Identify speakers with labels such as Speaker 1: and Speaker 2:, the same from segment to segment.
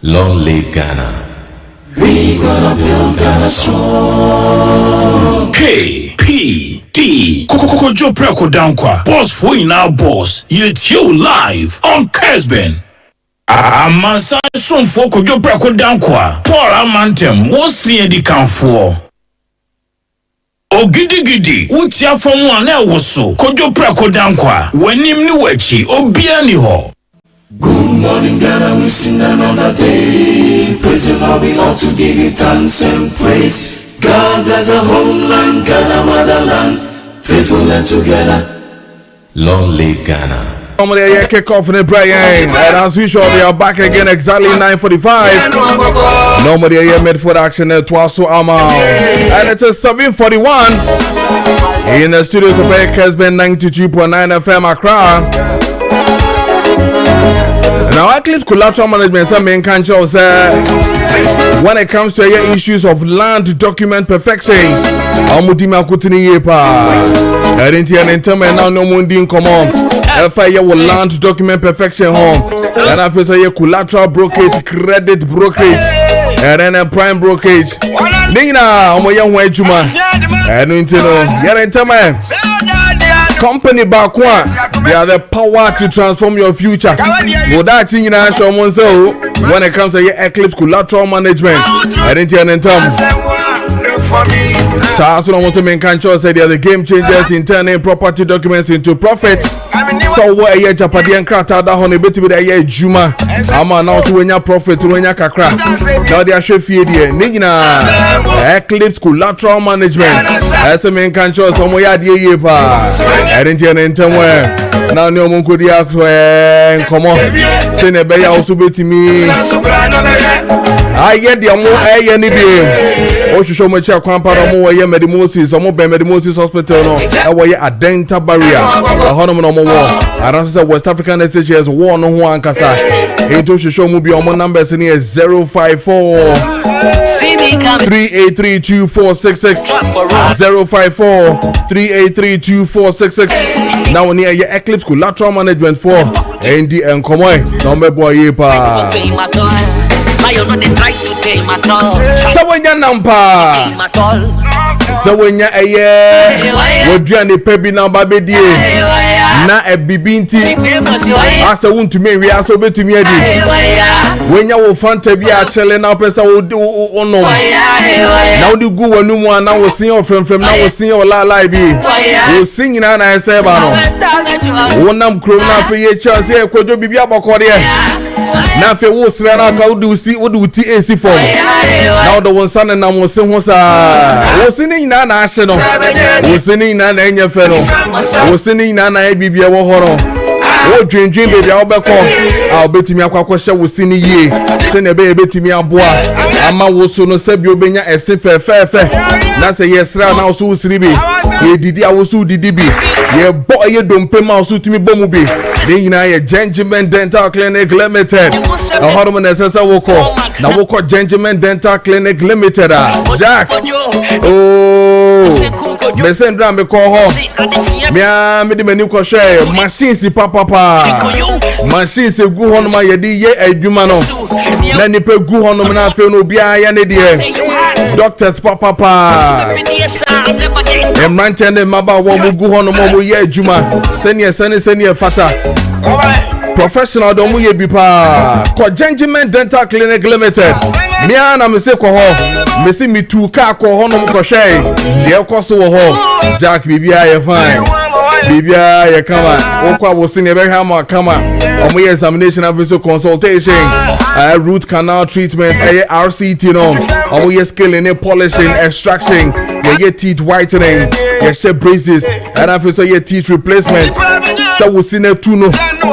Speaker 1: Long live Ghana.
Speaker 2: We gonna build Ghana strong.
Speaker 3: KPD. Kojo Preko Dankwah. Boss for in our boss. You chill live on Kessben. Amansa son for Kojo Preko Dankwah. Paul Amantem. What's the edican for? Ogidi utia from one elwoso Kojo Preko Dankwah wenim ni wechi obiani ho.
Speaker 2: Good morning Ghana, we sing another day. Praise the Lord, we ought to give you thanks and praise. God bless our homeland, Ghana motherland, faithful and together.
Speaker 1: Long live Ghana.
Speaker 4: Normally, kick off in the Brian, and as usual, they are back again exactly 9:45. Normally, mid-foot action at Twaso Amal, and it's a 7:41 in the studio to play Kessben 92.9 FM Accra. Now, Eclipse Collateral Management, some main country when it comes to issues of land document perfection, Amudima Kutini Yepa, I didn't hear an term and now no one didn't come on. FIA will land document perfection home, and I feel say collateral brokerage, credit brokerage, and then a prime brokerage. Nina, Omoya Wajuma, and you know, Yarentama. Company Bakwa, they are the power to transform your future. Well, that thing in our someone so when it comes to your Eclipse Collateral Management, I didn't hear an term. So I want to make sure say they are the game changers in turning property documents into profit. So what a Japadian crata that honey bit with a year Juma. I'm now to win your profit to win your kakra. Now they are chef Nigina Eclipse Collateral Management. As a main control somewhere dear yepa. I didn't hear an where now no one could come on. Send a bay also bit to me. I get the more oh, show me check one part of more Medimosis or more Medimosis Hospital. No, I wear a dental barrier. A honor no more. I don't say West African SH has one on one Kasa. Into show me be on my numbers in here 054 3832466 054 3832466. Now near your Eclipse Collateral Management for ND and Komoy. Number boy yepa. So when you nampa, so when you what you and the pebi number be na a bibinti as a wound to me, we are so bit to me. When you will find to be a challenge, now person will do on no. Now the good one, no one now will sing your friend from now will sing your la be. We'll sing in an answer. One am crona for your chance here, Kojo Bibia Bakodia. Now if you was rana ka do see what do TAC for now the one son and was saying was in na national was in na enya feno was in na bibia wo horo o dream baby obeko a obetimi akwakoshe wo sini ye se na be betimi aboa ama wo so no sabi obenya ese fe na se yesra na so usiri bi ye didi a wo so didi bi ye bo ye dompe ma so tumi bomu bi de nyina ye Gentleman Dental Clinic Limited a hormone esesa woko na woko Gentleman Dental Clinic Limited Jack oh mesendra me ko ho me de mani ko hwe machines papa machines gu ho no ma ye di ye adwuma no na nipa gu ho no na afi no bia ya ne de doctors papa emrantene maba wo gu ho no mo ye adwuma senior fata professional do mu ye bi pa ko Gentleman Dental Clinic Limited me ana me se ko ho me se mi tu ka ko ho no mo ko hwe de ko so wo ho Jack bibia ye fine bibia ye kama wo kwa wo se ne be ha ma kama omo ye examination and visual consultation root canal treatment RCT no omo ye scaling and polishing extraction ye teeth whitening ye shape braces and after so ye teeth replacement so we see na tu no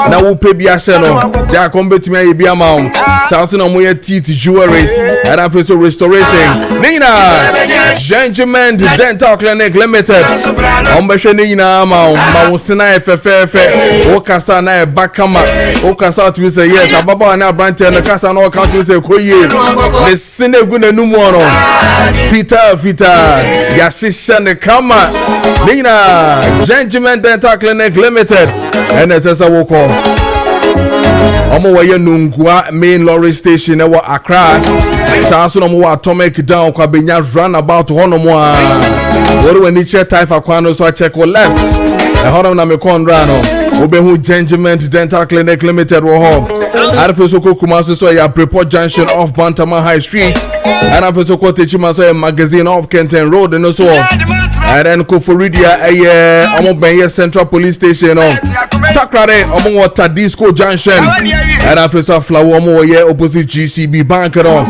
Speaker 4: na wo pe bia hye no ja kombetimi aye bia ma o so no mo ye teeth jewelries and after so restoration nina Gentleman Dental Clinic Limited ombehwe nina ma wo sina fefe wo kasa na e bakama wo kasa to say yes ababa na branch na kasa na wo ka to say koye ne sina egu na numu ono fita ya shisha ne kama nina Gentleman Dental Clinic Limited and it's a woko omo waye Nungua main lorry station ewo Accra saa so no mo Atomic down kwa benya roundabout hono mo a wori wani che taifa kwa no so check left hono na me konra no obehu Gengement Dental Clinic Limited wo ho arifeso ko Kumasi so ya Preport Junction off Bantama High Street and arifeso ko Techima so ya Magazine off Kenton Road no so and then Koforidia omo benye Central Police Station on Takrare omo water Disco Junction and arifeso Flower omo ye opposite GCB Bank no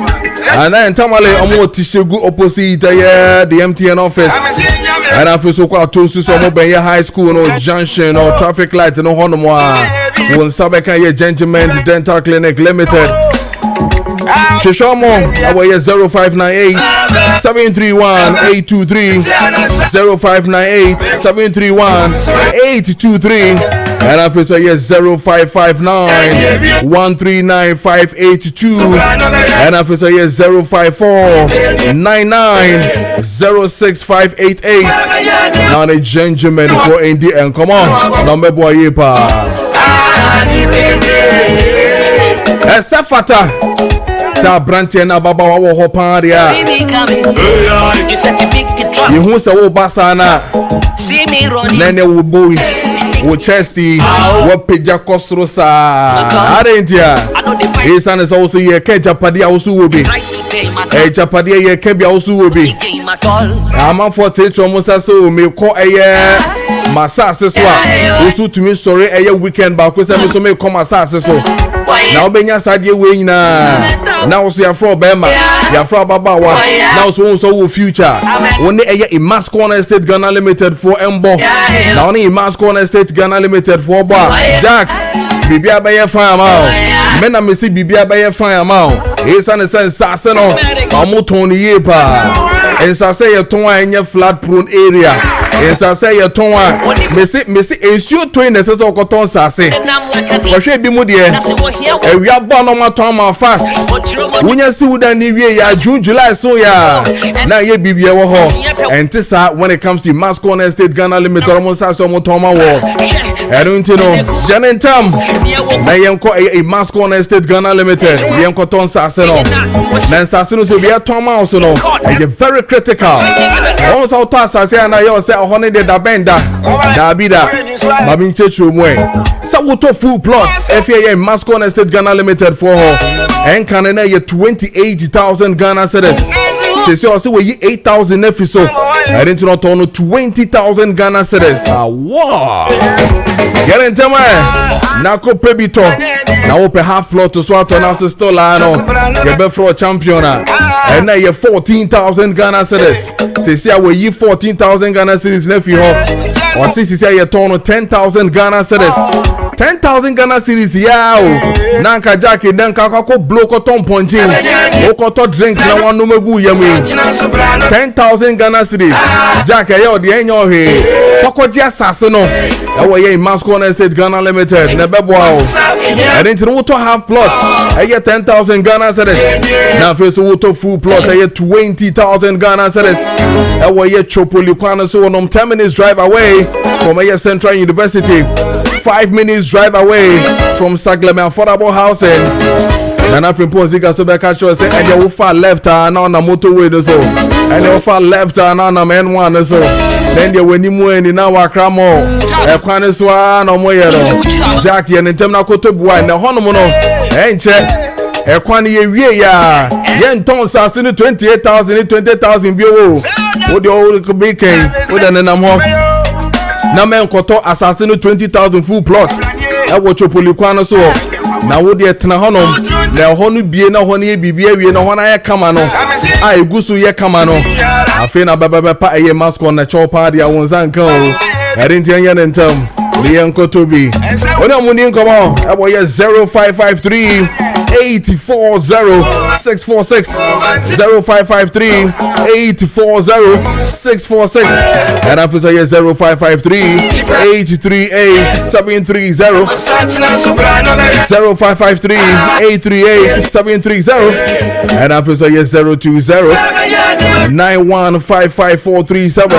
Speaker 4: and then Tamale omo Tishegu opposite the MTN office and arifeso ko Atosu so omo benye High School no junction or traffic light no hono mo won sabeka ye Gengement Dental Clinic Limited Shishomo awaye 0598 731 823 0598 731 823 and after ye 0559 139 582 and after ye 054 99 06588 now the Gengement for Indy and come on number boy yepa Esafata sa branche na baba wa ho paria you hu se wo basa na nene wo boy wo chesty wo peja kosro sa arentia isa ne so so ye ke japade a wo so wo bi japade ye ke bia wo so wo bi ama for techo mo sa so me ko eye masase so a wo so tumi sore eye weekend ba ko se me so me ko masase so na obenya sadie we nyina na wo so ya fro bema ya fro baba wa na wo so wo future woni eye Imas Corner Estate Ghana Limited for Embo na woni Imas Corner Estate Ghana Limited for Ba Jack bibia ba ye fan ama me na me si bibia ba ye fan ama esa ne sense ase no amoton ye pa ensa say ye ton anya flat prone area ensa say ye ton a me si ensuo ton ne se so koton sase ko hwe bi mu de ewia bo no maton ma fast wunya si wuda ni wie ya June July so ya na ye bibia wo ho entisa when it comes to Imas Corner Estate Ghana Limited mo sa so mo ton ma wo erunti no janentam na yenko Imas Corner Estate Ghana Limited yenko ton sase no na sase no so bia ton ma so no e very critical on so ta sase na yo say ohone de da benda da bida babin chechu mu sa woto full plot FA Imas Corner Estate Ghana Limited for ho en kanena ye 28,000 Ghana cedis se o se we 8,000 efiso I didn't know to 20,000 Ghana cedis wow Gerentema na ko pebito na ope half plot to so to na still la no ye be for champion and na ye 14,000 Ghana cedis se we 14,000 Ghana cedis na fi ho or se ye turn 10,000 Ghana cedis 10,000 Ghana cedis ya o na nka Jack den ka ko blow ko ton ponchin o ko to drinks na wonu megu yamu 10,000 Ghana cedis Jack ye o de enyo he ko je asase no e wo ye Imas Corner Estate Ghana Limited na bebo o e didn't know to have plot e ye 10,000 Ghana cedis na face wo to full plot e ye 20,000 Ghana cedis e wo ye Chopoli kwana so no 10 minutes drive away from a Central University 5 minutes drive away from Sagleme Affordable Housing. And after Ponziga so be catch us say and you far left now na motorway so and you far left now na N1 so then you when you in na Accra mo e kwan so na mo ye no Jack ye ntem na kotobua na hono mo no enche e kwan ye wie ya ye nton sase no 28,000 20,000 bi o de o be ken o de nam ho na men koto asase no 20,000 full plot e wo Chopoli kwan so na wo de tena honom na honu bie na honu ye bibia wie na hona ye kama no a egusu ye kama no afi na baba pa eye masko na chopa dia wonzan kan o erinti anya nentam liyan kotobi ona muni nkomo abo ye 0553 840 646 0553 840 646 and after ye 0553 838 730 0553 838 730 and after ye 020 9155437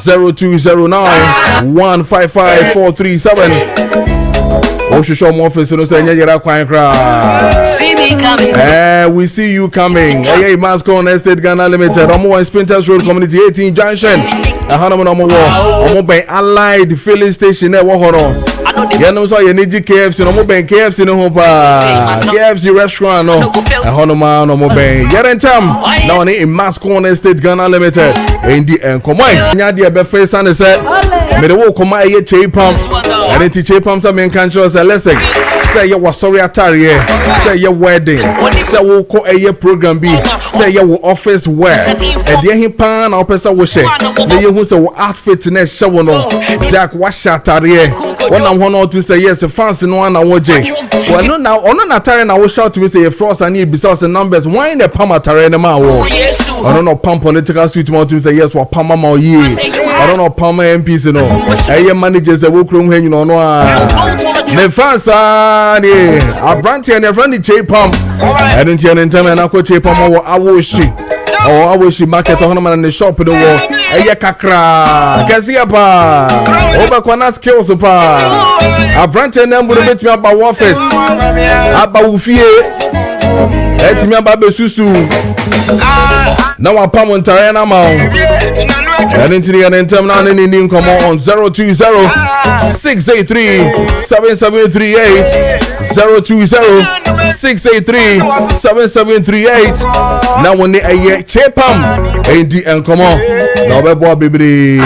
Speaker 4: 0209 155437 o show mo office no so enye yera kwan kra see me coming we see you coming hey Mascon Estate Ghana Limited omo Sprinters Road Community 18 Junction ahana no mo omo ben Allied filling station e wo horo ya no so ye neji KFC no mo ben KFC no ho pa KFC restaurant no ahana ma no mo ben yerentam na one in Mascon Estate Ghana Limited endi enkomo nya de be face and say me de wo koma eye chepam and ti chepam say men kan show say lesson say ye was sorry atare say ye wedding say wo ko eye program bi say ye wo office wear e de hin pan na opesa wo she na ye hu say wo outfit na she wo no jack wa shatare wona ho no to say yes fans no na wo je ono na atare na wo shout me say ye frost and e bisa us numbers why na pam atare na ma wo ono no pam political suit mo to say yes wa pam ma ye ono no pam MPs no eye managers e wo krom ha nyino no a ne fans ni abranti and friend chepam and ntia ne ntama na ko chepam wo awoshi market hono man ne shop no wo eye kakra kasia pa oba na skills pa abranti na mburu betimi aba office aba ufie etimi aba besusu na wa pam ntare na ma and into the time now in Indian come on 020-683-7738 020-683-7738 now when they a chepam and come on now baby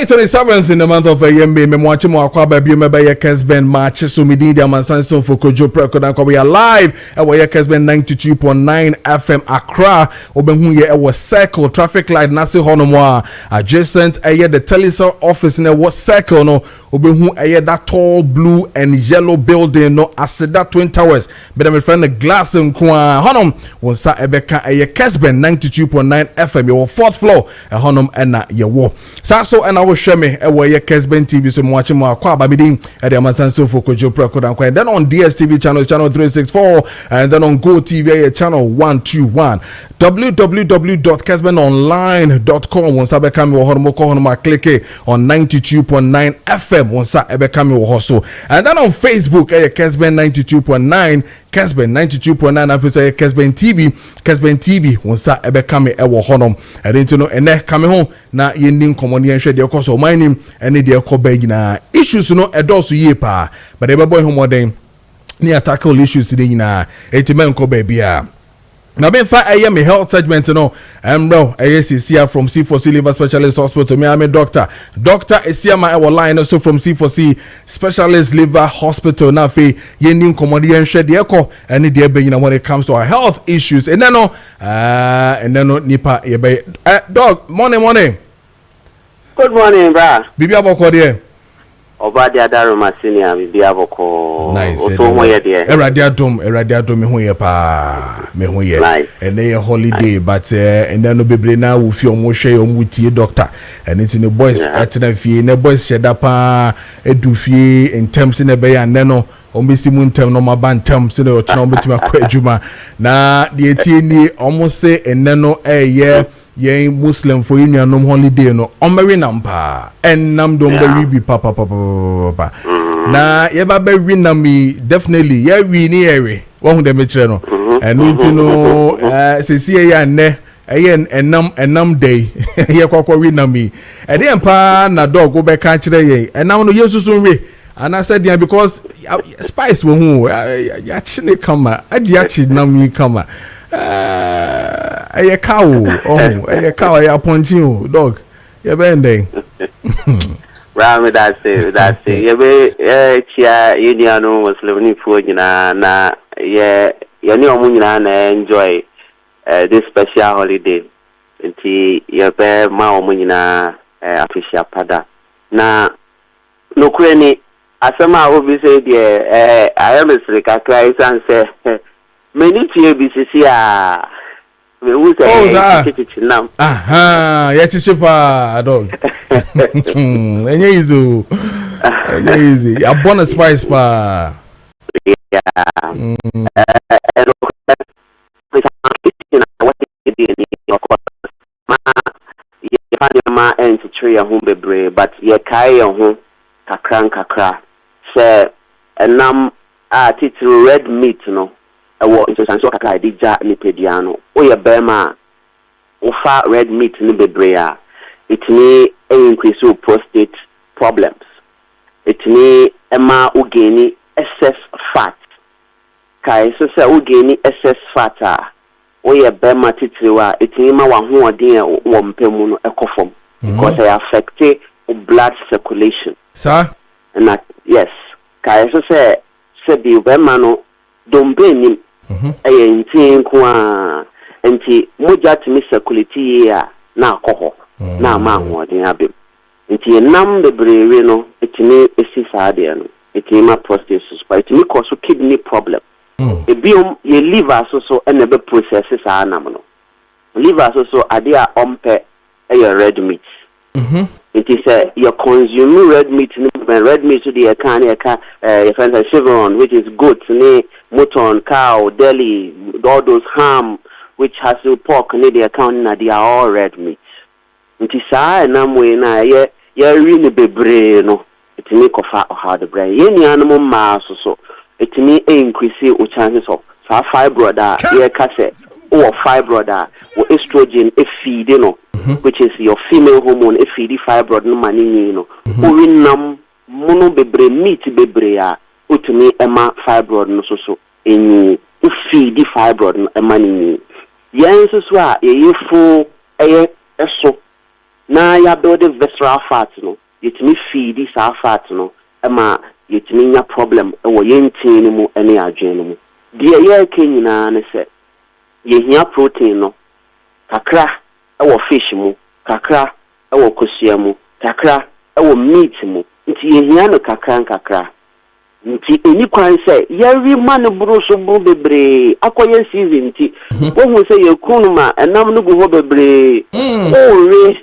Speaker 4: 27th in the month of Yembe me watching mo akwa ba bi me ba Kessben Maakye so me din dia mansanso for Kojo Preko Dankwah we are live e wo Kessben 92.9 FM Accra obehu ye e wo circle traffic light na se hono mo adjacent the telecell office na wo circle no obehu that tall blue and yellow building no aseda twin towers but my friend the glass nkwa honom wonsa ebeka Kessben 92.9 FM your fourth floor honom na ye wo so and I will share me a Kessben TV so watching more akwa bidin at the Amasanso for Kojo Preko Dankwah and then on DSTV channel 364 and then on Go TV channel 121 www.kessbenonline.com once I become your hormone click on 92.9 FM once I become your hustle and then on Facebook Kessben 92.9 Kessben 92.9 after Kessben TV once I become a honum I didn't know and then coming home na yending common share the course of mining and the na issues no edoso ye pa but the boy home den near tackle issues na etimen ko baby now me fa me health segment no bro ACC from C4C liver specialist hospital me am doctor esia my line also from C4C specialist liver hospital na fe yending common share the echo and the be when it comes to our health issues and then no nipa ye be dog morning.
Speaker 5: Good morning, bra.
Speaker 4: Bibi aboko there.
Speaker 5: Oba dia daru masinia bibi aboko.
Speaker 4: Nice.
Speaker 5: Oto mo ye there.
Speaker 4: Erade adom me ho ye pa. Me ho ye. And then holiday but and then no bebre na wo fi omo hwe omo tie doctor. And it's in the boys atena fie. Ne boys sheda pa edu fie in terms in be ya no ombisi mu ntem no mabantam se na otena obetima akwa adwuma. Na de etie ni omo se eneno ye Muslim for union holiday no omeri nampa enam don be bi papa na ye ba be winami definitely ye wi ni ere wo hu de me kire no enu nti no se sie ya ne enam day ye kwakwa winami e de mpa na dog go be ka kire ye enam no yesusu nwe and I said yeah because spice wo hu ya chine kama adi achi nam yi kama a cow, a cow, a punching dog. You're bending.
Speaker 5: Ram, that's it. You be chia, Indian was living for you na, yeah, you know, enjoy this special holiday until you bear my munina official pada. Na, no, Queenie, as some will say, dear, I am a slick, I cry and say, many to BCC we will say now.
Speaker 4: Aha, yet to ship a dog. Easy. A bonus spice pa.
Speaker 5: ma enti tree ho bebre but ye kai ho kakra say enam titiri red meat no ewo nsanso kakra di ja nipedia no o ye bema ofa red meat ni bebre a it may increase your prostate problems. It may ema ugeni excess fat. Kai so say ugeni excess fat o ye bema titiriwa it may ma wa ho odin wo mpemu no ekofom because it affect blood circulation.
Speaker 4: Sir?
Speaker 5: And that, yes. Kai so say bi bema no dombe ni nti kwa nti moja timi circulate ya na akoho na ma ho odin abem. Nti nam bebrere no etimi esi saade no etimi ma prostate but etimi cause kidney problem. Ebiom ye liver so ene be process sa anam no. Liver so ade a ompe red meat. Nti say you consume red meat so the can your friends chevron which is goat ne mutton cow deli all those ham which has pork ne the account na they are all red meat. Nti saa enam we na ye ri bebre no etimi kofa how the brain ye nuanom ma so etimi increase o chances of saa fibroid ye ka say o fibroid o estrogen e feed no which is your female hormone e feed fibroid no manini no o wi nam mono bebre meat bebre a otimi ema fibroid no so eni o feed fibroid no manini yen so a ye yefo eso na ya build visceral fat no yetimi feed this fat no ema yetimi nya problem ewo yentin mu ene adwen mu de ye kenyina ne se ye hia protein no kakra ewo fish mu kakra ewo kosua mu kakra ewo meat mu nti ye hia no kakra nti eni kwan se ye ri man buru so bu bebre akoye season nti wo hu se ye kunuma enam no gu ho bebre o re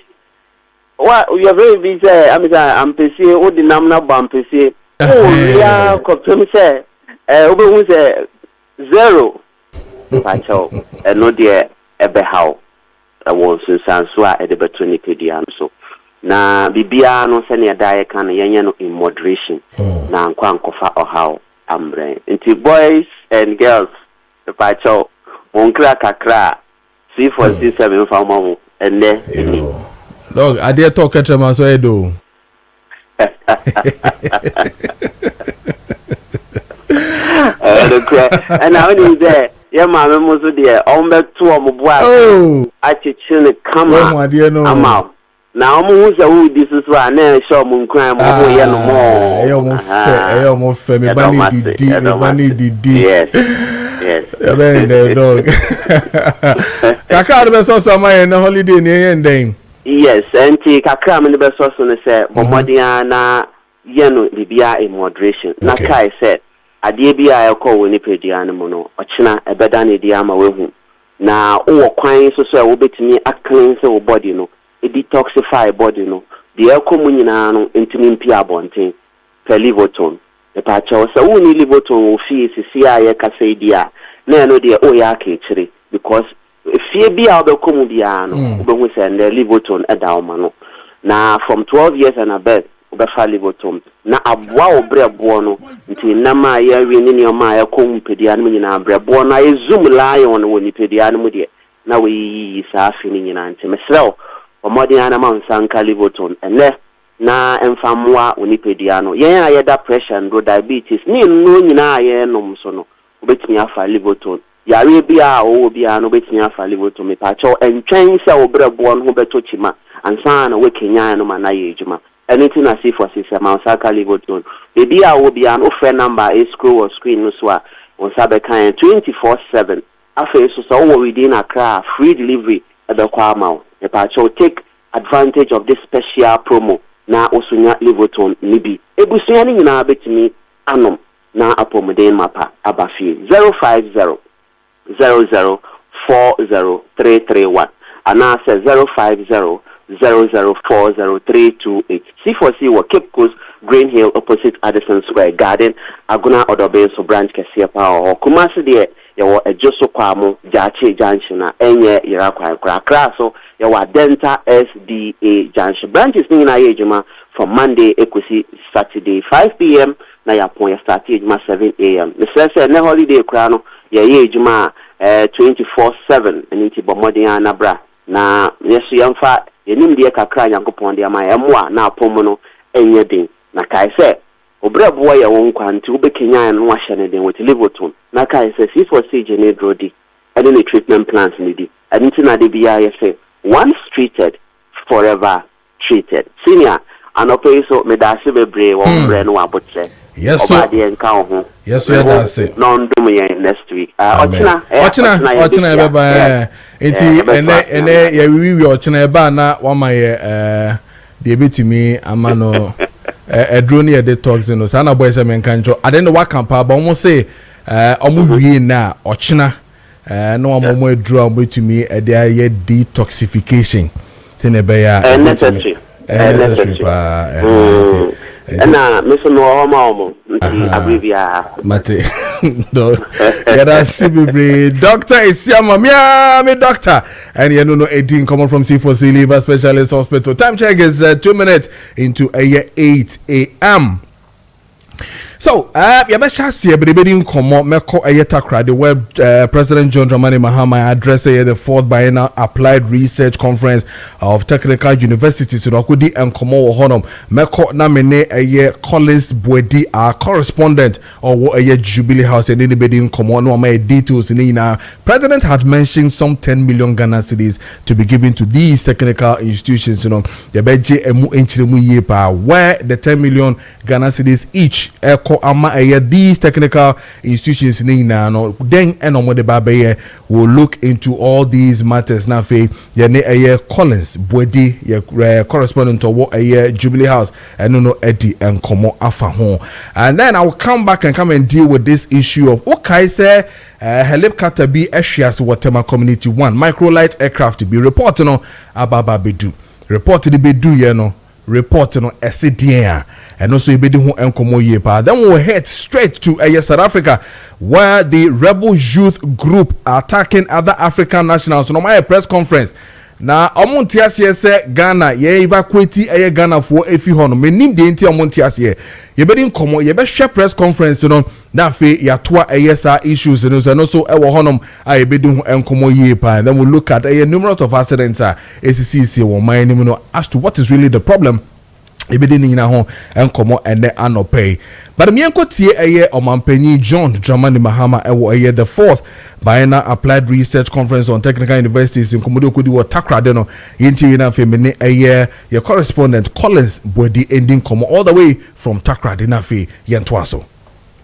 Speaker 5: what you are very busy. I'm busy. O di namna bam busy. Oh yeah, kopem say. Obe hu say 0. Pacho. No there ebe how. Was sanso a ede beto ni pedian so. Na bibia no se ne dae kan yenye no in moderation. Na nkwa nkofa o how ambre. Nti boys and girls. Pacho. Onkra kakra. C4C7 fa mamu. Ene.
Speaker 4: Dog, I dare talk at my so do.
Speaker 5: And now is there. Yeah, my memory there. On back to a mobile. Oh, I teach you come on, dear. No, I'm out. Now, who this is why I never show moon crime. Oh, no more.
Speaker 4: I almost fell. Money did. Yes. Dog. I can't be so somewhere in the holiday near ending.
Speaker 5: Yes, and take a cram in the best source and say, Bomodiana, Yano, Libya in moderation. Nakai said, a DBI call Winnipediana mono, or China, a bedani diama with him. Now, all crying so will be to me a cleanser body, no, a detoxify body, no, the Elcomunano into Nimpia Bonting, per Livoton. The patcho, so only Livoton will feel CIA Casadia, no, dear Oyaki tree, because fear be out the Comudiano, but we send the Livoton at Daumano. Now, from 12 years and above, Befa Livoton. Now, a wow brebuono, until Nama, in your Maya Compedian in our brebuona, I zoom lion when you pedian. Now we are feeling in Auntie myself, or Modiana Mount Sanka Livoton, and there. Na enfamwa unipediano yen ayeda pressure and diabetes ni no nyina aye nom so no obetimi afa livoton yare bia o bia no obetimi afa livoton me pa cho entwen se obrebo no beto chima ansa na wekenya no mana ye ejuma anything as if for system ansaka livoton bia o bia no phone number is scroll or screen no so a on sabe kan 24/7 afa so wo within Accra free delivery e be kwa ma me pa cho take advantage of this special promo na osunya livoton nibi ebusunya ni nyina betimi anom na apomden mapa abafi 050 00 40331 ana say 050 0040328. C4C were Cape Coast, Green Hill, opposite Addison Square Garden, Aguna Odobenso branch Kessia Power, Kumasi de yawo Ejoso Kwamo, Jache Junction, Enye Irakwa Kraso, yawa Denta SDA Junction. Branches in Ayejuma from Monday, Ekusi, Saturday, 5 p.m. Na ya point start ejuma 7 a.m. The say na holiday krano ya ejuma 24/7 enti bomodin anabra na yesu yamfa yenim de kakra nyankopon de ama yamwa na apom no enye din na kai se obrabo ya won kwanti ubekenya no wahye ne den with Liverpool na kai se if for say gene drodi and the treatment plants ni di enti na de bia ye say once treated forever treated senior anope so medase bebre wo bre no abotre.
Speaker 4: Yes, sir. Yes, sir. That's it.
Speaker 5: Next week.
Speaker 4: Ochina, bye. Enti, we ochina eba na wama de betimi amano drone de talks no. Sana boy se menkancho. I don't know what campa, but almost say omu wie na ochina no amomo edru betimi de detoxification. Tene ya
Speaker 5: necessary
Speaker 4: pa.
Speaker 5: Na miso no homo abribia
Speaker 4: mate do yada sibibre doctor Isiama me doctor and you know Edin coming from C4C liver specialist hospital. Time check is 2 minutes into 8 a.m. So, you best see everybody in Komo Meko Ayatakra, the web President John Dramani Mahama addressed the fourth biennial applied research conference of technical universities in Okudi and Komo Honum. Meko Namene Aye Collins Bwedi, our correspondent or Aye Jubilee House and anybody in Komo no my details in President had mentioned some 10 million Ghana cedis to be given to these technical institutions. You know, the Beji Emu Enchiremu Yepa, where the 10 million Ghana cedis each ama these technical institutions no then enomo de babaye will look into all these matters na fe ye Collins Bwedi ye correspondent to Jubilee House and no Eddie and Komo afa ho. And then I will come back and come and deal with this issue of okay say helicopter be Eshias Watema Community 1 microlight aircraft be reporting on ababa bedu report the bedu ye no report no SDN and also ibedi ho enkomo ye pa. Then we'll head straight to South Africa where the rebel youth group are attacking other African nationals. No my press conference na omontiase se Ghana ye evacuate Ghana for efi ho no menim de enti omontiase ye bedi nkomo ye be share press conference no na fe ya toa sa issues no so ewo honom a ebedi ho enkomo ye pa. Then we'll look at numerous of accidents ACCC wo man no as to what is really the problem ebedi ni na ho enkomo ene anopay. But me enko tie omampanyi John Dramani Mahama ewo the fourth biennial applied research conference on technical universities in Komodo Kudi wo takra de no yenti na fe me your correspondent Collins Bwedi ending komo all the way from takra de na fe yentwaso.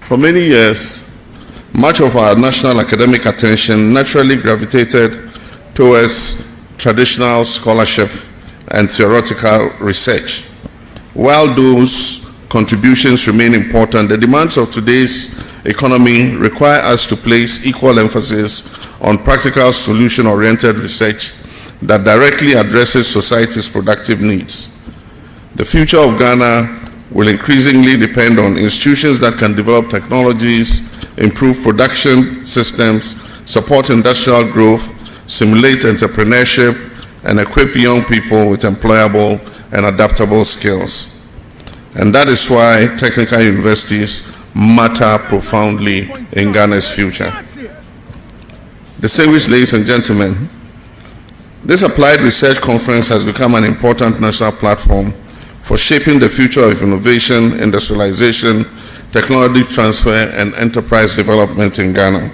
Speaker 6: For many years, much of our national academic attention naturally gravitated towards traditional scholarship and theoretical research. While those contributions remain important, the demands of today's economy require us to place equal emphasis on practical solution-oriented research that directly addresses society's productive needs. The future of Ghana will increasingly depend on institutions that can develop technologies, improve production systems, support industrial growth, simulate entrepreneurship, and equip young people with employable and adaptable skills. And that is why technical universities matter profoundly in Ghana's future. Distinguished ladies and gentlemen, this applied research conference has become an important national platform for shaping the future of innovation, industrialization, technology transfer, and enterprise development in Ghana.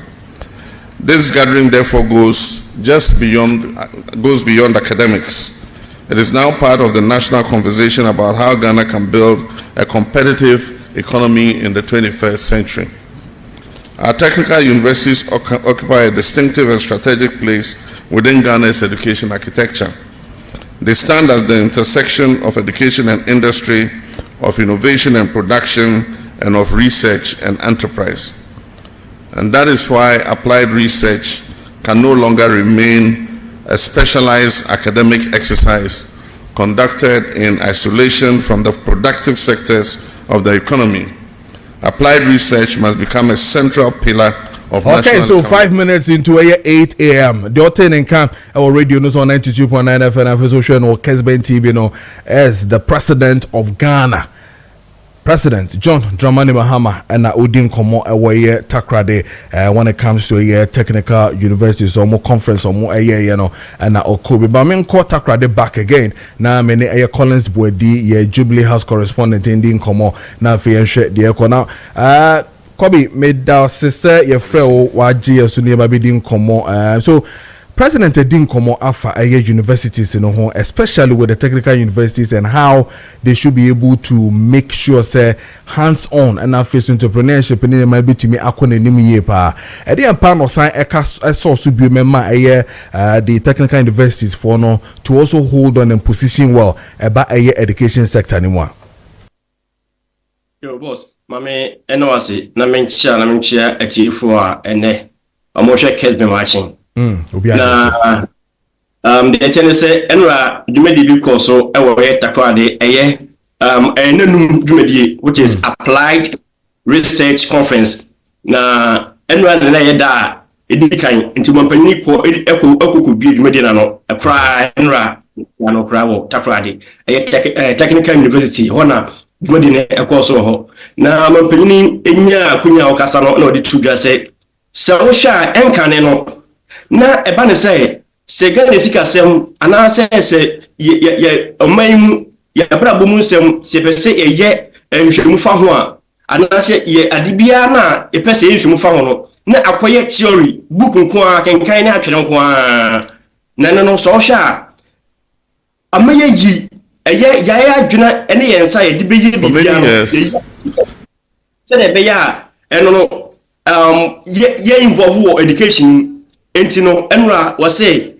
Speaker 6: This gathering therefore goes beyond academics. It is now part of the national conversation about how Ghana can build a competitive economy in the 21st century. Our technical universities occupy a distinctive and strategic place within Ghana's education architecture. They stand as the intersection of education and industry, of innovation and production, and of research and enterprise. And that is why applied research can no longer remain a specialized academic exercise, conducted in isolation from the productive sectors of the economy. Applied research must become a central pillar of national
Speaker 4: Okay, so
Speaker 6: economy.
Speaker 4: 5 minutes into 8 a.m. The Oten in camp, our radio news on 92.9 FM, social no Kessben TV, no, as the president of Ghana. President John Dramani Mahama and Udin Komo away Takrade when it comes to a technical universities or more conference or more you know and Okobi. But I call Takrade back again. Now many a Collins Boedi Jubilee House correspondent in Din Komo now for share the echo now. Kobi made our sister your fellow YG so near Din Komo. So President Edin Komo Afa universities in home, especially with the technical universities and how they should be able to make sure say hands-on and face entrepreneurship and it might be to me akone nimu ye pa. Edi ampa no sign source be member the technical universities for no to also hold on and position well about education sector anymore.
Speaker 7: Yo boss, mame eno ase na menchia atifo a ene amoshe Kessben watching. Na the channel say enra dumedi bi koso e wo ye takwade eye enanum dumedi which is applied research conference na enra na ye da edikan nti mampani ko ekoku bi dumedi na no ekra enra na no kra wo takwade eye technical university hona dumedi ne ekoso ho na mampani enya akunya okasa no na odi tuga say wo sha enkane no na eba ne say se Ghana sika sem ana se ye omanmu ya brabo mu sem se pese ye nhwemu fa ho a ana se ye adibia na e pese ye nhwemu fa ho no na akoye theory book nko a kenkan na atwere nko a na no so sha amaye ji eye ya adwuna ene ye nsa ye dibeyi bibia no se de be ya eno no ye involve education enti no enra was say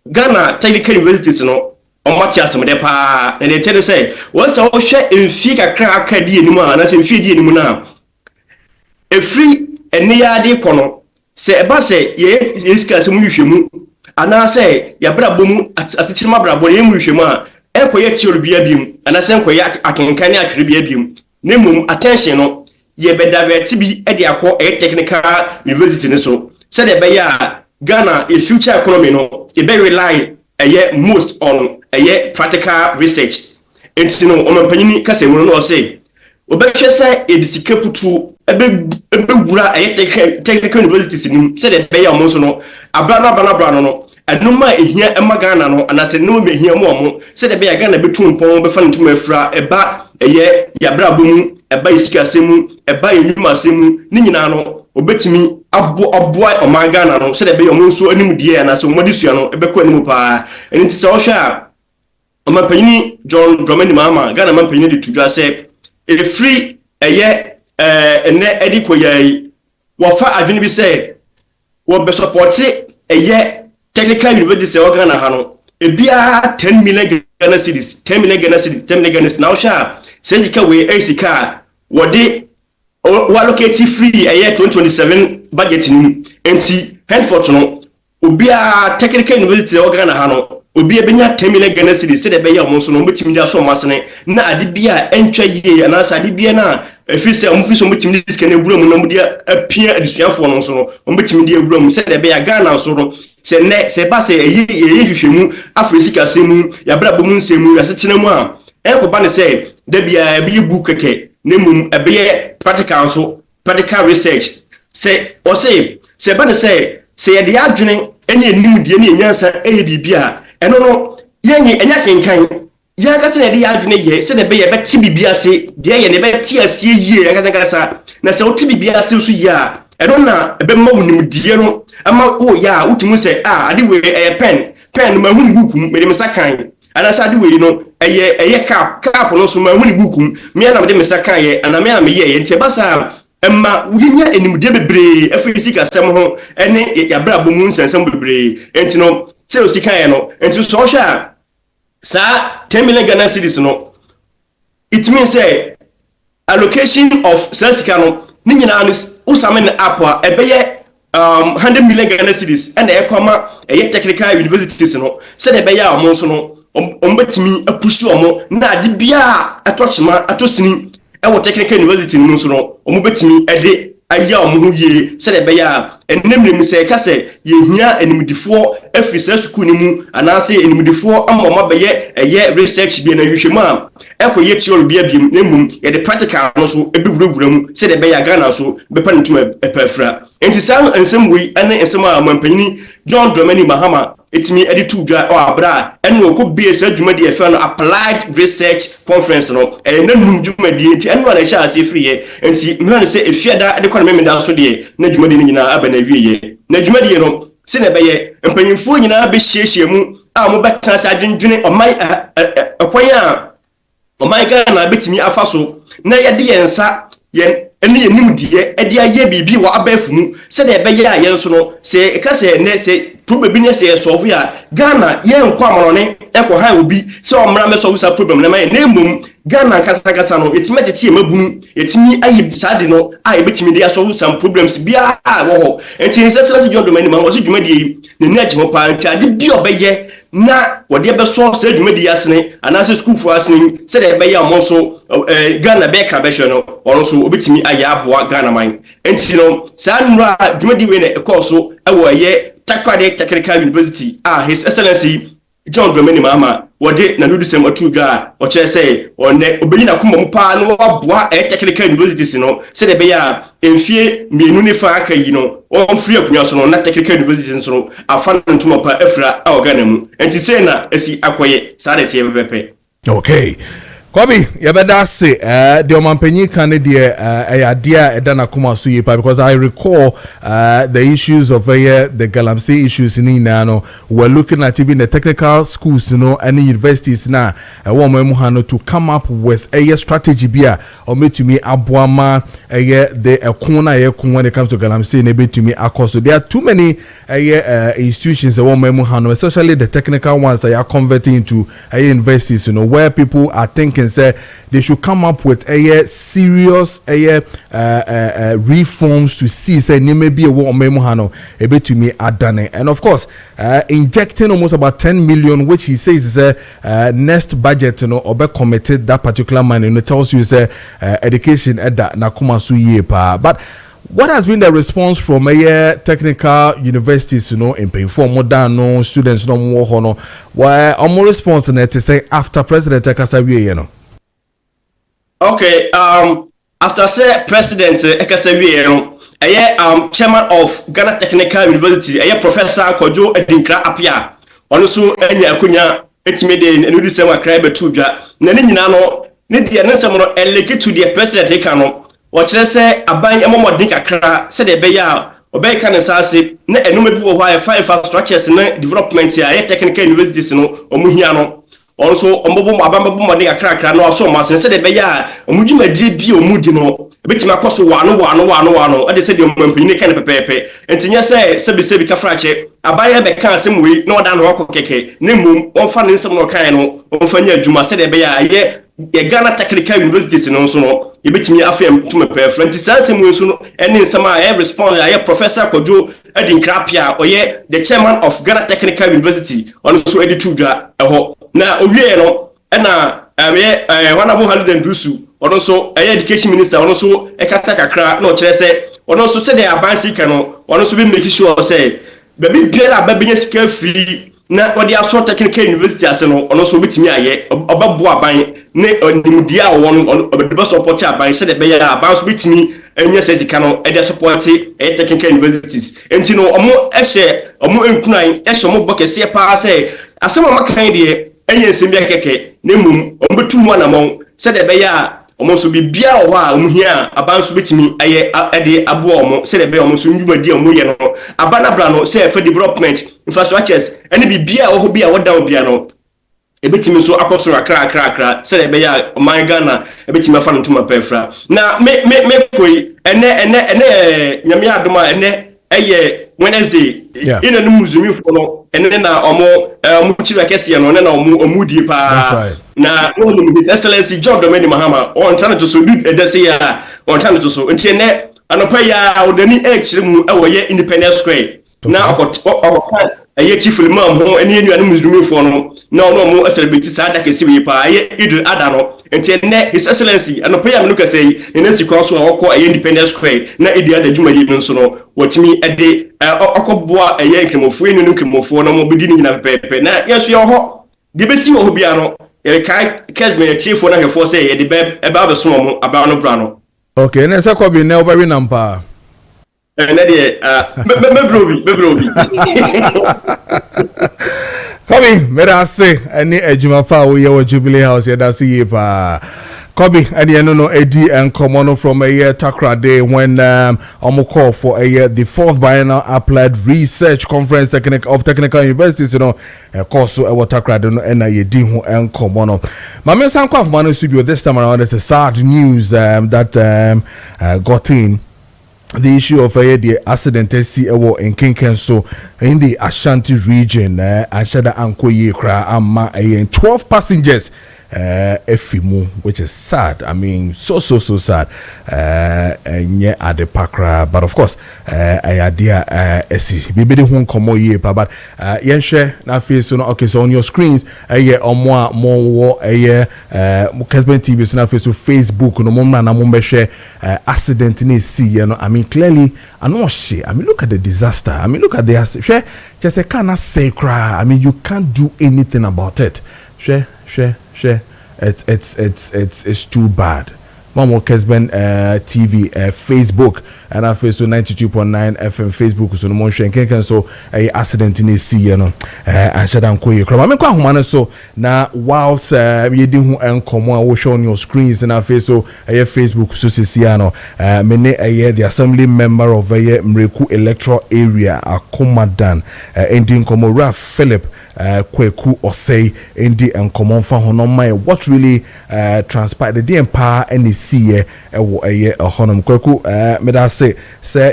Speaker 7: Ghana technical universities no on matches me de pa na de tell say what so hwe enfi kakra akadi enimu na se enfi di enimu na efri ene ya de kono se eba se ye sika se mu hwehwemu ana se ya brabo mu atitiri ma brabo ye mu hwehwemu a enkoye theory bia bium ana se enkoye akenkan ya twere bia bium na mum attention no ye bedaveti bi e de akọ technical university ne so se de be ya Ghana a future economy no it be rely most on practical research. And you know omanpanini kase mu no say obehwe say edisike putu ebewura technical universities nim say de be ya mo so no abra no enuma ehia ema Ghana no anase no me ehia mo say de be ya Ghana betu mpon be fa ntum afra eba ya brabo mu eba isika asemu eba enyuma asemu ni nyina no obetimi aboa omagana no se de be yomo nso anim die na so modisua no ebekọ anim pa enti se ohwa omampanyini John Dramani Mahama Ghana mampanyini de tudwa se e free ene edi koyai wofa adwene bi se wo be support technical university se Ghana ha no ebia 10 million Ghana cedis 10 million Ghana cedis 10 million Ghana cedis na ohwa se sika we esika wode we allocate free 2027 budget ni enti henceforth no obia technical university o Ghana ha no obia benya 10 million Ghana cedis se de be ya mo so no betimi dia so masene na adibia entwa yie na sa adibia na efise omfiso betimi diska na ewura mu na mudia apia adusuafo no so no betimi dia ewura mu se de be ya Ghana so no se ba se ye hwehwemu Afrika semu ya brabo mu nsemu ya se tena mu a enko ba ne se de bia e bi book keke nemum ebe practical research say or say ba ne say ye de adwene ene enim de ene enyansa bibia eno no yenye enya kenkan ya ga se de adwene ye se de be ye be ti bibia se de ye ne be ti asie yie ya ga sa na se o ti bibia se so ya eno na ebe ma wunim die no ama o ya utimu se ade we pen ma hunu bukum me de mesakan ana sa de we no cap no so ma huni bukum me na me de mesaka ye ana me na me ye nti ba sa emma wunya enimde bebre afisika sem ho ene ya brabo mu nsensem bebre enti no se osika ye no enti so hwa sa 10 million Ghana cedis no it means say allocation of sasika no ni nyina no usame na apwa ebeye 100 million Ghana cedis and e kwama technical universities no se de be ya mo so no ombetimi apushi omo na ade bia atochima atosini e wo technical university no so no omobetimi ede aya omo ye se de be ya enemrem se ka se yehia enimdifo afisa school ni mu anase enimdifo amoma be ye research bi na hwehwemu a ekoye theory bia biem nemum ye de practical no so ebi wurawura mu se de be ya Ghana so be pa ntum epafra enti sa ensem wi ene ensem a mampanyini John Dramani Mahama etimi edi tudwa o abra ene okọ BS adwumadi efe no applied research conference no na num dwumadi enti ene na sha ase free ye enti me se efiada ade kwa me da so de na dwumadi ni nyina aba na wiye na dwumadi no se na be ye mpanyimfo nyina be hyiehye mu a mo beta sa adwendwene oman akwanya oman Ghana betimi afa so na ye de yensa ye ene yenim die ede aye bibi wa abafu mu se de be ye aye so no se ka se ne se problem bi ne se solve ya Ghana ye nkwa amonone ekwo ha obi se omra me solve sa problem na ma na emum Ghana kasa no etime tete e mabunu etimi ayi sade no a ebetimi de solve some problems bia wo ho enti se se John Dramani ma wo se dwumadi ne ni agimo pa nti ade bi obeye na wode be so se dwumadi asene anase school for asene se de be ya mo so Ghana be ka be hwe no ono so obetimi ayi aboa Ghana man enti no sa nura dwumadi we na ekoso ewo ye Technical University His Excellency John Dramani Mahama wode na nudu sem atudwa o kire say one obeyi na kuma mpa no waboa Technical University no se de be ya emfie mienu ne fa aka yi no on free akunya so no na Technical University so no afa ntuma pa afra a Ghana mu enti say na asi akoye sa de tie bebepe.
Speaker 4: Okay. Kobi, yabeda say the Omampenyi Canada idea edana kuma so yepa because I recall the issues of the Galamsey issues in Inano. We're looking at even the technical schools, and universities now. Muhano to come up with a strategy bia or me to me abuama the corner when it comes to Galamsey maybe to me so there are too many institutions Muhano, especially the technical ones that are converting into universities, where people are thinking say they should come up with a serious reforms to see say maybe a memuhano a bit to me adane and of course injecting almost about 10 million which he says is a next budget or be committed that particular money and it tells you say education at that nakuma su yepa but what has been the response from technical universities, in paying for modern students, no more honor? Why are more response to say after President Ekasawie,
Speaker 7: Okay, after say President Ekasawie, chairman of Ghana Technical University, Professor Kojo Preko also akunya etimede enu disem akra betudwa na ni nyina no ne de ne nsem no eleke to the president ekano o kire se aban emomodin kakra se de be ya obey kan nsase na enuma bi wo hwa five infrastructures na development ya technical universities no omuhia no also ombobo abambo modin kakra no aso ma se de be ya omudwumadi bi omudi no betima koso wano ade se de omampini kan pepepe entinya se be ka frache abaya be kan asem we na oda no akokeke na mum onfa ne nsem no kan no onfa nya adwuma se de be ya ye Ghana Technical Universities no so no ye betimi afem tuma pepepe entisansem we so no ene nsem a respond ya Professor Kojo Preko oye the chairman of Ghana Technical University on so editudwa eho na owie no na honorable Haliden Dusu also education minister also ekasa kakra no kire se also say the abansi kano also be make sure say baby biara babenya sika free na odi aso technical university ase no also betimi aye obabu aban ne onimdia won obede support aban say the be ya aban so betimi enya se sika no e dey support technical universities enti no omo enkunan ehye omo bokese pa say asema makan de enya nsembia keke ne mum ombetu mu anamon say the be ya omo so bibia o ha omhia aban so betimi aye ade abo omo se de be omo so ndwumadi omo ye no abana bra no se for development infrastructures ene bibia o ho bia woda obia no ebetimi so akoso akra se de be ya man Ghana ebetimi afa ntuma pefra na me koi ene nyame adoma ene eye Wednesday ina no muzumi fo no ene na omo chira kese no na omo die pa na His Excellency John Dramani Mahama on trying to so do edese ya on trying to so nti ne anopa ya odani echire mu ewoye Independence Square na eye chief imam ho ene enuanu muslimifo no na ono mo celebrate sa da kesi we pa eye Idil Adha no enti ne his excellency anopa ya menu kase ne nesi kwa so akọ eye Independence Square na Idil Adha dwumadi no so no watimi ede akọboa eye nkemofo enu nkemofo no mo bedi ni nyina pepe na yeso ye ho de besi wo bia no ye kai Kessben chief na hwefo say ye de eba be so mo aba no bra no.
Speaker 4: Okay, na se Kobi na oberi nampa.
Speaker 7: Na de me brobi
Speaker 4: Kobi, mera say any ejuma fa wo ye wo Jubilee House ye da see pa. Kobi, any no edi and common from a year Takra Day when call for a year the 4th Biennial Applied Research Conference of Technical Universities, you know, course so Takra Day and a di ho and common. Mama Sankwa Manu Studio this time around is a sad news that got in. The issue of the accident in Kinkenso in the Ashanti region, Ashada Ankoye Kra Amma 12 passengers Efimu, which is sad. I mean, so sad. Nye at the Pakra, but of course, I idea esi. Bibidi won komo ye pa, but yenshe na face no okay. So on your screens, more Kessben TV so na face so Facebook no mo na mo share accident ni see. You know, I mean clearly, I know shit. I mean look at the disaster. I mean look at the share. Just a kind of say cry. I mean you can't do anything about it. Share. It's too bad. Mamo Kessben TV Facebook and I face so 92.9 FM Facebook so no mo hwen so accident in see you know and shadan koye kra me kwa homa so na whilst ye di hu enkomo a wo show on your screens and I face so Facebook so sisia no me ne the assembly member of Mreku electoral area Akomadan ending komo Raf Philip Kweku Osei indi enkomo fa hono mai what really transpired the empower and see ewo honum Kweku me da say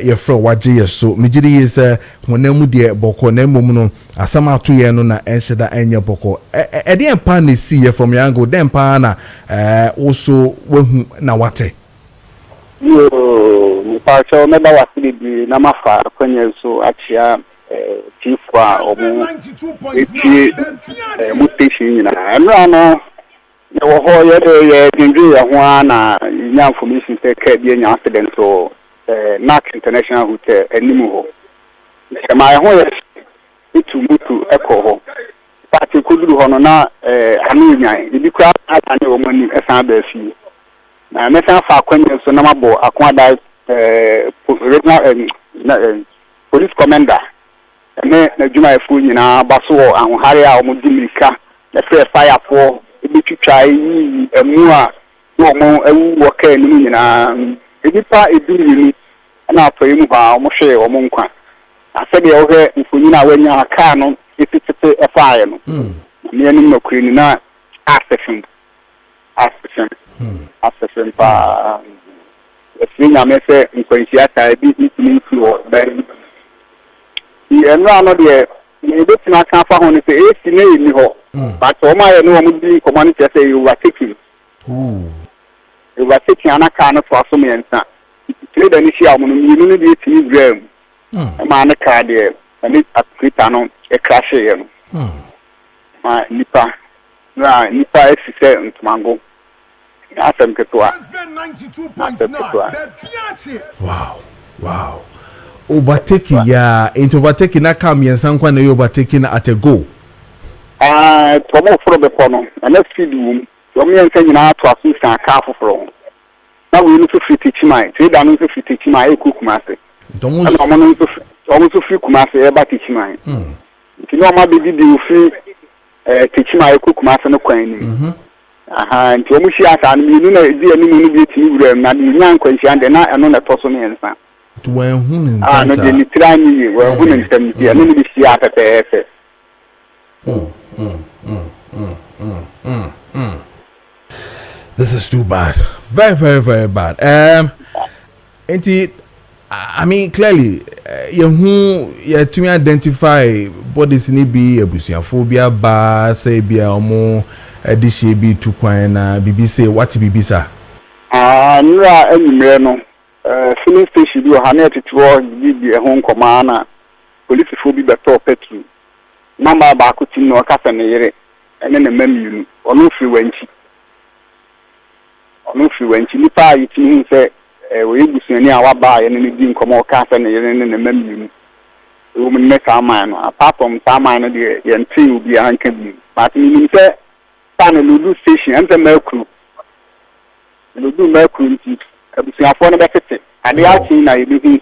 Speaker 4: your friend waje so me gidi is honamu de boko na mum no asama to ye no na ensheda enye boko the empower ne see from yango the empower na also wehu na wate
Speaker 8: yo mi pa so me da wasiri bi na mafa kwenye so achia tifwa omu eti mutation na ano ye wo ho ye dindri ya ho na nya information say KPD nya accident so NAC International Hotel animu ho se ma ho ye itu mutu eko ho party kuduru ho no na anu nyan ibi kwa atane wo mani esan ba fi na me san fa kwanya so na mabo akwada regional police commander ne na juma efu nyina baso ahunhare a omudimika na fire for ebitwitwa yi emu a no mo ewu woka ni nyina edipa edini na afayi mu ba omohwe omo nkwa asede ohe mfunyina wanya aka no etitete efaye no me ani nokuri ni na assessment pa esinya mese nkwansia ta bi itimi wo ben no de e betina kan fa ho ni se esi na eni ho but o ma ye no mo di community say you are taking anaka no for so me nsa trader ni sia mo no mi no de tini gram ma na ka de ani akrita no e crash ye no ma nipa esi se ntmango asem ketwa
Speaker 4: wow overtaking into overtaking na come yensan kwa na overtaking at a go
Speaker 8: to mo fro be pono na feed wum to mo yensan nyina to asu san ka foforo na we no fi teach mai trader no fi teach mai e kukuma se
Speaker 4: to mo
Speaker 8: no fi kuma se e ba teach mai ti no ma be di fi teach mai kukuma se no kwan ni nti o mu shi asa no mi no di ani mu no bi ti wura na di nyan kwanhia de na eno na to so ne yensan
Speaker 4: to when hun
Speaker 8: no de litrani we hun ntem dia no bi shi ata pepe
Speaker 4: This is too bad. Very, very, very bad. I mean, clearly, you to me identify bodies in be abusiaphobia, ba say be omo edishi be to kwana BBC what BBC
Speaker 8: nra enimere no filling station bi o ha na etitwo bi hon komana police fo bi beto petrol number baako tim no kasa ne yere ene ne mamienu ono firi wanchi nipa yi tim se we egusuani a waba ye ne di nkomo kasa ne yere ne mamienu wo mun ne saman no apart from saman no de ye ntin obi anka bi but ni se pana lulu station ante makru nti abusuafo no bekete ade ati na yebi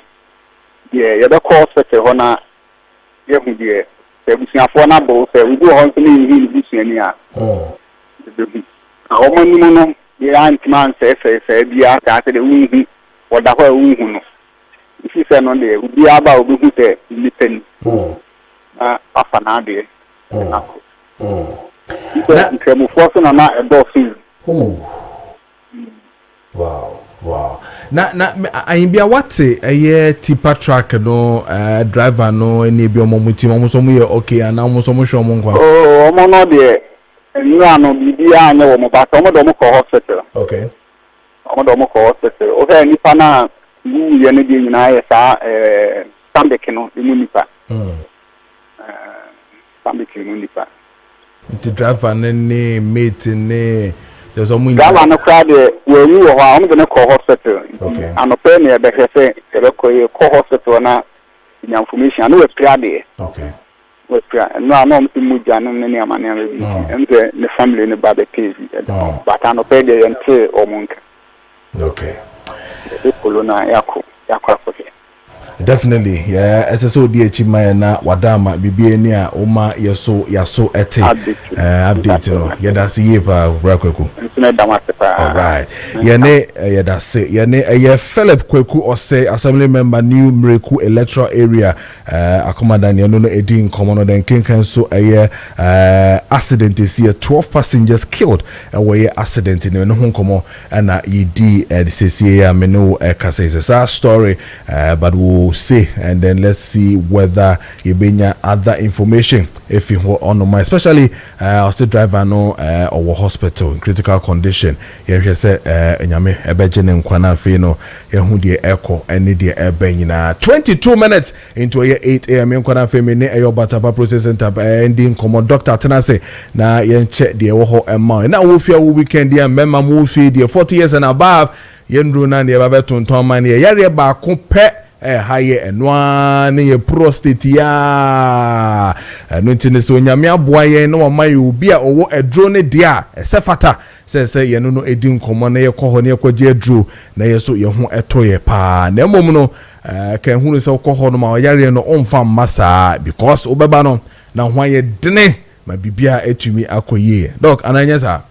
Speaker 8: ye be call hospital ho na ye hu de abusuafo na bo se we go ho nso ni busuani a o mani mu no ye antman se bia ka se de hu woda ho hu no ifi se no de obi aba obi hu se lipen afa na de na nkemu force na edofi
Speaker 4: wow na ayibia wate eye tipa track no driver no eni bi omomuti omuso mu ye okay ana omuso mu hwe omo nkwa
Speaker 8: omo no de nwa no bibia anya wo mo ba so mo do mo ko hospital
Speaker 4: okay
Speaker 8: omo do mo ko hospital o he nipa na wu ye ne de nyina ye sa sambeke no emu nipa sambeke no nipa
Speaker 4: the driver ne mate ne there's a moon
Speaker 8: driver no crowd we wu ho a omo de ko hospital
Speaker 4: okay
Speaker 8: anope ne be hese e ko hospital na information no we prade
Speaker 4: okay
Speaker 8: no mtimu janu nene amane amebi emze ne family ne baba pezi but anope de yente omunka
Speaker 4: okay
Speaker 8: e kolona yako akoke
Speaker 4: definitely yeah SSO DHMA na wadama bibie ni a oma yaso ete update no yeda se yepa brakweku
Speaker 8: nsuna dama sepa
Speaker 4: all right yene yeda se yene Philip Kweku ose assembly member new Mreku electoral area akomadan ye no edin komono den kenkan so accident is here 12 passengers killed away accident in no honkomo na yidi the CCA ameno kase sa story but we'll see and then let's see whether you bring other information if you on my especially still driver no or hospital in critical condition you say enyame ebegene nkwana fe no ehu de echo ene de ebenyina 22 minutes into 8 am nkwana fe me ne eyobata process center ending common doctor tenase na yen check de wo ho emma na wo fia wo weekend ya memma mo fi de 40 years and above yendro na de ba betonton man ye yare ba ko pe haye enwa ne ye prostate ya no ntine so nyame aboa ye no ma ye obi a owo edro ne dia esefata se ye no edi nkomo na ye koho ne kwaje edro na ye so ye ho etoye pa na emom no ka hunu se koho no ma yare no omfa masa because obeba no na ho ye dene ma bibia etumi akoye doc ananya sa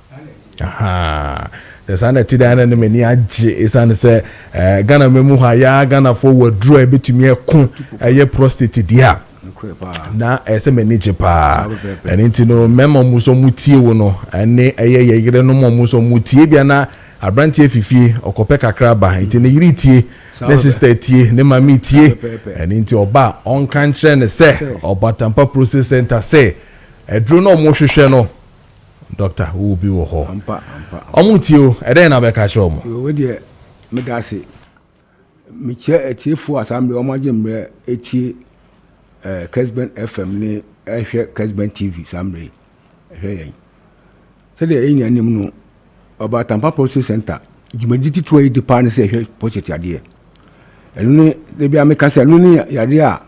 Speaker 4: aha the sana tidana ne meni age isane se Ghana memu ha ya Ghana for wodro e betumi ekun eye prostate dia na ese manage pa enti no memo muso mutie wo no ene eye yegire no muso mutie bia na abrantie fifi okope kakra ba enti ne yiri tie ne sister tie ne mami tie enti oba on kan kire ne se obatampa process center se edro no mo hwehwe no doctor who be wo ho omutio eden na be ka che omo
Speaker 9: we de me da se me che etiefu asamble omaje mre etie Kessben FM ni ehwe Kessben TV sambre ehwe yen se de enya nim no oba tampa process center jumediti to e department se ehwe project ade enu ni de bia me ka se enu ni yade a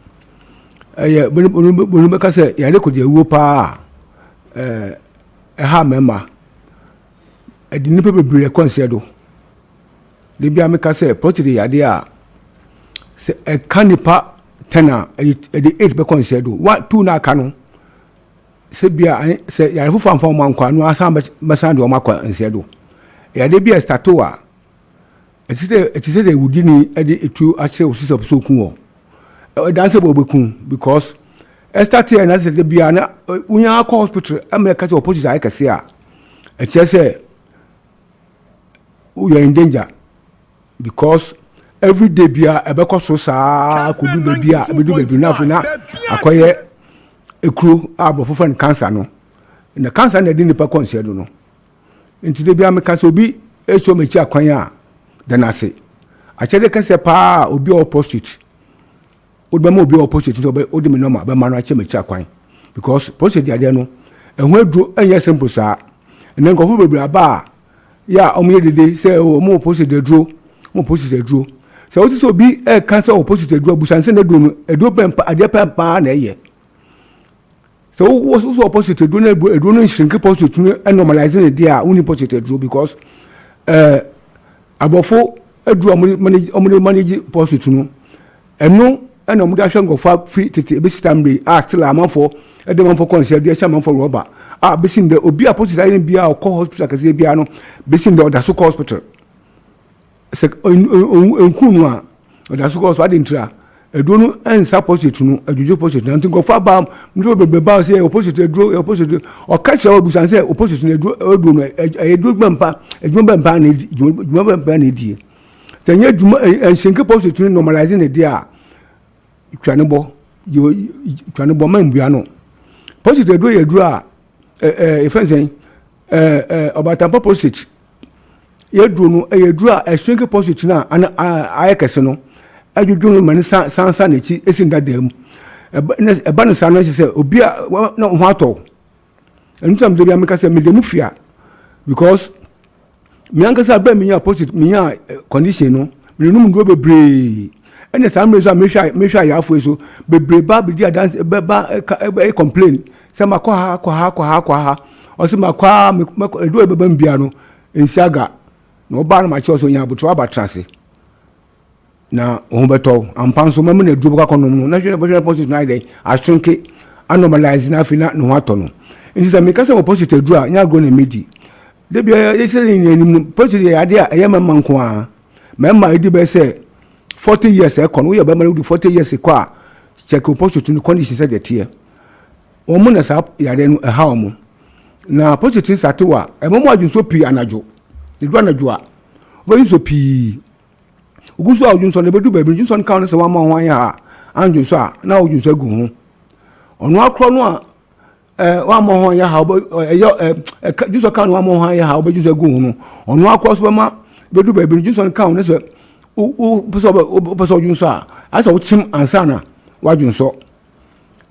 Speaker 9: bonu be ka se yade ko de wuo pa ha mema edini pebebre konsedo de bia me ka se project yade a se kanipa tena edi 8 be konsedo 2 na aka no se bia se yare fu fanfan man kwa no asa besande o makwa nsedo yade bia starto a etise de wudini edi etu ache osise so kun o danse bo bekun because start na se de bia na unya akọ hospital america se opposite ai kase a eche you are in danger because every day bia ebeko so saa kudu baby a bedu baby na fina akoye ekru abofo fan cancer no na cancer na di nipa consider no nti de bia me cancer obi eso mechi akwan a danase achede kase pa obi opposite odbe mo obi opposite so be odi me normal be manu ache mechi akwan because post the idea no and when do any simple sa and then go for aba ya omo dey say o mo post the draw mo post the draw so what so be cancer or post the draw busan say na do no edo pempa ade pempa na eye so what so post the draw na edo no shrink post to normalizing the dia uni post the draw because abofo edu manage post to no eno and omo da hwe fa free tete be system dey still amanfo e man for consider dey man for rubber besin the obi apostle ayin bia o hospital kase bia no besin the odaso hospital se enkunu a odaso hospital adintra edo no ensa post no ajuju post no ntin go fa ba mdo bebe ba say opposite edro o catch our busan say opposite no edro no edro gbampa ejumba na die tanya djuma ensinke post no normalizing the dia twanebo yo twanebo mambua no post edro yedro a efensen obatampa post yedro no yedro a ensinke post na ayekese no ajuju no mani sansa na chi esinda dem eba no sa no say obi na ho ato enu sam do ameka say me dem fia because me ankasa ba me ya post me ya condition no me no mu bebre ene sam rezo me hwa ya afo so bebre ba be dia dance ba complain say makwa ha o say makwa do beba mbia no ensiaga no ba no ma che so nya abutro abatrase na ohubeto ampanso mamu na dubu ka kono no na hwe post na dey ashrink anormalize na afina no ato no nti se me ka se mo post edu a nya go na medi de bia ye se ni anim post ye ade a ye mamma nko a mamma edi be se 40 years e kono ye be mara 40 years ko a check post to no condition se de tie o mu na sa yare no e ha o mu na post tin satewa e mo adwunso pi anajo edu anajo a bo yinso pi uguso awunso ne bedu baby junso kan se wa ma ho ya anjunso a na awunso agu ho ono akro no a wa ma ho ya ha junso kan wa ma ho ya ha obejunso agu ho no ono akro so ma bedu baby junso kan ne se o peso junso a asa wo tim ansana wa junso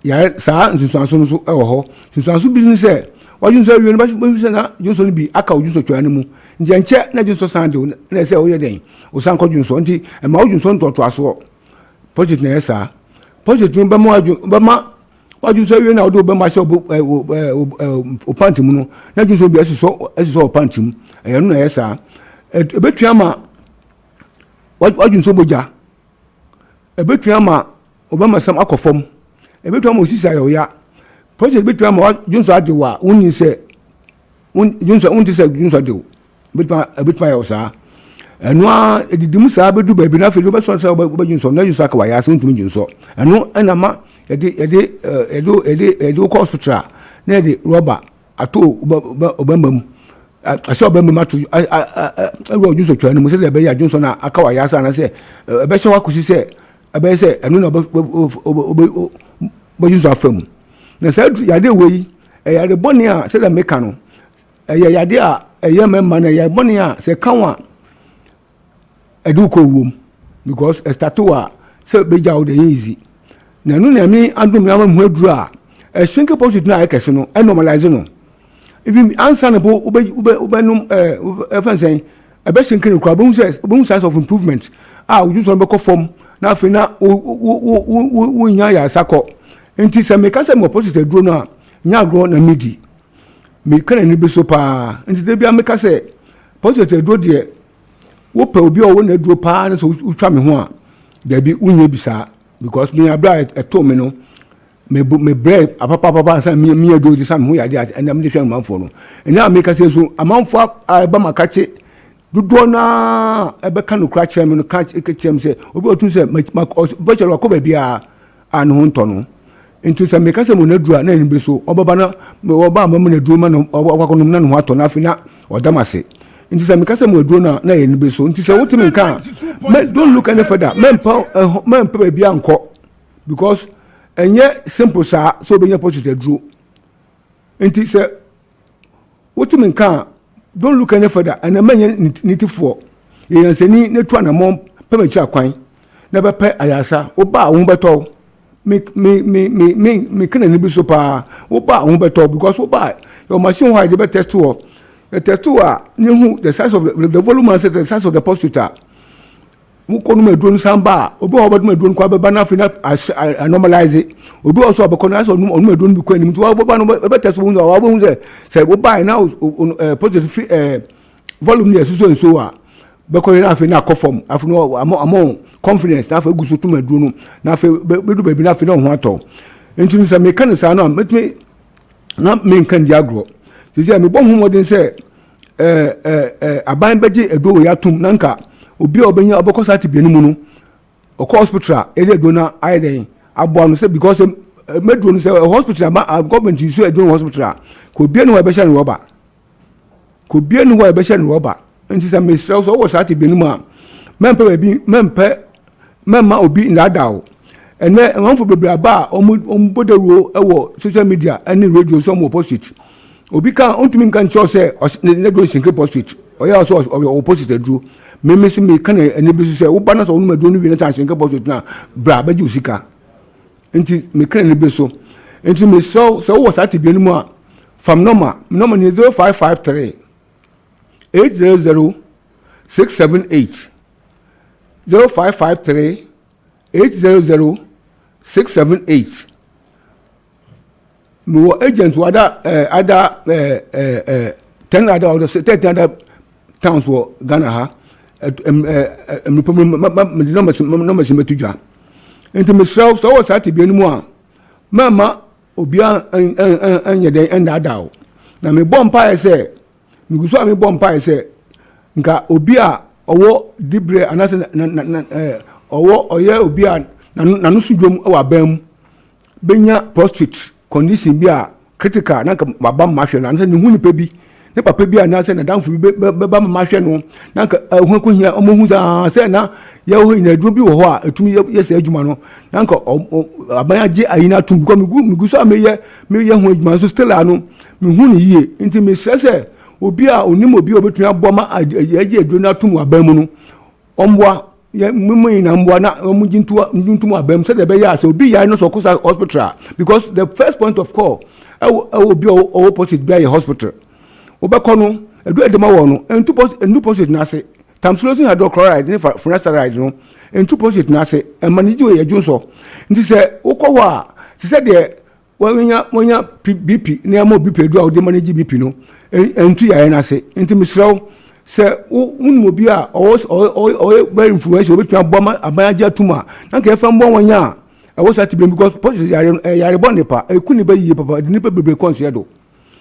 Speaker 9: ya sa junso aso no so e wo ho junso aso business e wa junso awie no ba se na junso no bi aka junso twane mu njenche na junso sande na se o ye den o san ko junso nti e ma o junso ntoto aso project na esa project no ba ma wa junso awie na o do ba ma se o panti mu no na junso bi asiso o panti mu e no na esa e betua ma wa junso boja e betua ma o ba ma sam akofom e betua ma osisi ayoya project betua ma junso adewa woni se junso unti se junso adewa betua ya osa eno a edidimu sa bedu baby na felu be so sa be junso na junso aka wa ya se ntumi junso eno ena ma edo ko sutra na de rubber ato obamam ase obamam ato ewo junso twa no mo se de be ya junso na aka wa ya sa na se be so wakusi se be se eno na be junso afam na se ya de we ya de boni a se de meka no ya de a eye memma na ya boni a se kanwa edu ko wom because estatoa se beja o de easy na no na mi andum ya mu aduru a shrink post na ekese no normalize no even answer na bo ubenum fansen be shrink no kwa bo sense of improvement we just be ko form na afina wo nya ya sako enti se me ka se mo post aduru no a nya agro na midi me kana ni be so pa enti de bia me ka se post aduru de wo pe obi o wo na aduru pa na so utwa me ho a da bi unye bisa because me abra eto me no me bread papa say me aduru sam ho ya de and am de hwan manfo no ena me ka se so amanfo ba makache dudo na ebe ka no kra chere me no ka chem se obi otun se bachelor akoba bia an ho nto no into se me ka se mo na aduru na ni be so obaba na oba ma mo na aduru ma no akwakonom na no ho ato na afina odamase into se me ka se mo aduru na ye ni be so into se wotimi kan don't look any further men pa bia anko because enye simple sa so be nya post aduru into se wotimi kan don't look any further and men nitifo ye seni ne to na mom pa ma chi akwan na be pe ayasa oba wo beto me can any be so pa oba on better because oba your machine why the test to the test to the size of the volume and the size of the posture. Who can me drone samba obi oba me drone kwa beba na fina normalize it obi also abekona so on me drone bi kwa nim to oba no be test wo oba say oba now positive volume there so a beko na fina conform afino amo confidence na fa gusu to me drone na fa bedu baby na fina ho ato enti say me kan say no me na me kan diagro say me bom ho modern say aban beje edo ya tum nanka obi obenya obokosa ati bienu mu no okọ hospital ede do na ayden abo no say because medro no say hospital government use edo hospital ko bienu wa be sha no roba ko bienu wa be sha no roba nti say me so wo sa ati bienu mu a memma obi na dawo ene wonfo bebre aba omboderuo ewo social media ani radio so mo post obi kan ontumi kan cho say ne do sinkre post oya so opposite dru me see me kan eni bi say wo bana so wo ma do no wi na sinkre post na bra ba ji usika enti me kan eni bi so enti me so wo sa ti bi enu mu a from number ni 0553 800 678 0553 800 678 no agents other 10 other or 30 other towns were Ghana ha number simetujwa into myself so was at bi mu a mama obia anya den enda dawo na me bompa say me guso me bompa say nka obia owo dibre anase owo oye obia na no sudwom wa bam benya prostrate condition bi a critical na ka baba mahwe na nse ne hu nipa bi ne papa bi a na se na danfo bi baba mahwe no na ka hu ko hia omohu za se na ya ho ina duro bi wo ho a etumi yesa adwuma no na ka aban age ayina tum ko migu so ameye ho adwuma so still anu me hu ni yie nti me stress obi a onimo bi obetumi aboma age aduro na tum aban mu no omwa ya mumu ina mbwa na mujintu abem said the beya so be ya no so kosa hospital because the first point of call obi opposite be a hospital obekono edu edema wo no entu posit na se tamsulosin hydrochloride ne finasteride no entu posit na se emaniji we yejunso nti se ukọ wa se said the wonya BP ne amo BP edu a ode manage BP no entu ya na se nti misraw se unmo bi a o very influential obetun aboma abanya tuma na ka efa mbon wanya I was at because yare bon nepa ekuni ba yiye papa de nipa bebre consider de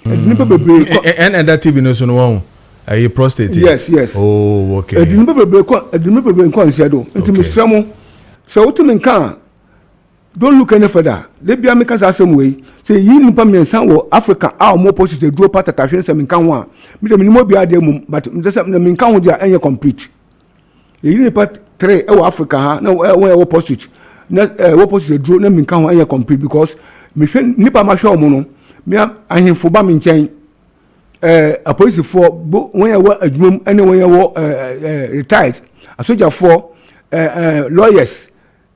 Speaker 9: nipa bebre
Speaker 4: and that TV no so no one a prostate
Speaker 9: yes
Speaker 4: oh okay
Speaker 9: de nipa bebre consider nti misramo so utumin kan don't look any further they be make us asem way say yi nipa mensa wo Africa a mo positive duro patata hwe se menka ho a me de minimo bi ade mum but me say na menka ho dia enye complete yi nipa 3 e wo Africa ha na wo positive na wo positive duro na menka ho enye complete because me hwe nipa ma hwe omo no me ahemfo ba me nchen a police for when you were adwum ene when you were retired asoja for lawyers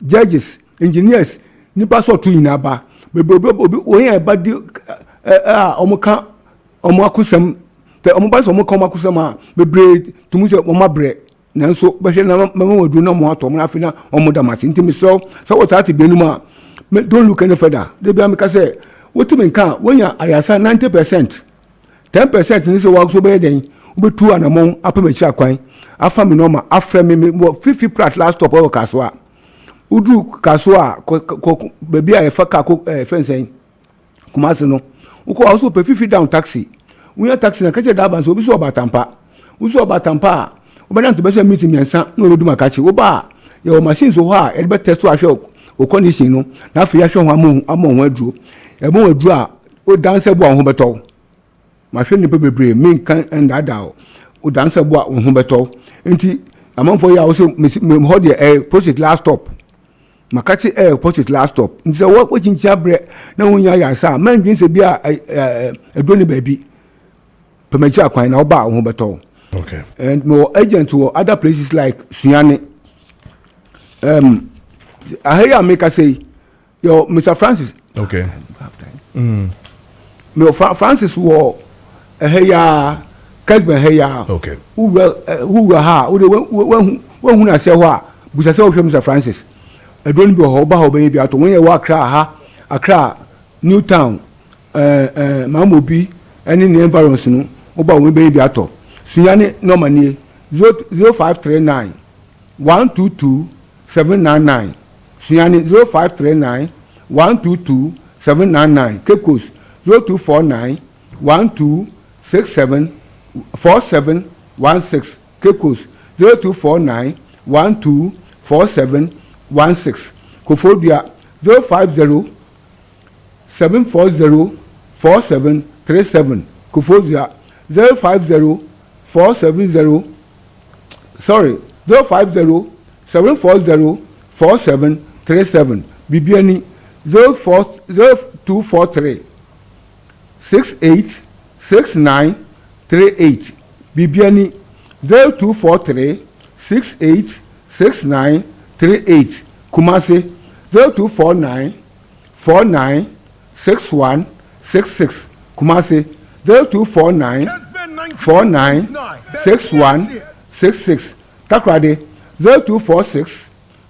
Speaker 9: judges engineers nipa so tu ina ba obi oyin ba di omuka omu akusem te omu ba so omuka omu akusem a bebre tumu se omu abre nanso be hwe na mama wadu na mo ato mo afina omu damasi ntimi so what ati bienu ma don't look any further they be ameka say wotumen kan wonya ayasa 90% 10% ni so wa so be den obetu anamon apamachi akwan afa me normal afra me 50 plat last stop o kaswa udu kaswa baby a faka ko fensen kumase no uko also pe 50 down taxi we taxi na kache da ban so obi so obatampa uso obatampa obana to be so meeting mensa no odu makachi oba ye o machine so ho a e be test so ahwe o condition no na afi ahwe ho amon ho aduro e mo aduro a o danse bo ho beto ma hwe ni pe bebre min kan enda da o danse bo ho beto nti amanfo ya o so me ho de process last stop makati post last stop nse wo chincha bre na hunya ya sa man dwin se bia edoni baby pemachi akwan na oba ho beto
Speaker 4: okay
Speaker 9: and more agent to other places like Sunyane ahaya make us say Yo, Mr. Francis.
Speaker 4: Okay.
Speaker 9: Francis wɔ ɛhɛya Kessben ɛhɛya.
Speaker 4: Okay.
Speaker 9: Who were ha? When I say what? Busa sɛ ɔhwɛ Mr. Francis. Ɛdɔn bi wɔ hɔ ɔba hɔ ɔbɛyɛ bi ato. Wɔn yɛ wɔ Accra Newtown Mamobi ɛne ne environs no ɔba wɔn bɛyɛ bi ato. Sunyane nɔɔma nie 0539 122 799. Sunyane 0539 122 799. Kekos 0249 1267 4716. Kekos 0249 124716. Kofodia 050 740 4737. Kofodia 050 470 050 740 4737. Bibiani 0243 686938. Bibiani 0243 686938. Kumasi 0249 496166. Kumasi 0249 496166. Takrade 0246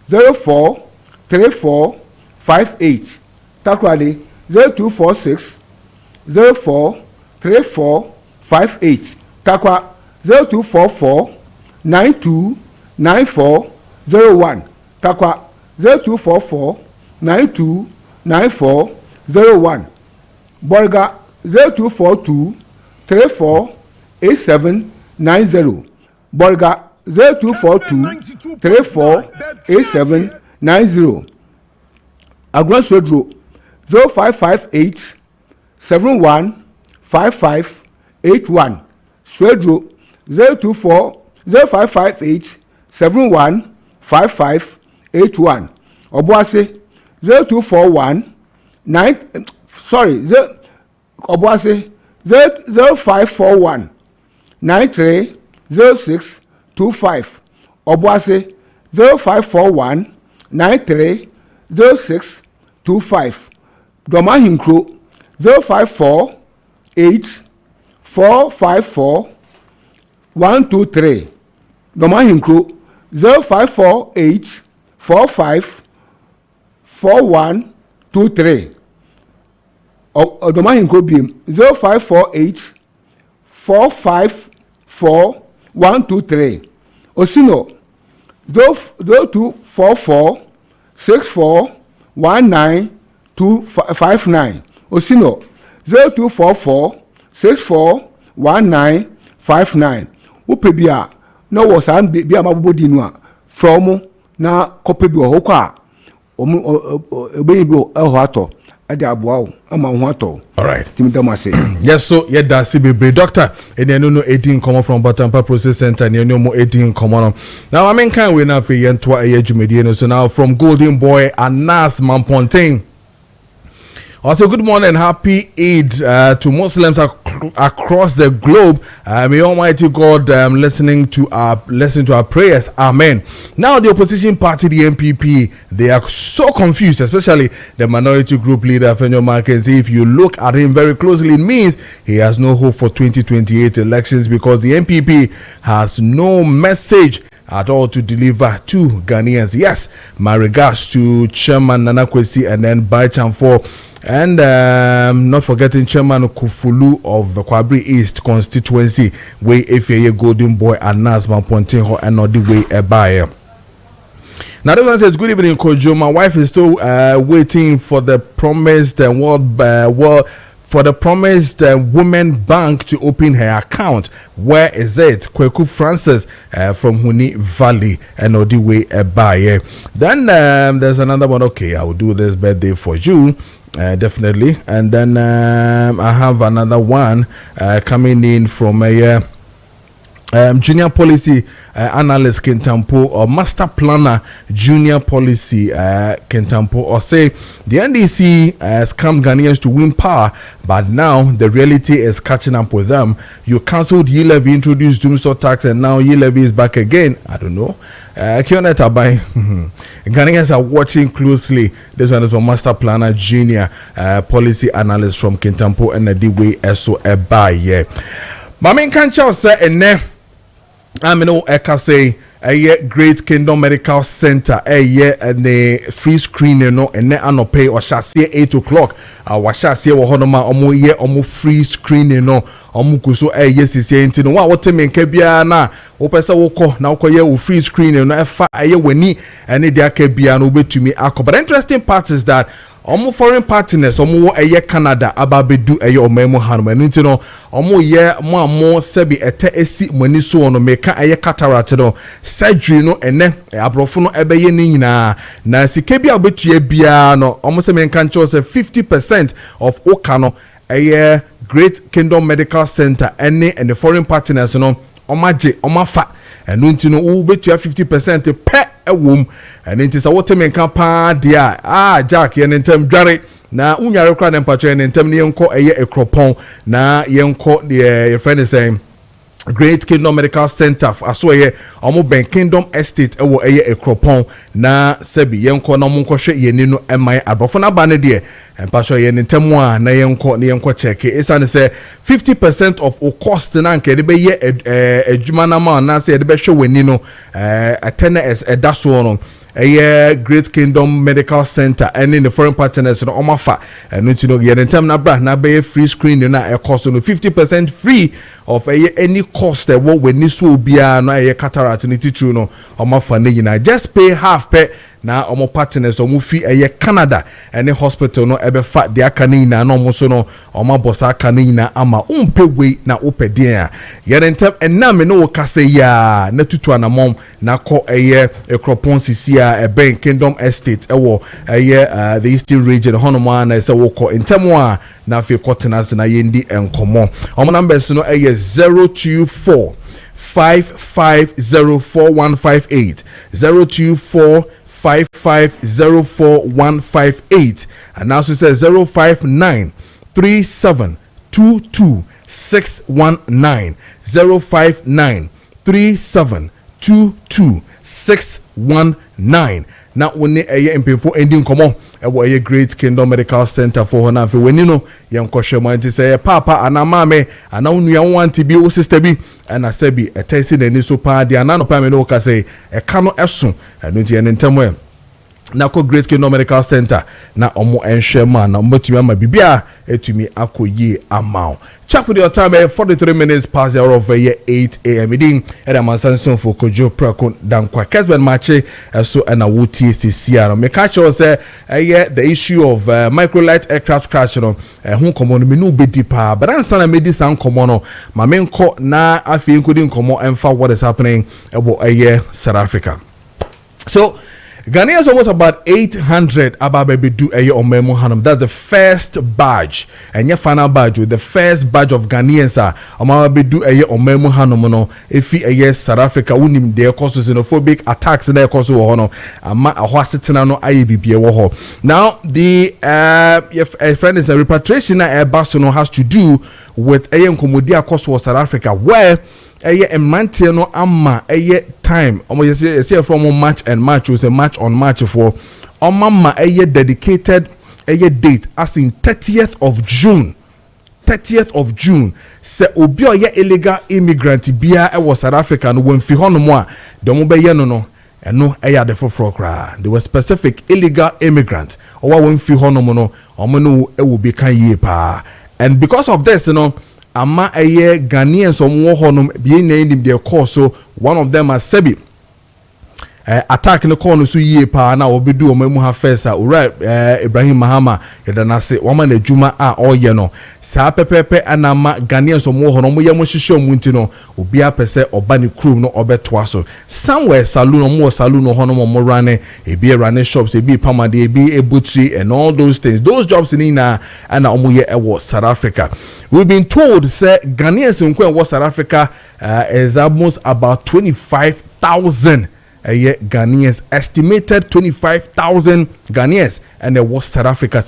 Speaker 9: 04 3458. Takrade 0246 04 3458. Takwa 0244 929401. Takwa 0244 929401. Borga 0242 348790. Borga 0242 348790. Agron Sodro 0558 715581. Sodro 0558 715581. Obuase 0241 Obuase 0541 930625. Obuase 0541 930625. Domahinkro 054 8 454 123. Domahinkro 0548 45 4123. Domahinkro BM 0548 454 123. Osino 0244 64 19259. Osino 0244 64 1959. Upebia no was and be a mabodi no from na kopebi ohoko a obeyibo ehoato ade aboa ama ho ato.
Speaker 4: All right.
Speaker 9: Timidamase.
Speaker 4: Yes, so yeah, that's it, doctor. And then no 18 come from Batampa Process Center, and no more 18 come on. Now I mean, can we now for Yentwa Ejumediano? So now from Golden Boy and Nas Mampontain. Also, good morning and happy Eid to Muslims across the globe. May Almighty God listen to our prayers. Amen. Now, the opposition party, the MPP, they are so confused, especially the minority group leader, Fenyo Maakye. If you look at him very closely, it means he has no hope for 2028 elections because the MPP has no message at all to deliver to Ghanaians. Yes, my regards to Chairman Nana Kwesi and then Baichanfo. And not forgetting Chairman Kufulu of the Kwabri East constituency, where FAA Golden Boy and Nazma Ponteho and not the way a buyer. Now, the one says, good evening, Kojo. My wife is still waiting for the promised Women Bank to open her account. Where is it? Kweku Francis from Huni Valley and not the way a buyer. Then there's another one. Okay, I will do this birthday for you. Definitely. And then I have another one coming in from a junior policy analyst Kentampo or master planner junior policy Kentampo, or say the NDC scammed Ghanaians to win power, but now the reality is catching up with them. You cancelled E-levy, introduced doomsday tax, and now E-levy is back again. I don't know. Kioneta by Ghanaians are watching closely. This one is from Master Planner Junior, policy analyst from Kintampo and the D-Way SO Ebaye. Mamin Kancha say ene amino eka say Great Kingdom Medical Center and the free screening no ene anope or shall 8 o'clock. Wa shall say wo honoma omo ye omo free screening no omo kuso yes enti no wa wote menka bia na wo pese wo kɔ na wo ye wo free screening no efa wani ene dia ka bia no betumi akɔ. But interesting part is that foreign partners wo Canada ababedu omemu hanum enti no ye mo sebi ete esi mani so no meka cataract no surgery no ene abrofo no ebeye ni nyina na sike bia obetua bia no se menka ncho se 50% of okano Great Kingdom Medical Center and the foreign partners no omafa and unti no wo betua 50% pe ewom and it is a water menka pa dia Jack yen ntem dware na unyare kra na mpacho yen ntem ne yenko ekropon na yenko the friend is saying Great Kingdom Medical Center aso omo ben Kingdom Estate ewo ekropon na sebi yenko na mo nkɔhwɛ yeni no emai abofo na ba ne de mpacho yen ntem a na yenko check isane say 50% of o cost na nke de be adwuma na ma na say de be hwɛ wani no atene edaso no Great Kingdom Medical Center and in the foreign partners no omafa and no yen time na bra na be free screening na cost no 50% free of any cost that what we need so bia no cataract ni tichu no omafa ne nyina just pay half pe na omo partners omo fi Canada and hospital no ebe fa de aka ne nyina no omo so no omo bossa aka ne nyina ama umpegwe na opedin yen time enna me no kase ya na tutu anamom na ko ekropon sisi Ben Kingdom Estate ewo the Eastern region honoma na se woko intemo na fe kotenas na yendi enkomo omo numbers no 024 5504 024 5504 and now she says 059 3722 619 059 3722 619 na woni mpefo ending komo ewo Great Kingdom Medical Center for hona fe woni no yenkohwe mo anti say papa ana mame ana unua wanti bi wo sister bi ana sabi etesi na ni so pa dia na no pa me no ka say e ka no eso eno nti ene ntemo na ko Great Kingdom Medical Center na omo enhwe ma na mbotumi ama bibia etumi akoyi amao check with your time 43 minutes past the hour of 8 a.m. Idin era mansanson for Kojo Preko Dankwah Kessben Maakye so na wuti sisia no me catch us the issue of microlight aircraft crash no hu komo no me no bedi pa but answer na me di san komo no ma me nko na afi nkodi nkomo emfa what is happening ebo South Africa. So Ghanaians almost about 800 ababe do omemo hanum. That's the first badge and your final badge with the first badge of Ghanaians amabe do omemo hanum no efi South Africa unim de cause xenophobic attacks na cause wo no ama ahwasetena no ayebibie wo ho. Now the friend is a repatriation na baso no has to do with nkomodi across South Africa where Emantino no ama time almost say from match and match was a match on match for ma dedicated date as in 30th of June se obi illegal immigrant bia was South Africa no when fi hono mo a de mo be ye no eno the for kra there was specific illegal immigrant or when fi hono mo no omo no will be kan ye pa and because of this ama Ghanaians omwo honum bi na ndim de course so one of them as Sebi attack no corner so yie pa na obedu omemu ha first Ibrahim Mahama yedana se wama na adwuma oye no sa pepepe anama Ghanaians omwo honum mo yemo hihye omunti no obi apese oba ne krum no obetoa so somewhere saloon omwo saloon no honum mo rane ebi rane shops ebi pamade ebi ebutri and all those things those jobs in na ana omo ye ewo South Africa. We've been told say Ghanaians in South Africa is almost about 25,000 Ghanaians, estimated 25,000 Ghanaians, and there was South Africa.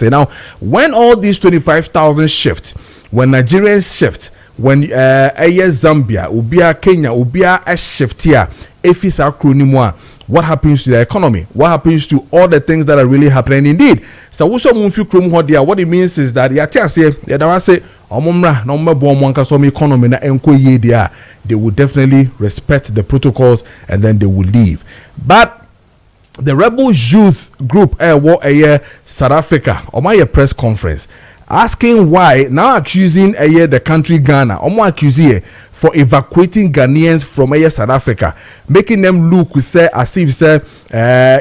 Speaker 4: Now, when all these 25,000 shift, when Nigerians shift, when Zambia, ubia Kenya, ubia a shift here, if it's acronym, what happens to the economy? What happens to all the things that are really happening? Indeed, so what it means is that they will definitely respect the protocols and then they will leave. But the rebel youth group South Africa on my press conference asking why now accusing the country Ghana accusing for evacuating Ghanaians from South Africa, making them look as if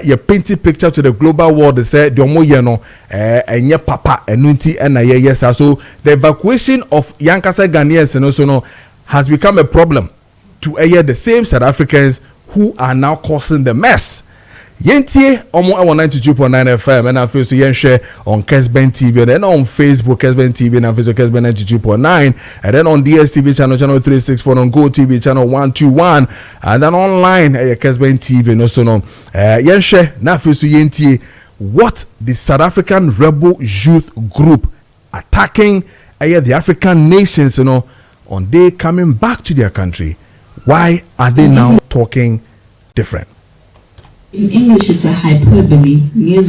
Speaker 4: you paint a picture to the global world. They say and your papa and nunti and yes. So the evacuation of Yankasa Ghanaians has become a problem to the same South Africans who are now causing the mess. Yentie omo 92.9 FM and I feel so yen share on Kessben TV and then on Facebook Kessben TV and I feel so Kessben 92.9 and then on DSTV channel 364 on Go TV channel 121 and then online Kessben TV no so no yen share na feel so yentie what the South African rebel youth group attacking the African nations on they coming back to their country. Why are they now talking different?
Speaker 10: In English, it's a hyperbole, where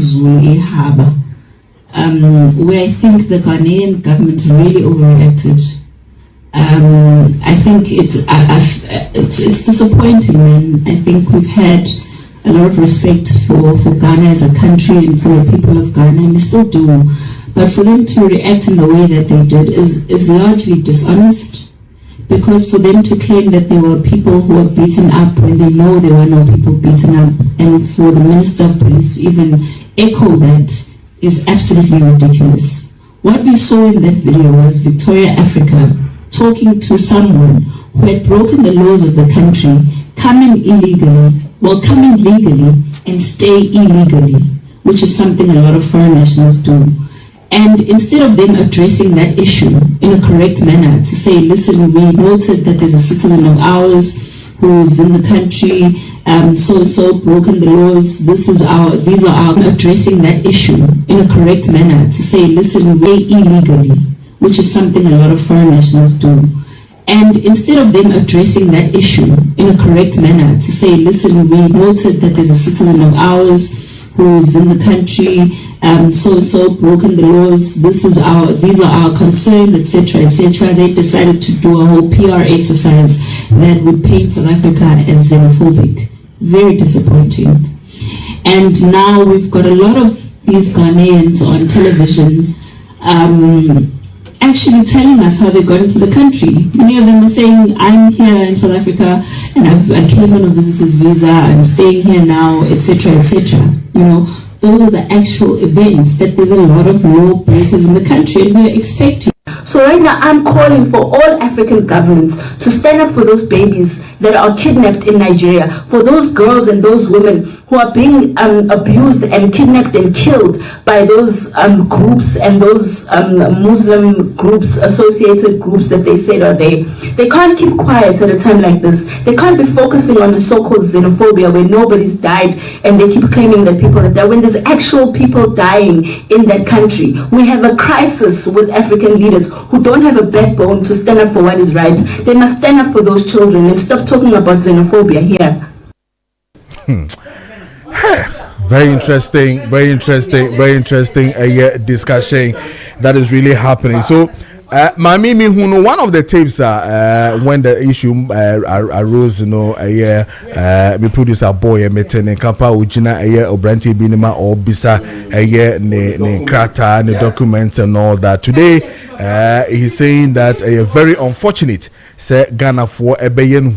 Speaker 10: I think the Ghanaian government really overreacted. I think it's disappointing, man. I think we've had a lot of respect for Ghana as a country and for the people of Ghana, and we still do. But for them to react in the way that they did is largely dishonest. Because for them to claim that there were people who were beaten up when they know there were no people beaten up, and for the Minister of Police to even echo that is absolutely ridiculous. What we saw in that video was Victoria Africa talking to someone who had broken the laws of the country, coming legally and stay illegally, which is something a lot of foreign nationals do. And instead of them addressing that issue in a correct manner, to say, listen, we noted that there's a citizen of ours who's in the country, so broken the laws, these are our addressing that issue in a correct manner, to say, listen, we illegally, which is something a lot of foreign nationals do. And instead of them addressing that issue in a correct manner, to say, listen, we noted that there's a citizen of ours who's in the country, so broken the laws, these are our concerns, etc. They decided to do a whole PR exercise that would paint South Africa as xenophobic. Very disappointing. And now we've got a lot of these Ghanaians on television actually telling us how they got into the country. Many of them are saying, I'm here in South Africa and I came on a visitor's visa, I'm staying here now, etc. You know, those are the actual events, that there's a lot of law breakers in the country and we're expecting.
Speaker 11: So right now I'm calling for all African governments to stand up for those babies that are kidnapped in Nigeria, for those girls and those women who are being abused and kidnapped and killed by those groups and those Muslim groups, associated groups that they said are there. They can't keep quiet at a time like this. They can't be focusing on the so-called xenophobia where nobody's died and they keep claiming that people are dying when there's actual people dying in that country. We have a crisis with African leaders who don't have a backbone to stand up for what is right. They must stand up for those children and stop talking about xenophobia here.
Speaker 4: Very interesting discussion that is really happening. So Mamimi Huno, one of the tapes when the issue arose, me producer boy meten kapa ujina obranti binima or bisa ne krata ne documents and all that. Today he's saying that very unfortunate say Ghana for ebeyen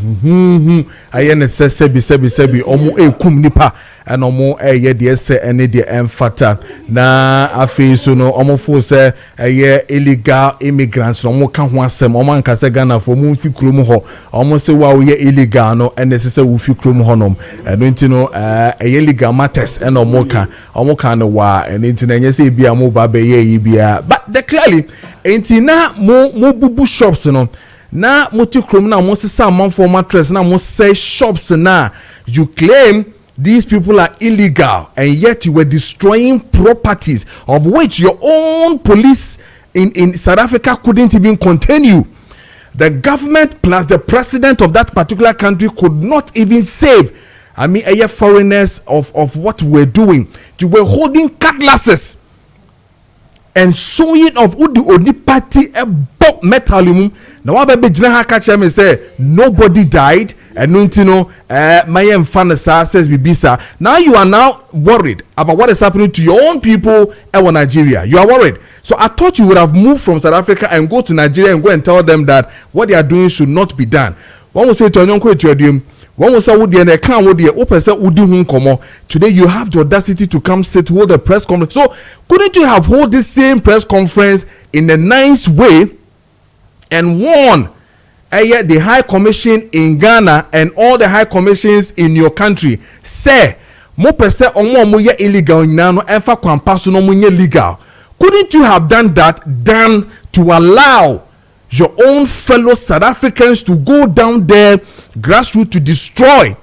Speaker 4: ayene sebi omo ekum nipa and omo de se ene de emfata na afi so no omo fo say illegal immigrants no mo ka ho asem omo anka se Ghana for mo fi krom ho omo se wa wo ye illegal no ene se wo fi krom ho nom eno nti no illegal matters ene omo ka no wa eno nti na enye se bia mo ba be ye bia but the clearly enti na mo bubu shops no na motikrom na mo sesa manfo mattress na mo say shops na you claim these people are illegal and yet you were destroying properties of which your own police in South Africa couldn't even contain you. the government plus the president of that particular country could not even save, I mean, foreigners of what we're doing. You were holding cutlasses and showing of who the only party a bop metal. Now, I be jina catch him and say nobody died, and my fanasa says bibisa. Now you are now worried about what is happening to your own people in Nigeria. You are worried. So I thought you would have moved from South Africa and go to Nigeria and go and tell them that what they are doing should not be done. One will say to Anyonko, one will say today you have the audacity to come sit, hold a press conference. So couldn't you have hold this same press conference in a nice way and warn the High Commission in Ghana and all the high commissions in your country? Say mo pese omo ye illegal nyano enfa kwampaso no mo legal. Couldn't you have done that to allow your own fellow South Africans to go down there grassroots to destroy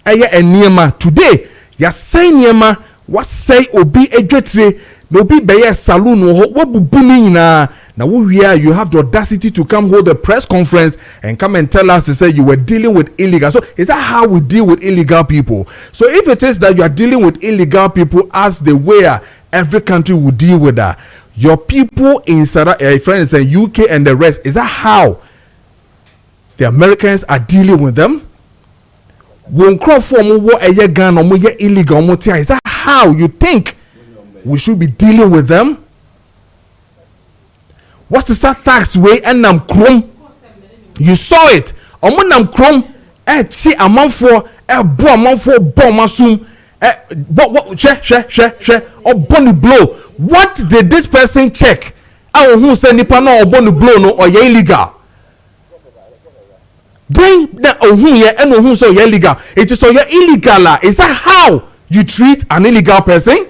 Speaker 4: Niema? Today ya say Niema what say obi edwetre no be beye saloon wo bubu na you have the audacity to come hold a press conference and come and tell us to say you were dealing with illegal. So is that how we deal with illegal people? So if it is that you are dealing with illegal people as the way every country would deal with that, your people in France and UK and the rest, is that how the Americans are dealing with them? Is that how you think we should be dealing with them? What's the tax way and nam krom? You saw it. Nam krom chi amount for bo amount for bomasum or bony blow. What did this person check? I who say nipa no or bony blow no or illegal. Then and who so illegal. It is so illegal. Is that how you treat an illegal person?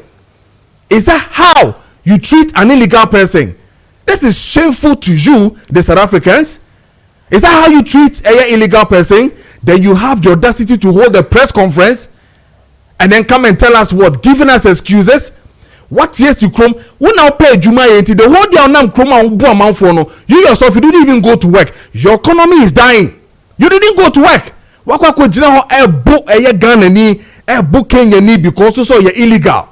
Speaker 4: Is that how you treat an illegal person? This is shameful to you, the South Africans. Is that how you treat an illegal person? Then you have the audacity to hold a press conference and then come and tell us what? Giving us excuses? What yes you chrome? Who now pay Juma 80? The whole day on chrome for no. You yourself, you didn't even go to work. Your economy is dying. You didn't go to work. Wakwa jina ho book Ghana ni book Kenya ni because so you're illegal.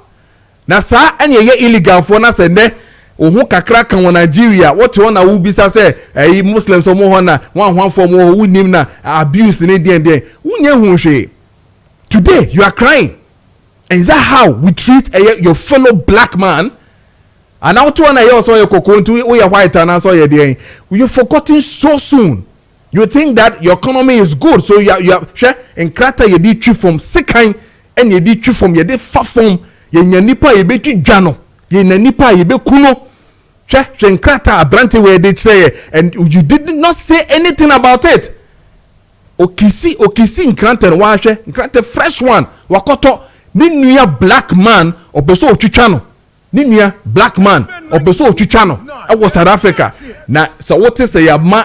Speaker 4: Na sa anye illegal for na sende ohun kakra kan won Nigeria what you na wu bisa say Muslims omo ho na wan for mo wu nim na abuse ni den unye hu hwe. Today you are crying. And is that how we treat your fellow black man? And now to na you so your kokontu we white and so you you forgotten so soon. You think that your economy is good, so you are share and krata ye di twi from sekan and ye di twi from ye di fa from ye nipa ye betu dwano ye nipa ye be kuno share and krata abrante we dey say and you did not say anything about it. Okisi nkranta wa hwe nkranta fresh one wakoto ni nua black man obeso otwitwa ni nua black man obeso otwitwa no e was South Africa. Now so what is say ma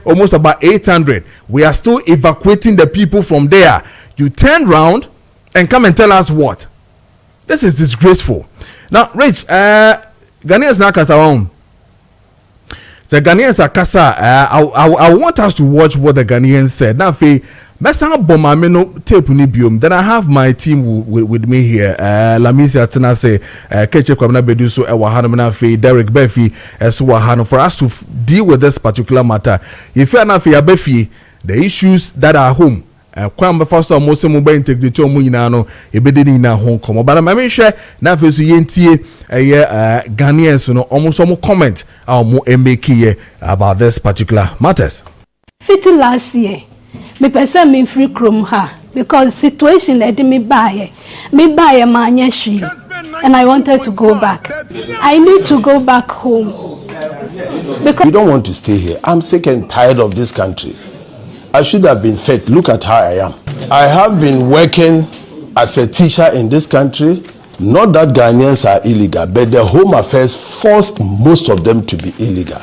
Speaker 4: almost about 800. We are still evacuating the people from there. You turn round and come and tell us what? This is disgraceful. Now Rich, Ghanaians na kasa on. The Ghanaians are kasa. I want us to watch what the Ghanaians said. Now fe Mesa Bomameno tape ni biom. Then I have my team with me here. Lamisi Atina say Keche Kwabena Beduso Ewahano na fe Derek Befi Eswahano for us to deal with this particular matter. If you are not fe Befi, the issues that are home. Kwamba first of most mobile integrity omu nyina no ebedeni na hon komo but ma me hwe na fe so yentie Ghanaians no almost some comment mo make here about this particular matters.
Speaker 12: Fit last year me person me free chrome ha because situation let me buy manya shi and I wanted to go back. I need to go back home because
Speaker 13: you don't want to stay here. I'm sick and tired of this country. I should have been fed. Look at how I am. I have been working as a teacher in this country. Not that Ghanaians are illegal, but the Home Affairs forced most of them to be illegal.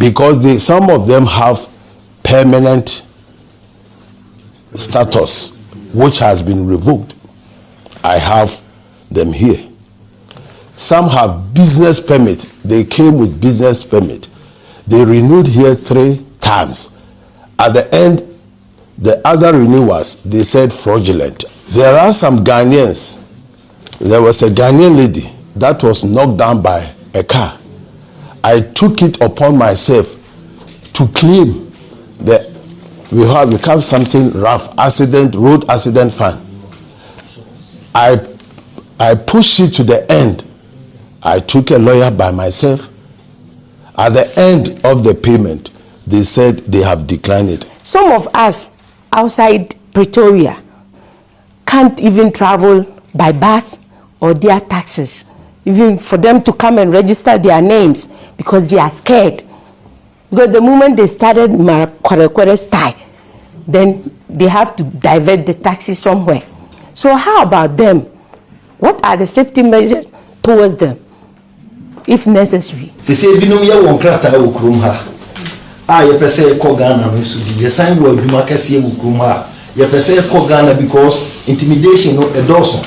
Speaker 13: Because some of them have permanent status, which has been revoked. I have them here. Some have business permit. They came with business permit. They renewed here 3 times. At the end, the other renewals, they said fraudulent. There are some Ghanaians. There was a Ghanaian lady that was knocked down by a car. I took it upon myself to claim that we have something rough, road accident fund. I pushed it to the end. I took a lawyer by myself. At the end of the payment, they said they have declined it.
Speaker 14: Some of us outside Pretoria can't even travel by bus or their taxis, even for them to come and register their names because they are scared. Because the moment they started Maakye style, then they have to divert the taxi somewhere. So how about them? What are the safety measures towards them, if necessary?
Speaker 15: Ye pese ko Ghana no so bi ye san wo adwuma kase wo krum ha ye pese ko Ghana because intimidation no edoso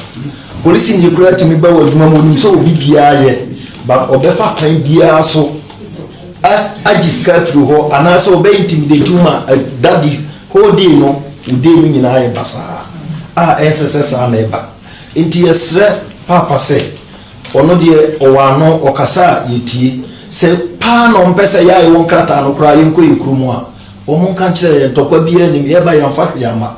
Speaker 15: police ni kura timi ba wo adwuma mo nim so obi bia ye ba obefa kan bia so agiska through ho ana so be intimidate ma that is whole day no ude mi nyina ye basa SSS ana eba inti yesre papa say ono de owano okasa yetie se pa no mpese ya ye won krata no kra ye nko yekrumu a o mon kan kire ntokwa bia nim ye ba yamfa yama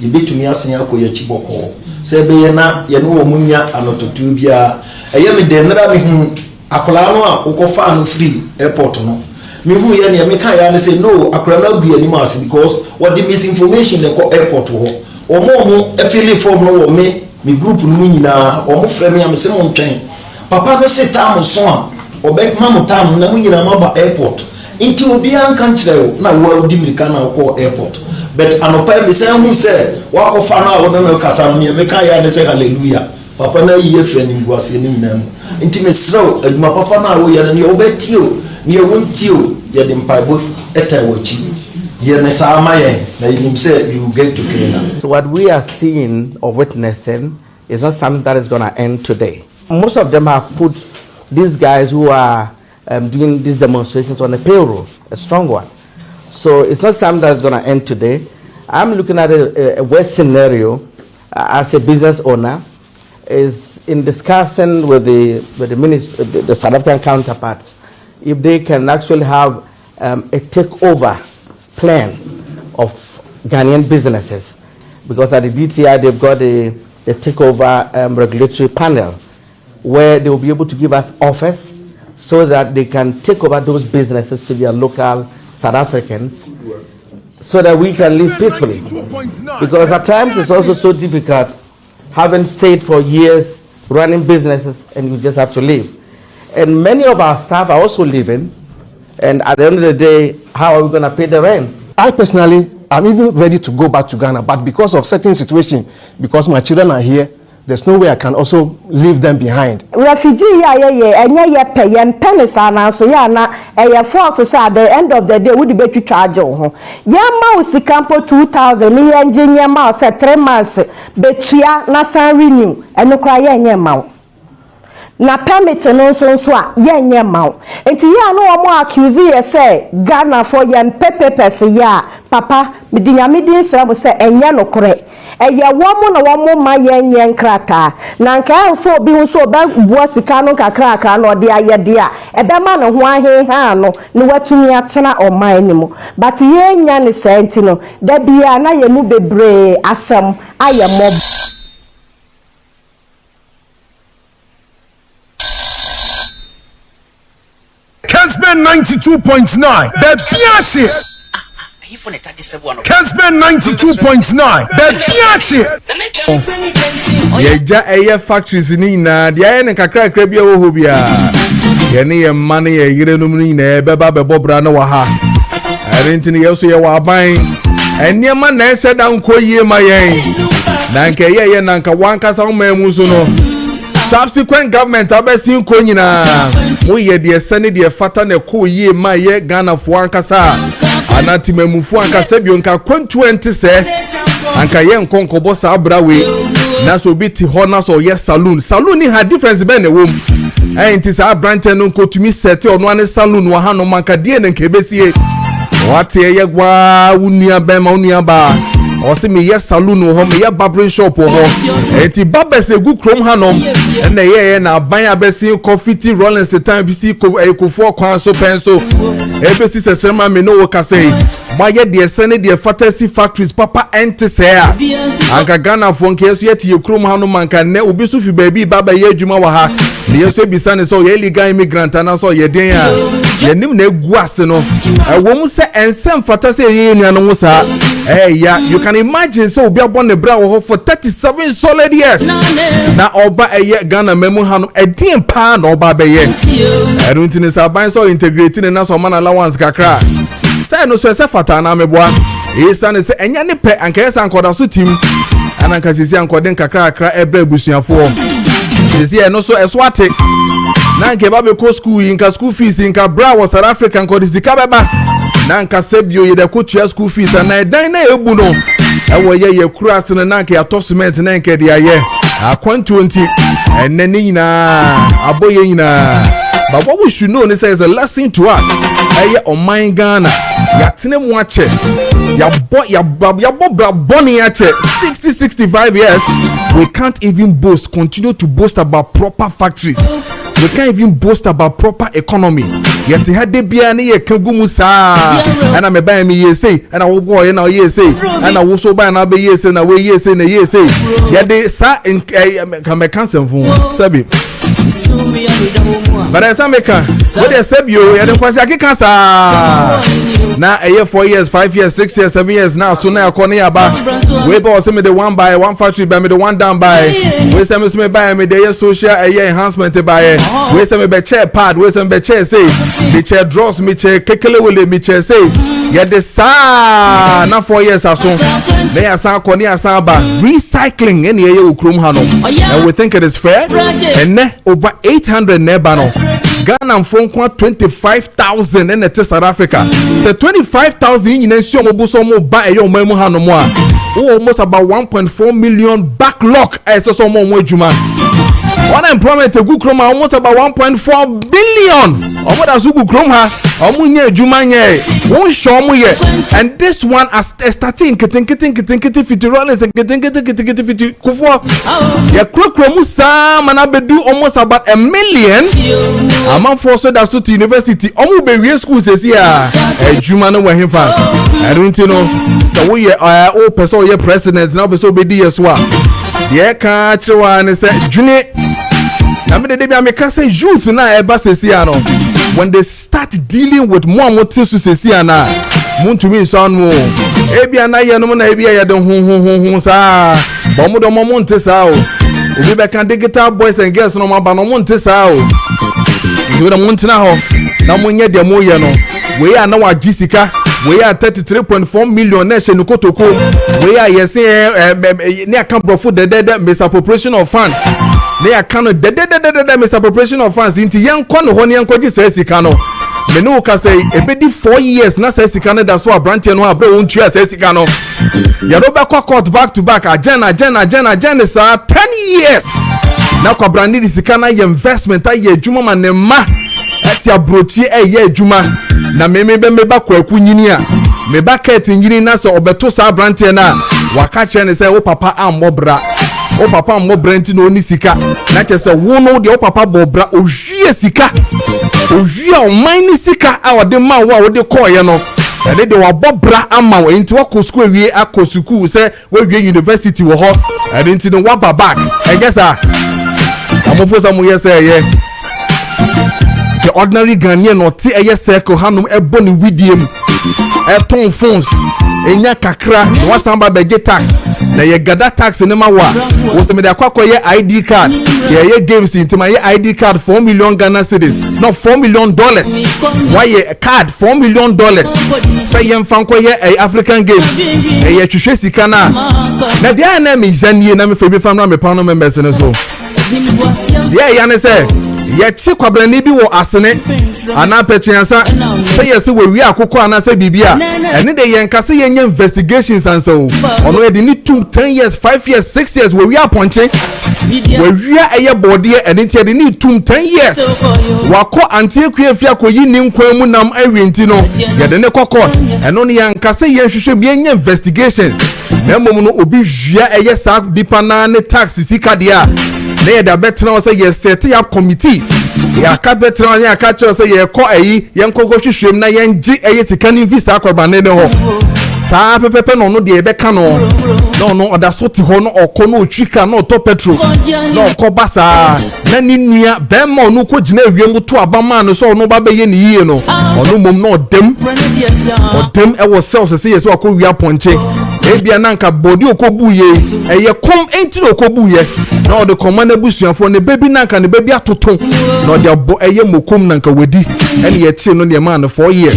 Speaker 15: ye betumi asen akoye chiboko se be ye na ye no munya anototu bia eye me denra me hu akola no a ukofa no free airport no me hu ye ne me kan ya ne say no akola na gu anim as because what the misinformation the airport ho o mo afili form no wo me group no nyina o mo frɛ me am se mo ntwen papa no se ta mo so a obek mamu tam na munyina maba airport inti obi an kan kire na wo di mirika na ko airport but anopa me say hu say wa ko fa na wo na kasa me me kan ya ne say hallelujah papa na yi efre ni ngwase ni nyina inti me srew aduma papa na wo ya ne obetio ne wonti ya de mpaibo eta wachi ye ne sa amaye na nim say you get to Kenya.
Speaker 16: So what we are seeing or witnessing is not something that is going to end today. Most of them have put these guys who are doing these demonstrations on a payroll, a strong one. So it's not something that's going to end today. I'm looking at a worst scenario as a business owner is in discussing with the South African counterparts if they can actually have a takeover plan of Ghanaian businesses, because at the DTI they've got a takeover regulatory panel where they will be able to give us offers so that they can take over those businesses to their local South Africans so that we can live peacefully. Because at times it's also so difficult having stayed for years running businesses and you just have to leave. And many of our staff are also leaving, and at the end of the day, how are we going to pay the rent?
Speaker 17: I personally, I'm even ready to go back to Ghana, but because of certain situation, because my children are here, there's no way I can also leave them behind.
Speaker 14: Refugee pennies na so ya na force say at the end of the day we be to charge ho. Ya ma usikampo 2000 ni engineer ma say 3 months betua na san renew eno kra ya enye ma. Na permit no so a ya enye ma. Enti ya no omo accuse ye say Ghana for yan papers ya papa midin sra mo say enye no kore. Eya womo na womo ma yenye nkrata na nka amfo obi hu so ba bua sika no kakraka na ode ayede a ebe ma no ho aheha no ne watumi atena oman ni mu but yenya ne senti no da bia na ye mu bebre asem ayemo.
Speaker 18: Kessben 92.9 the Piazzi Kessben 92.9 the Piazzi
Speaker 4: Yeja eye factories ni na dia ye ne kakra kra bia wo ho bia ye ne ye mane ye yire no ni na e beba bebo bra na wa ha arenti ni yeso ye wa ban eniema na ese da nko yie ma yen na nke ye na nka wanka sa ma mu so no subsequent government abesi nko nyina wo ye de sene de fata na ko yie ma ye Ghana fo ankasa anatimamufu ankasa bio nka kwantu ente se anka ye nkonkobo sa abrawe na so bi ti ho na so yes saloon ni ha difference be na wom enti sa branch no ko tumi set ono ane saloon wa ha no manka die ne nke besie wate ye gwa unua be ma unua ba o se me yes saloon ho me ye barbering shop ho enti barbers egu krom ha no na ye na ban abesi coffee tea rollins time bisi ekofo kwan so penso ebesi sesema me no wo ka say maye de sene de fantasy factories papa ente say anka Ghana fo nke so yeti ekrom ha no manka ne obi so fi baabi baba ye adwuma wa ha ne ye so bisa ne so ye illegal immigrant na so ye den a ye nim na egu ase no wo mu se ensem fantasy ye nuano wo sa ya you can imagine so obi abon ne bra wo for 37 solid years na oba eye Ghana memu ha no edin pa na oba be ye erunti ne saban so integrating na so man allowance kakra say no so se fata na meboa isa ne se enya ne pe anka yesa ankoda so tim ananka sisi ankoden kakra ebe busuafo sisi no so eswate na nke ba be ko school inka school fees inka bra wa South Africa ankoda zika beba na nka sebio ye de ko tua school fees na edan na ebu no ewo ye kuraase na nka atosment na nka de aye akwantu enani nyina aboye nyina. But what we should know is a lesson to us. Eye on my Ghana yatene mu ache ya boni ache 60-65 years we can't even continue to boast about proper factories. We can't even boast about proper economy. Yet had de bia na ye kagumu sa and me buy me ye say and I will go na ye say and I will so buy na be ye say na we ye say na ye say ya de sa in can make cancel fun sabi. But as I make what they say you and kwasi akika sa na 4 years 5 years 6 years 7 years now so na akoni aba we go say me the one buy one factory buy me the one down buy we say me buy me the social enhancement buy we say me be chair pad we say me be chair say the chair draws me chair kekele wele me chair say ya the sa na 4 years aso na ya sa akoni asa ba recycling any ye ukrum ha no and we think it is fair and over 800 neba no Ghana phone kwa 25,000 in the South Africa. So 25,000 in ensure mo buso mo ba e yo mo ha no mo a almost about 1.4 million backlog so so mo adwuma. Unemployment to good chroma almost about 1.4 billion. Omo da su good chroma omo nya adwuma nya won show mo ye and this one as starting kitten fitirollers and kitten fiti kufo ya krokro mu sa mana bedu almost about 1 million. Among force that to university omo be we school sesi a adwuma no wa hemfa I don't know so we o person ye president now be so be DS wa ye ka chwa ne say juni na me de bia me ka say youth na eba sesi ano when they start dealing with more motives sesi ana muntumi nsan mo ebia na ye no na ebia ye de hu sa bo mo do mo monte sa o obi be kan digital boys and girls no ma ba no monte sa o we do monte na ho na mo nya de mo ye no we ya na wa jisika we are 33.4 million nation kotoko we are yes ne account profit the misappropriation of funds ne account the misappropriation of funds into yan kon ho ne yan kwaji say sika no me no ka say ebedi 4 years na say sika no that's why branch no abra won tua say sika no ya do be court back to back agena sa 10 years na kwa brand sika na investment aye adwuma manema ati abrochi eye adwuma na me ba kwaku nyini a me ba ket nyini na so obeto sa branche na waka che ne say wo papa ammobra wo papa ammobra nti no ni sika na che say wo no de wo papa bobra ohwie sika ohwie o man ni sika a wode ma wo a wode koye no ene de wa bobra ama wo nti wo school wie akosuku say wo wie university wo ho ene nti no wa back I guess amofo sa mu yesa ye the ordinary Ghanaian no ti eye circle hanum ebo ni widiem ton phones enya kakra no wasamba beje tax na ye gada tax ne ma wa wo se me da kwakọ ye ID card ye games intima ye ID card $4 million Ghana cedis no $4 million why ye card $4 million say ye mfanko ye African games ye twhwe sika na dia na me janie na me febi famra me pano members ne so yeah ya ne say ye chi kwabrani bi wo asene ana pechiansa say yes we wi akoko ana say bibia ene de yen kase yen investigations and so ono e de ni 10 years 5 years 6 years we aponche we wi eye body ene tie de ni 10 years wako antiekua fia koyi ni nkwan mu nam awenti no ye de ne court eno ne yen kase yen hwehwe mi yen investigations na mom no obi hwia eye sa dipa na ne tax sika dia na ye da betra say ye set up committee ya ka betra ya ka cho say ye ko ayi yen kogo hwehwem na yen gi eye sika ni visa akwabane ne ho saa pepepe no de ebe ka no oda so ti ho no okọ no otwika no to petrol no okọ basa na ni nua be ma no ko gina awiem to abama no so no ba be ye ni yie no ono mom no odem e wo self say yes akọ wi aponche ebia na nka body okobu ye eye kom enti okobu ye na de command abusuafo ne baby na nka ne baby atoto na de bo eye mokom na nka wedi ene ye tie no ne man 4 years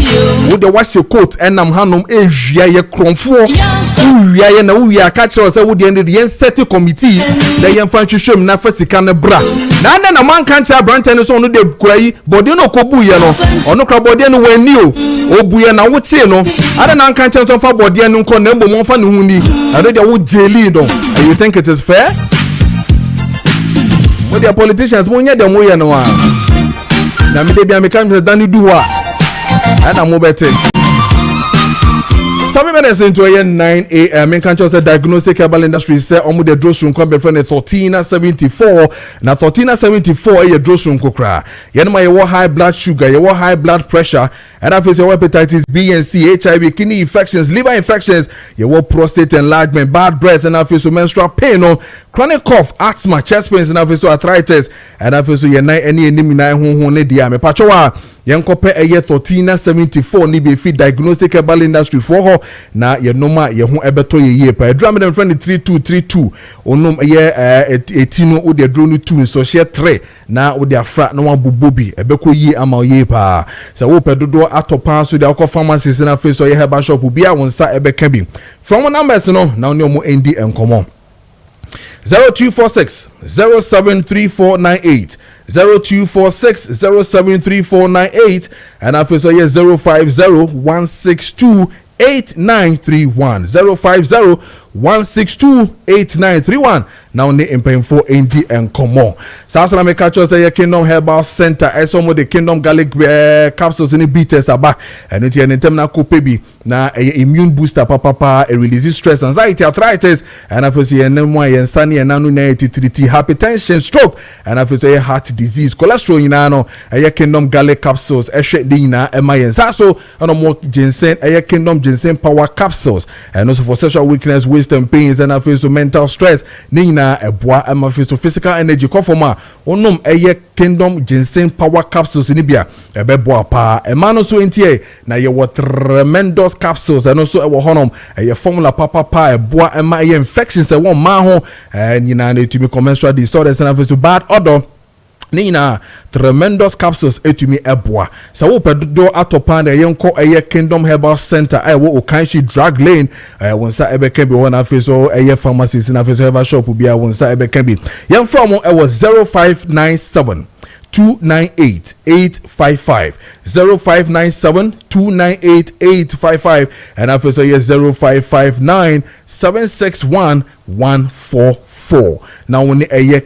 Speaker 4: wo de wash coat enam hanom ehwia ye kromfo uwia ye na uwia ka kire say wo de end ye set committee na ye mfa hwehwem na fasika ne bra na man kan cha branten so no de kurai body no okobu ye no ono kra body no wani o obu ye na wo tie no ada na kan cha so fa body no nko na mbom fa no huni ade de wo jeli no you think it is fair with the politicians mo nya dem wo ye no wa na me de bia me kan dani duwa ana mo bete 7 minutes into 9 a.m. in Kancho diagnostic herbal industry say omu de drosum come before 1374 na 1374 ye drosum kokra ye ma ye high blood sugar ye high blood pressure and after your hepatitis B and C, HIV, kidney infections, liver infections, ye prostate enlargement, bad breath and after menstrual pain, chronic cough, asthma, chest pains and after arthritis and after ye na any enemy hu ne dia me pachowa yenkope eye 1374 ni be fit diagnostic herbal industry for ho na ye noma ye hu ebeto ye pa edra me dem friend 3232 onom ye etino wo de drone 2 so share 3 na wo de afra na wan bobobi ebeko yi ama ye pa so wo pedodo atopa so de akọ pharmacies na face so ye herbal shop bia wonsa ebeka bi from numbers no na oni omo endi enkomo 0246 073498 0246 073498 and after so ye 050 8931 050 1628931 now ne impemfo endi enkomo sasa na me catch us say Kingdom Herbal Center esomo the Kingdom garlic capsules ni bitters aba and it en tem na kopebi na immune booster papa e release stress anxiety arthritis and after say enemo yensane enanu na treat hypertension stroke and after say heart disease cholesterol ina no Kingdom garlic capsules ehwe de ina ema yensa so no more ginseng Kingdom ginseng power capsules and also for sexual weakness waist and pains and after so mental stress nina eboa ama so physical energy conforma onom Kingdom ginseng power capsules ni bia ebeboa pa emano so entie na ye what tremendous capsules and also e honom formula papa eboa ema infections e won ma ho nina na tumi menstrual disorders and after so bad odor Nina tremendous capsules etumi eboa sa wo pedodo atopa na yenko Kingdom Herbal Center wo Okanshi drug lane wonsa ebeka bi wona afiso pharmacies na afiso herbal shop bia wonsa ebeka bi yen from was 0597 298 855 0597 298 855 and after so 0559 761 144 now when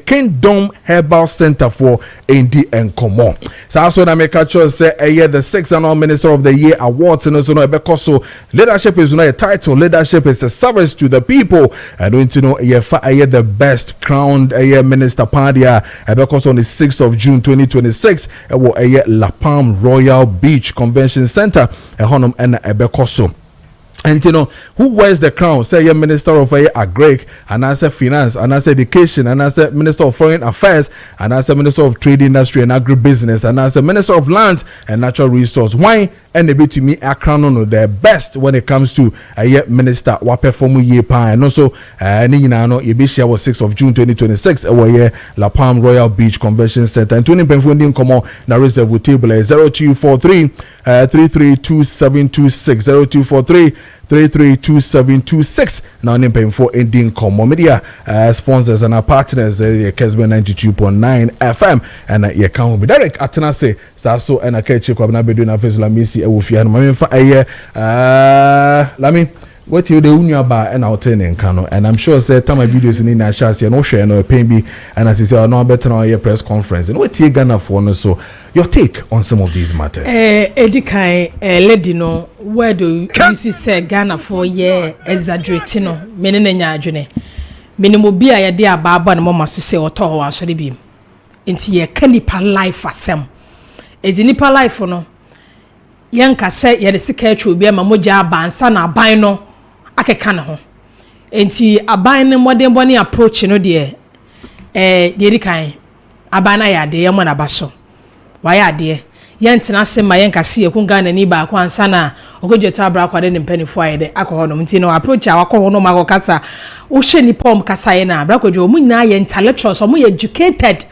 Speaker 4: Kingdom Herbal Center for ND and Komo so na make sure say the 6th annual Minister of the Year awards and also no because leadership is not a title, leadership is a service to the people and don't you know the best crowned minister padia because on the 6th of June 2026 La Palm Royal Beach Convention Center honum and ebekoso. And you know who wears the crown? Say Minister of Agric, and as a Finance, and as Education, and as a Minister of Foreign Affairs, and as a Minister of Trade Industry and Agribusiness, and as a Minister of Lands and Natural Resources. Why and to me akran no the best when it comes to minister wa perform ye pa and also ni nyina no ye be share was 6th of June 2026 where La Palm Royal Beach Convention Center and Tony Pemfundi komo na reserve table 0243 332726 0243 332726 now name for ending komo media sponsors and our partners Kessben 92.9 FM and ye can be Derek Atenase so and a catch up na bedu na face la misi e wo fia no me fa lami what you the unya ba and out in Kano and I'm sure say time videos in na share no share no pain be and as you say no better on your press conference and what you Ghana for no so your take on some of these matters
Speaker 19: Edikai lady no where do you see say Ghana for ye exaggerating no me ne nya adwene me ne mo bia ye de ababa no mama so say oto ho aso de bi nti ye kanipa life asem ezi nipa life no yanka say ye de sika atwa obi ama moja abansa na aban no akeka ne ho enti aban ne modern boni approach no de de kan aban na ya de ye mo na baso wa ya de yentena sema yanka se ye kun Ghana ni ba kwa ansa na ogojeto abra kwa de ne mpanifo aye de akọ no nti no approach awakọ ho no ma kasa wo hwe ni pom kasa ye na abra kwadwo mu nyina ye intellectuals o mu ye educated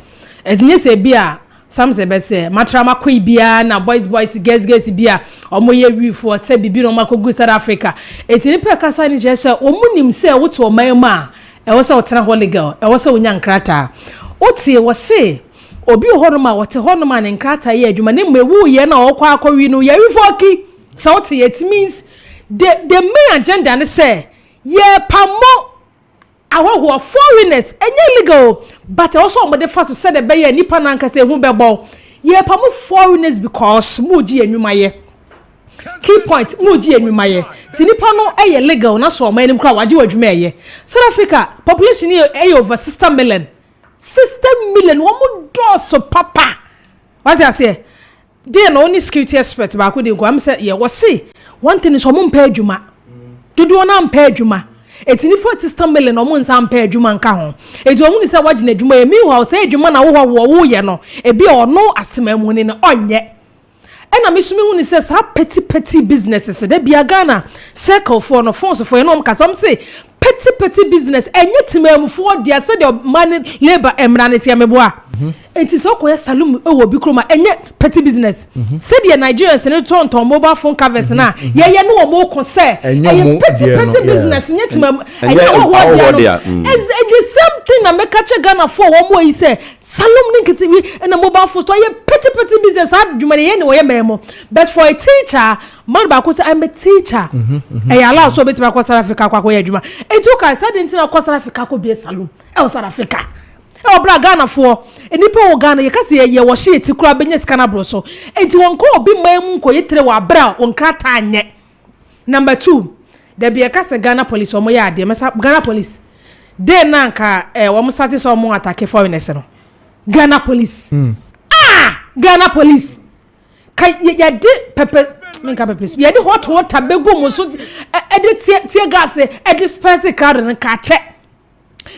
Speaker 19: ezinye se bia some say be say matrama koi bia na boys girls bia omo ye wifo say bibi no makogu South Africa etini pe kasa ni je say omunim say woto omanma e wo say wotena holy girl e wo say wonya nkrata otie wo say obi horoma wote honoma ne nkrata ye adwuma ne mmewu ye na okwa akọwi no ye wifo ki so wote it means the main agenda ne say ye pamo awo foreigners enye legal but also omode fa so said be ye nipa nanka say hu bebo ye pamo foreigners because muji enwuma ye key point muji enwuma ye ti nipa no eye legal na so oman nim kra waje wadwuma ye South Africa population e over 60 million wo mu doso papa what I say dey no only security expert ba ko dey go am say ye wo say one thing is omo mpa adwuma dodo na mpa adwuma etini 40 million omo nsa mpa adwuma nka ho eti omo ni say wagina adwuma e mi ho say adwuma na wo ye no e bi ono asemamu ni no onye ena misumi hu ni say sa petty businesses de bia Ghana circle for no force for no mkasom say petty business enye timamu for dia say the man labor emranity ameboa enti so ko ya salum e wo bi kroma enye petty business say the Nigerians ne tonton mobile phone covers na ye no omo ko say enye petty business enye timamu enye wo dia is the same thing na make catch Ghana for wo mo yi say salum ne kiti na mobile phone to ye petty business adwuma ye ne wo ye memo but for a teacher man ba ko say I'm a teacher e ya allow so betima ko South Africa kwa ye adwuma enti ka say den tina ko South Africa ko be salum e South Africa e obra Ghana for enipa wo Ghana ye kase ye wo hye ti kura benya sika bro so enti won ko obi mam ko yetre wa bra won krata anye number 2 there be a kase Ghana police omo ya ade mesa Ghana police dey na nka wo mo sati so omo attack foreigners no Ghana police Ghana police kai ya de pepper minka pepper ya de hot water bego mo so e de tie gas e disperse crowd na ka che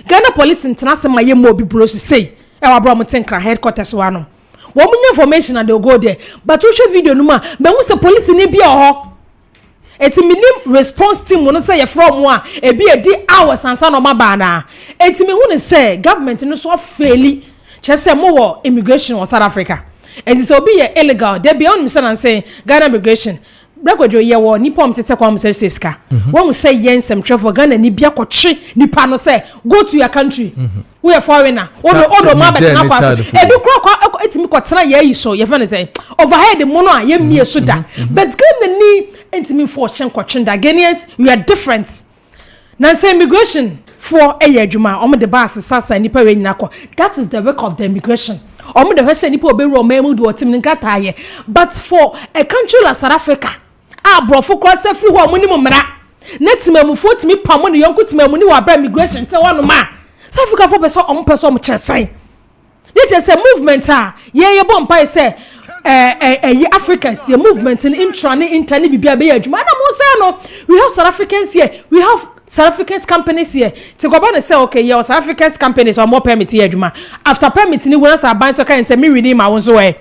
Speaker 19: Ghana police international maye mo bi bro so say e wa bro mo tenkra headquarters wa no wo mo information and they go there but we show video no ma be hu say police ni bia ho eti minim response team no say ye from one e bi e di hours ansa no ma ba na eti me hu ni say government no so faili che say mo wo immigration of South Africa and so be illegal they be on me say Ghana immigration Brakwadwo ye wo nipa omtete kwa mse seska won say yensem travel Ghana ni bia kwotwe nipa no say go to your country we are foreigner odo ma betena kwa e bi kro etimi kwotena ye yi so ye fa ne say overhead mono a ye mie so da but Ghana ni entimi for shen kwotwe da Ghanaians we are different na say immigration for eye adwuma om de bus sasa nipa we nyina ko that is the work of the immigration omo de hwese nipa oberu omemu do otim nkata ye but for a country like South Africa abrofo cross free ho amuni mumra netimemu fo timi pamo ne yonko timemu ni wa bra immigration te wono ma South Africa for person omo person omo kyeresen ye kyerese movement a ye bom pai say Africans ye movement in intra ne interni bibia be adwuma na mo say no we have South Africans here we have South African companies here to go and say okay your South African companies are more permit here adwuma after permit ni wona sa ban so kan say me redeem ma won so e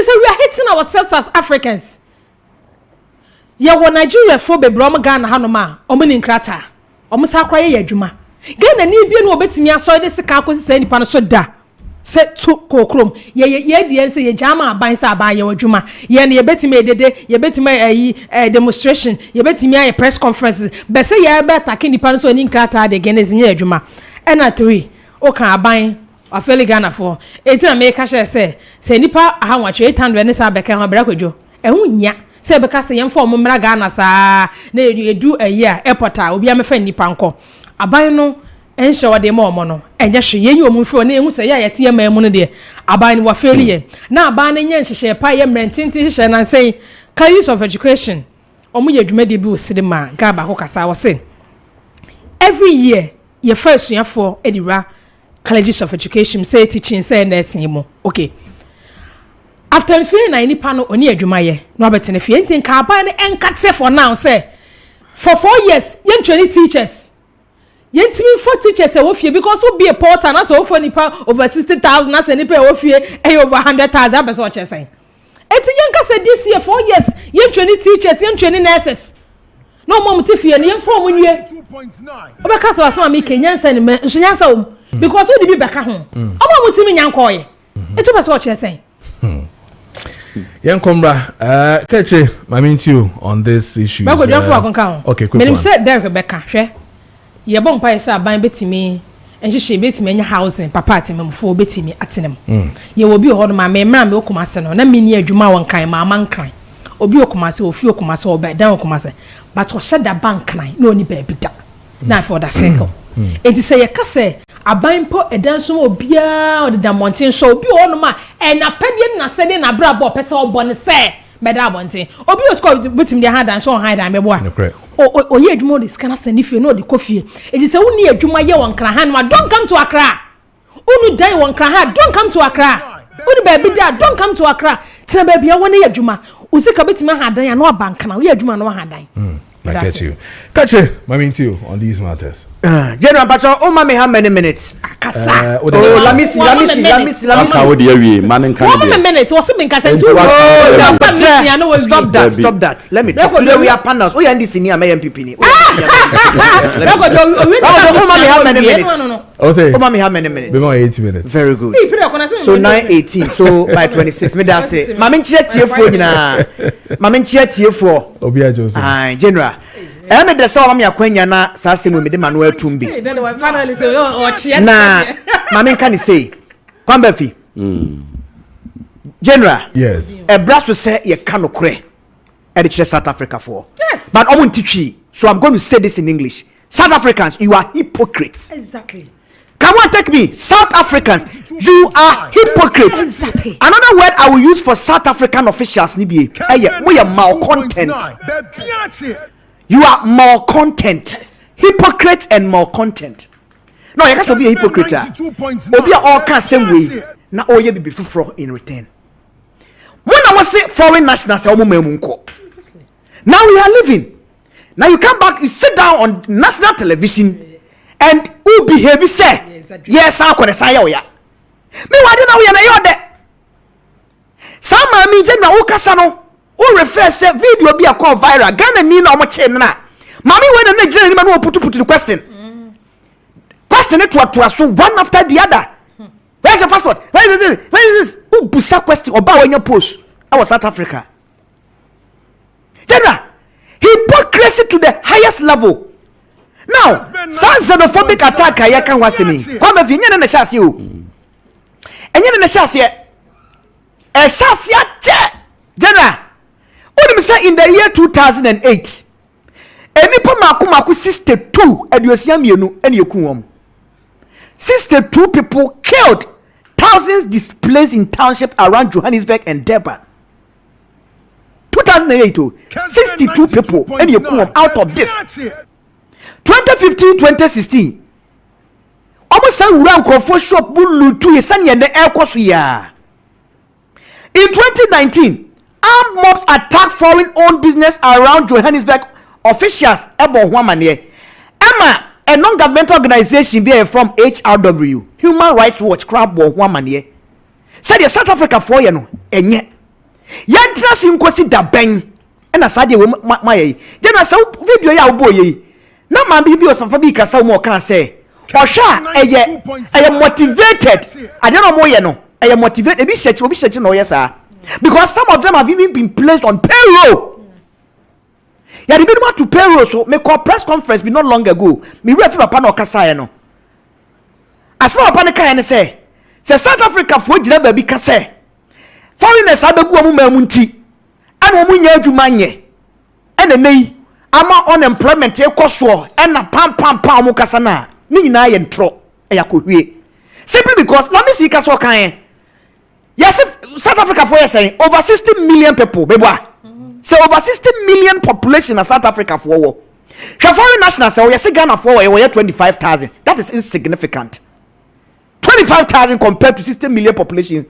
Speaker 19: say we are hating ourselves as Africans. Ya wo Nigeria for be bro Ghana hanoma omo ni nkrata omo sa akwa ye adwuma Ghana ni bia no obetimi aso de sika akosi say nipa no so da se tu kokrom ye die say ye jama aban sa aban ye adwuma ye ne ye betimi edede ye betimi ayi demonstration ye betimi ayi press conferences be say ye be attack nipa no so ni nkrata de Ghana zinye adwuma ena 3 o kan aban afeli Ghana for etina me ka say nipa ahanwatwe 800 ne sa beka ho bra kwadwo ehun nya se beka se yemfa o mmra Ghana saa na edu ayi a airport a obi amefa nipa nko aban no enhye wode ma omo no enye hwe yenyi omufo na ehun se ya yete ma emu no de aban no wa failure na aban no nya nhyehyɛ pa ye mrentinti hyehyɛ na say carries of education omo ye dwuma de bi osirima gaba ko kasa wo se every year ye first year for edira colleges of education say teaching say nursing mo okay. After feeling na any panel oni adwuma ye no abetene fie ntin ka aban enkate for now say for 4 years yen 20 teachers yen timi 4 teachers e wo fie because wo be a porter na so wo for nipa over 60,000 na say nipa e wo fie over 100,000 abese wo che say eti yen ka say this year 4 years yen 20 teachers yen 20 nurses no mom ti fie ne yen for mo nwie oba ka so asema me kenyansa ne me nyansa wo because wo di bi beka ho oba mo ti me nyanko ye eto bese wo che say
Speaker 4: Young Comra, Keche, I mean to you on this issue. Okay, quick.
Speaker 19: Me said there Rebecca, she. Ye bon pa say aban betimi, enhye she betimi nya housing, papa atimem fo betimi atenem. Ye obi ho no ma me mra me okumase no, na me ni adwuma won kan ma man kan. Obi okumase ofi okumase oba dan okumase. But o sheda bank kan, no ni ba bi da. Na for that circle. Enti say ye ka say aban po edan so obia o de mountain so obi o no ma e na pede na se de na bra bo pese o bone se meda bonten obi o score betim de hand and so hide and mebo o ye adwuma de scan send if no de kofie e say woni adwuma ye won kra han ma don't come to Accra unu dai won kra ha don't come to Accra unu ba bi da don't come to Accra tena ba bia woni adwuma usika betim hadan ya no bank na we adwuma no hadan.
Speaker 4: I get you. Kache, I to you on these matters.
Speaker 20: General Pacho, oh, mommy, how many minutes?
Speaker 19: Kasa.
Speaker 20: Let me see.
Speaker 21: How would you man and
Speaker 19: can 1 minute was something Kasa.
Speaker 20: Stop that. Let me talk. Today we are panels. Oh, and this in here, my MPP. Oh, mommy, how many minutes? Oh, mommy, how many minutes?
Speaker 4: 80 minutes.
Speaker 20: Very good. So 9:18. So by 26. Me that say. Mammy chat here for you now. Mammy chat here for.
Speaker 4: Obia Joseph.
Speaker 20: General. Me de saw me akwanya na sasemu me de Manuel Tumbi. Na mama kan say kwambafi. General.
Speaker 4: Yes.
Speaker 20: E braso say ye kanokre. E de South Africa for.
Speaker 19: Yes.
Speaker 20: But omun teach. So I'm going to say this in English. South Africans, you are hypocrites.
Speaker 19: Exactly.
Speaker 20: Come on, take me. South Africans, you are hypocrites.
Speaker 19: Exactly.
Speaker 20: Another word I will use for South African officials, we are malcontent. You are malcontent. Hypocrite and malcontent. No, you can't be a hypocrite. Obi all can same way. Na oye be free in return. When I was say foreign nationals, now we are living. Now you come back, you sit down on national television, and who behave say, yes, I could say, oh yeah. Me why didn't we are there? Some me general Okasano. O refer say video be a call viral. Ghana ni na omo che na. Mami when the Nigerian man put the question. Question it to so one after the other. Where's your passport? Where is this? Where is this? Who busa question about when you post? I was South Africa. General, hypocrisy to the highest level. Now, some xenophobic attack I can was me. Come if you na shas you. Enye na shas ye. E shas ya che. General, what say in the year 2008, enipa maku 62 aduosia mienu ene yekum 62 people killed, thousands displaced in township around Johannesburg and Durban. 2008, 62 people ene yekum out of this. 2015-2016, almost say we rank for shop bulu to yesan ye ne ekoso ya. In 2019, armed mobs attack foreign-owned business around Johannesburg. Officials ebo huamanie. Emma, a non-governmental organization be from HRW, Human Rights Watch, crab bo huamanie. Said the South Africa for you no enye. Yantra sinkosi da ben. And as I did my general so video ya boy. Na man bi os papa bi kasa mo kan say. Osha I am motivated. I don't know more no. I am motivated. Obi search no yes sir. Because some of them have even been placed on payroll. Ya de bi to payroll so me call press conference be not long ago. Me refi papa no kasa no. As papa ne kan say South Africa for gina ba bi kasa. Foreigners abebu amu mamunti. Ana omu nya adwuma nye. Ena nei ama unemployment ekoso ena pam mu kasa na. Ni nyina ye ntro eyakohwie. Simply because let me see kasa kan. Yes, South Africa for saying over 60 million people, beboa. So over 60 million population in South Africa for war. Foreign nationals say yes Ghana for war 25,000. That is insignificant. 25,000 compared to 60 million population.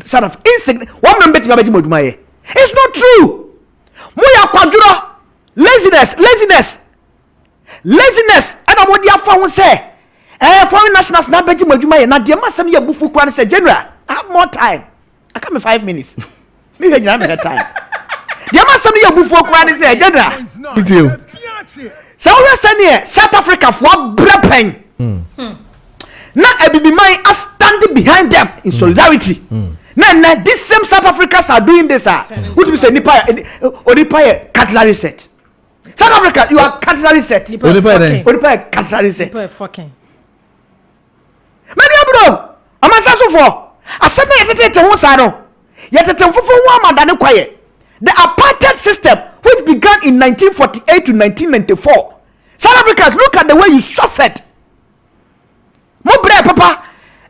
Speaker 20: Sort of insignificant. One member to Mabaji. It's not true. Moya kwaduro laziness. And I'm what you found say. Foreign nationals na beji madwuma ye na de masam ye bufu kwa say general. I have more time. I come in 5 minutes. Me have time. The masam ye bufu kwa say general.
Speaker 4: With you.
Speaker 20: So we say here South Africa for brepen. Na ebibi man are standing behind them in solidarity. Now this same South Africans are doing this. What we say nipa cutlery set. South Africa, you are cutlery set. Nipa cutlery set.
Speaker 19: Nipa fucking.
Speaker 20: Many bro, amasaso for. Asem na yetete ho sa no. Yetete fofo ho amada ne kwaye. The apartheid system which began in 1948 to 1994. South Africans, look at the way you suffered. Mobre papa,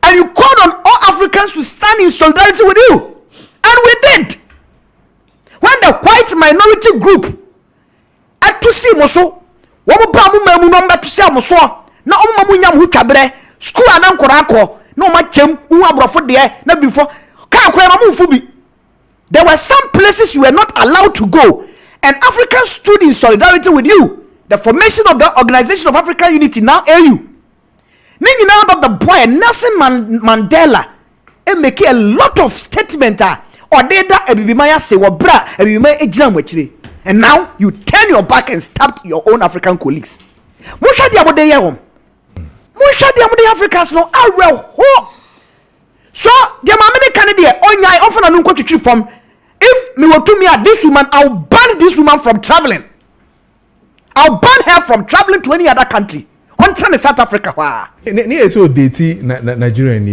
Speaker 20: and you called on all Africans to stand in solidarity with you. And we did. When the white minority group at to see moso, womo ba mu mamu no mba to see moso, na omo nyam hu twabre, school anan korako, no ma chem, hu abrofo de na before ka kwema mu fubi. There were some places you were not allowed to go, and Africans stood in solidarity with you. The formation of the Organization of African Unity, now AU. Ningi now about the boy Nelson Mandela make a lot of statement or data ebibimaya say wa bra ebibimaya ejina mwechire, and now you turn your back and stab your own African colleagues. Musha di amode yehom. Musha di amode Africans no awe ho. So the mamene Canada onyai often anu kwetwi from. If me were to me at this woman, I'll ban this woman from traveling. I'll ban her from traveling to any other country. On South Africa.
Speaker 4: So dating Nigerian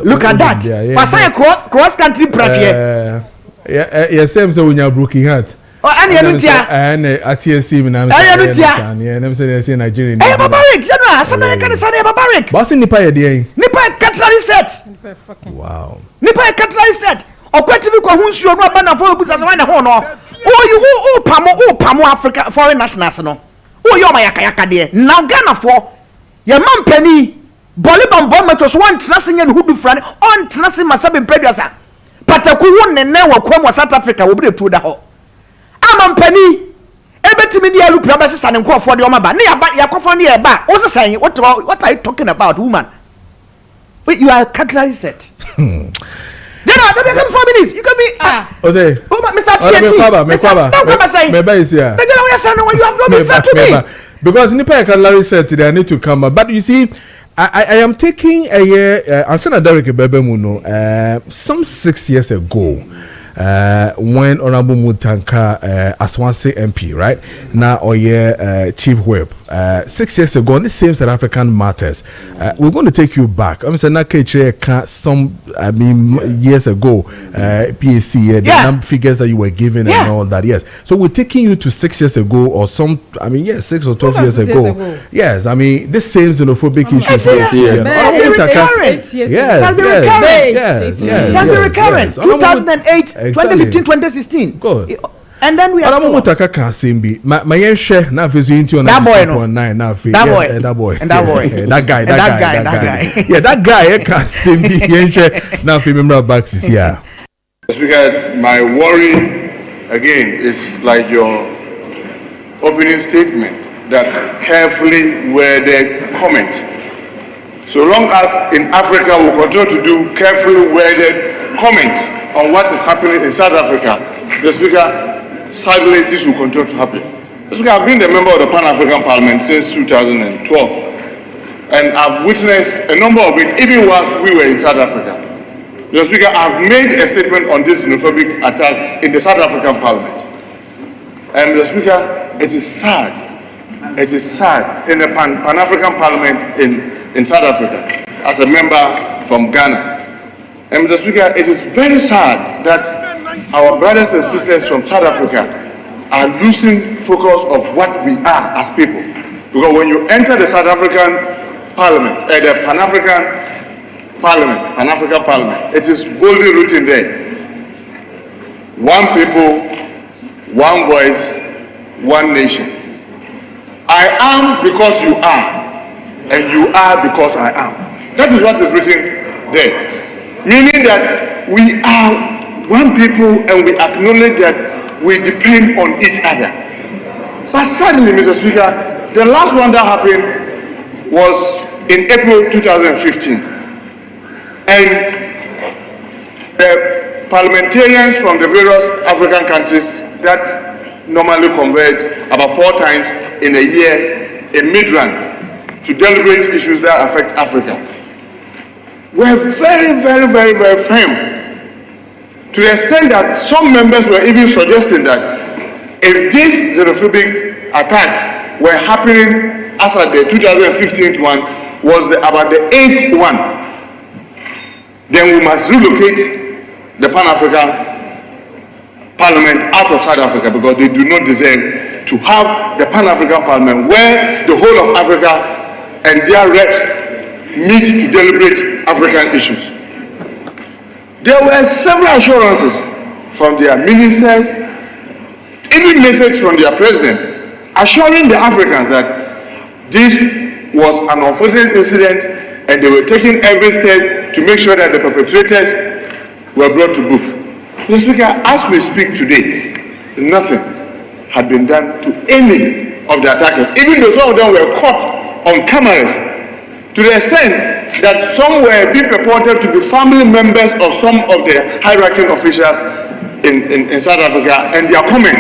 Speaker 4: look
Speaker 20: at that. Pasang cross country bracket.
Speaker 4: Yeah, same so when you're broken heart.
Speaker 20: Oh, any anutia.
Speaker 4: And at TSC when I'm saying Nigerian.
Speaker 20: Hey, barbaric. You know, somebody can say barbaric.
Speaker 4: What's in Nipa day?
Speaker 20: Nipa cutlery set.
Speaker 4: Wow.
Speaker 20: Nipa cutlery set. Okwetivi kwa hunsu no ba na for busa na ho no. Oh, you pamo Africa foreign nationals no. Oh, you mayaka de. Now Ghana for your man penny. Bolibon bombetos one transition who do friend on transition masabe preduasa. Pataku won ne wa kwa South Africa will be to the ho. Amam penny. Ebetimi dia lu praba sisa ne nkofo de o maba. Ne ya kwofo ne e ba. O say what are you talking about, woman? Wait, you are cutlery set. Then I don't come 4 minutes. You can be
Speaker 4: okay.
Speaker 20: Oh, Mr. TNT. You have not been fair to me.
Speaker 4: Because Nipa Kalari said today I need to come up. But you see, I am taking a year. I'm saying Derek Bebemuno. Some 6 years ago, when Honorable Mutanka Aswanse MP, right now, or Chief Whip, 6 years ago on the same South African matters, we're going to take you back. I'm saying some years ago, PAC, the number figures that you were given and all that. Yes, so we're taking you to 6 years ago or some. 6 or 12 years ago. Yes, this same xenophobic issue.
Speaker 20: Can be recurrent. 2008, 2015, 2016.
Speaker 4: Good.
Speaker 20: And then we are still.
Speaker 4: My share now into on that boy. That guy. Yeah, that guy can Simbi now remember back this year.
Speaker 3: Speaker, my worry again is like your opening statement that carefully worded comments. So long as in Africa we continue to do carefully worded comments, on what is happening in South Africa, Mr. Speaker, sadly this will continue to happen. Mr. Speaker, I've been a member of the Pan-African Parliament since 2012, and I've witnessed a number of it even whilst we were in South Africa. Mr. Speaker, I've made a statement on this xenophobic attack in the South African Parliament. And Mr. Speaker, it is sad. It is sad in the Pan-African Parliament in South Africa as a member from Ghana. And Mr. Speaker, it is very sad that our brothers and sisters from South Africa are losing focus of what we are as people. Because when you enter the South African Parliament, the Pan-African Parliament, it is boldly written there. One people, one voice, one nation. I am because you are, and you are because I am. That is what is written there. Meaning that we are one people and we acknowledge that we depend on each other. But suddenly, Mr. Speaker, the last one that happened was in April 2015. And the parliamentarians from the various African countries that normally converge about 4 times in a year, a mid-run, to deliberate issues that affect Africa, were very, very, very, very firm, to the extent that some members were even suggesting that if these xenophobic attacks were happening as at the 2015 one was about the 8th one, then we must relocate the Pan-African Parliament out of South Africa, because they do not deserve to have the Pan-African Parliament where the whole of Africa and their reps meet to deliberate African issues. There were several assurances from their ministers, even message from their president, assuring the Africans that this was an unfortunate incident and they were taking every step to make sure that the perpetrators were brought to book. Mr. Speaker, as we speak today, nothing had been done to any of the attackers, even though some of them were caught on cameras, to the extent that some were being purported to be family members of some of the high-ranking officials in South Africa, and their comment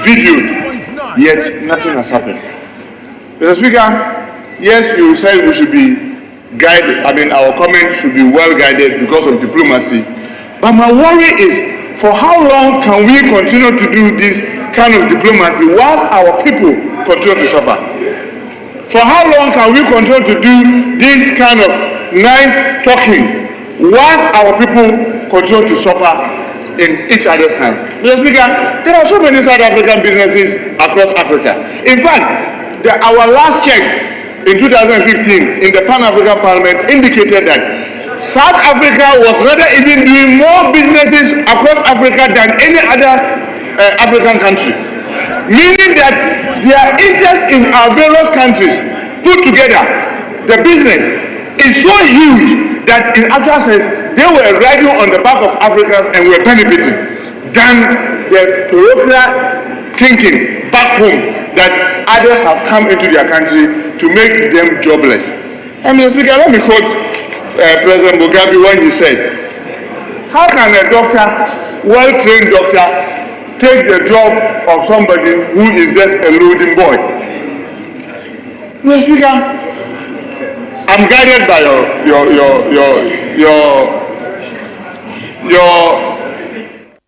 Speaker 3: videoed, yet nothing has happened. Mr. Speaker, yes, you said we should be guided, our comments should be well guided because of diplomacy, but my worry is, for how long can we continue to do this kind of diplomacy whilst our people continue to suffer? For how long can we continue to do this kind of nice talking whilst our people continue to suffer in each other's hands? Mr. Speaker, there are so many South African businesses across Africa. In fact, our last checks in 2015 in the Pan-African Parliament indicated that South Africa was rather even doing more businesses across Africa than any other African country. Meaning that their interest in our various countries put together, the business is so huge that in actual sense they were riding on the back of Africans and were benefiting than the parochial thinking back home that others have come into their country to make them jobless. Mr. Speaker, let me quote President Mugabe when he said, how can a doctor, well-trained doctor, take the job of somebody who is just a loading boy? Mr. Speaker, I'm guided by your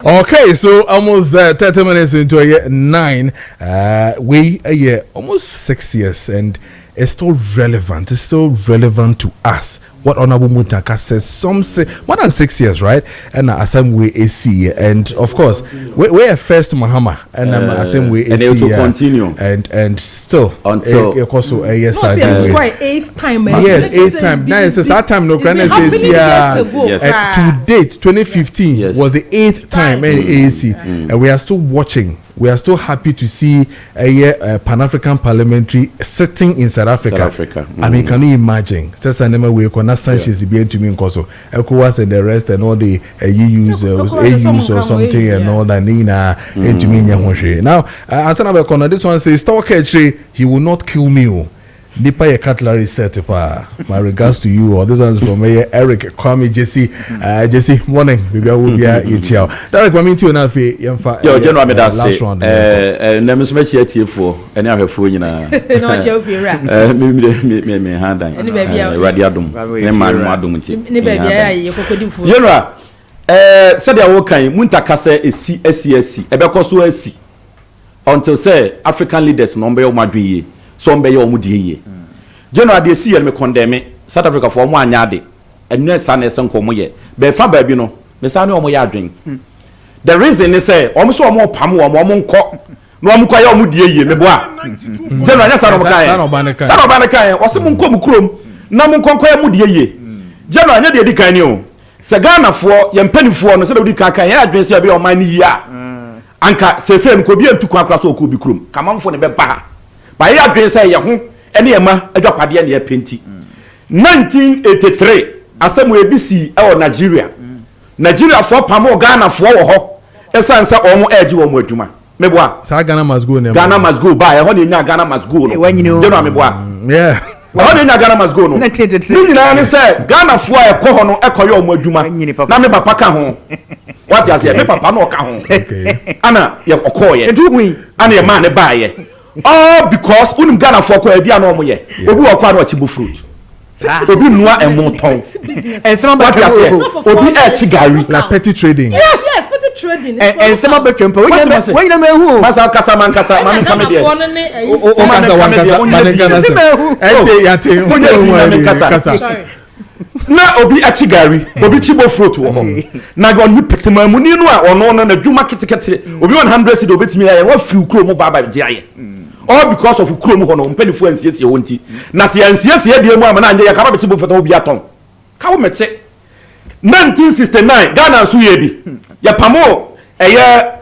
Speaker 4: Okay, so almost 30 minutes into a year 9, we a year almost 6 years, and it's still relevant. It's still relevant to us. What Honorable Muntaka says, some say more than 6 years, right? And some way AC, and of course, we're first Mahama, and same way AC,
Speaker 21: and it will continue,
Speaker 4: and still
Speaker 21: until
Speaker 4: also a year
Speaker 19: side. It's quite 8th time.
Speaker 4: Yes, 8th time. Now it's that time. No, to date, 2015 was the 8th time AC, and we are still watching. We are still happy to see a Pan-African parliamentary sitting in South Africa. I mean, can you imagine? We cannot Sanchez be to me in Koso, ECOWAS and the rest, and all the EUs, AUs or something, and all that. Now, this one says, he will not kill me. Nipa ye cutlery set pa. My regards to you. Or this one's from Eric Kwame Jesse morning. Baby I will be here. Derek Kwame to na fe yemfa.
Speaker 21: Yo general me that say na me so me chia tie fo ene ahwefo nyina.
Speaker 19: No je ofi ra.
Speaker 21: Me handan. Radio adom. Ne man adom nti.
Speaker 19: Ne baby ayi ye kokodi fo.
Speaker 21: General said they wo kan muntaka say esi ebekọ so asi until say African leaders no be o madwe so mbe ye o mudie ye general dey see me condemn South Africa for mo anya de enu esa na ese nko mo ye be fa ba bi no me sa ne o mo ye adwen the reason is say o mo so o mo pam o mo nko no o mo kwa ye o mudie ye me bo a general nya sa no kan sa no ba ne kan o se mo nko mu krom na mo nko ye mudie ye general nya de di kan ni o se Ghana for ye mpanifuo no se de di kan kan ye adwen se be o man ni ya anka sese nko bi antu kwa so ko bi krom kamanfo ne be ba ba ye adwen say ye ho ene ema adwapade ne ye penti 1983 asemu ebisi e wo Nigeria for pamo Ghana for wo ho esanse omo eji wo mo adwuma meboa
Speaker 4: sa Ghana must go ne
Speaker 21: Ghana must go ba ye ho ne nya Ghana must go no jeno meboa
Speaker 4: yeah
Speaker 21: ho ne nya Ghana must go no ni nyina ne say Ghana for e ko ho no e koye omo adwuma na me papa ka ho what you say me papa no ka ho ana ye okoye ana ye man ne ba ye all because unim Ghana for ko edi ana omo ye obi wo kwa na chibu fruit obi nua emoton ensema what you say obi e chigari
Speaker 4: la petty trading
Speaker 19: yes petty trading
Speaker 20: ensema betrempo we na mehu
Speaker 21: masa kasa man kasa mami kame de
Speaker 4: o masa wan kasa man kasa ete kasa
Speaker 19: sorry
Speaker 21: na obi achigari obi chibo fruit wo ho na go ni petema mu ni no a ono na dwuma ketekete obi 100 cedi obetimi ya wa fiu kro mu baba je aye all because of kro mu ho no mpanifu ansiesie ho nti na se ansiesie de mu amana anje ya ka ba chibo fruit obi aton ka wo meche 1969 Ghana so ye bi ya pamo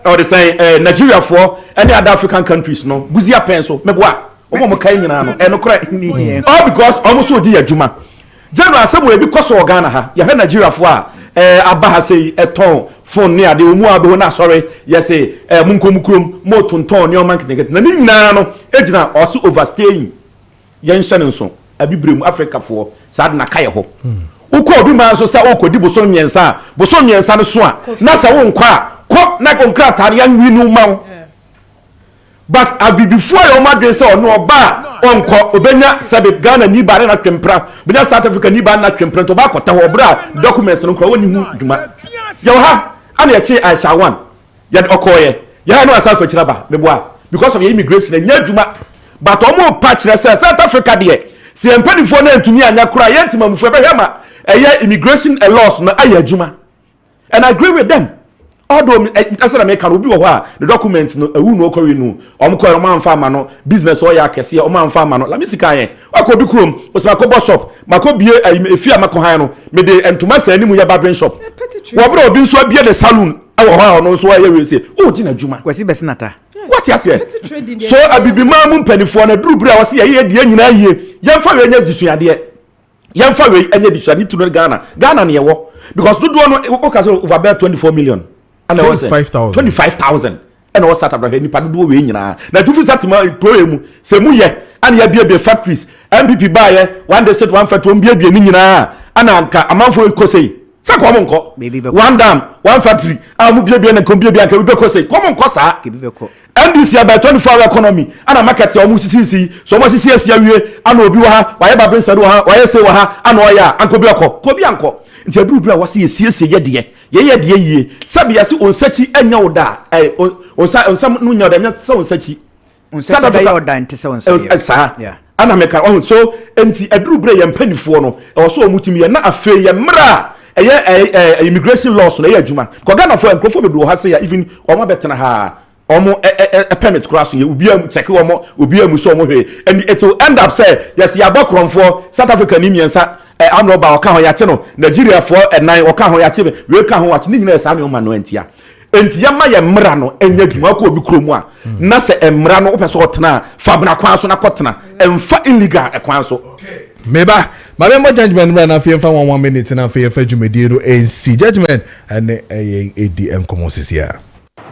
Speaker 21: or the say Nigeria for any other African countries no buzia pen so meboa omo kai nyina no eno kra all because almost odi adwuma general asemu ebi koso Ghana ha ya Nigeria for abaha sei eton phone ne ade omu abe na sorry yes munkomukrom mo tonton ne o man ketekete na ni nyina no ejina also overstaying yen hye nso abibrem Africa for sad na kaye ho uko obi man so sa okodi boso miensa no so a na sa wo nkwa ko na konkra tare yan wi nu mawo but abi before your madwe say ono oba onko obenya sabe Ghana ni bare na twempra benya South Africa ni bare na twempra to ba kwata ho bra documents no kro woni hu duma yo ha ana ye che Aisha 1 ya okoye ya no asafo chiraba meboa because of your immigration nya duma but omo patch na say South Africa de se empanifo na antumi anya kura ye ntimamfo be hema eye immigration laws na aya duma and I agree with them. Although I said American will be the documents no who no corre no omko man farmer no business or ya kese o man farmer no la misika yen akobi krom o se makobo shop makobie efia makohan no me de entoma sa animu ya barber shop wo bro obi nso bie the saloon awo ha no so ya we say o gina djuma
Speaker 20: kwasi besinata
Speaker 21: what you say so abibima mu mpanifo na durubura wo se ye de nyina ye yemfa we nya disuade yemfa we anya disuade to Ghana na ye wo because do no o ka say over about 24 million and 25,000 and what start Africa ni padu we nyina na du fisat ma toyemu se mu ye and ya bia factories MPP buy one day set one factory bia ni nyina ana anka amanfo ekosei se ko mo nko one dam one factory amu bia na ko bia anka we be kosei ko mo nko sa NDC about 24-hour economy ana market ya omu sisi so mo sisi asia wie ana obi wa ha wa ye babin sadu ha wa ye se wa ha ana oya anko bi akọ ko bi anko nti adurubra wase yesiesie ye de yie sabi yase onsachi anya oda onsa no nya oda nya se onsachi
Speaker 20: onsa da ya oda nti se onsa
Speaker 21: ana meka on so nti adurubra ye mpanifo no e so omutimi ye na afe ye mra eye immigration laws no ye adwuma ko Ghana for enkrofo bedu ha se ya even omo betena ha omo permit cross ye obi am check obi am so omo hwe and it will end up say yes ya bokronfo South Africa ni miensa amro ba oka ho ya che no Nigeria for enan oka ho ya che we ka ho wa che ni nyina esa ne o ma no antia entia ma ye mra no enya dwuma ko obi kromu a na se emra no opeso otena fabna kwan so na kotena emfa illegal ekwan so
Speaker 4: meba mabembo judgment mra na fe fa 1 minute na fe fa dwumedie no NC judgment and edi enkomo sisia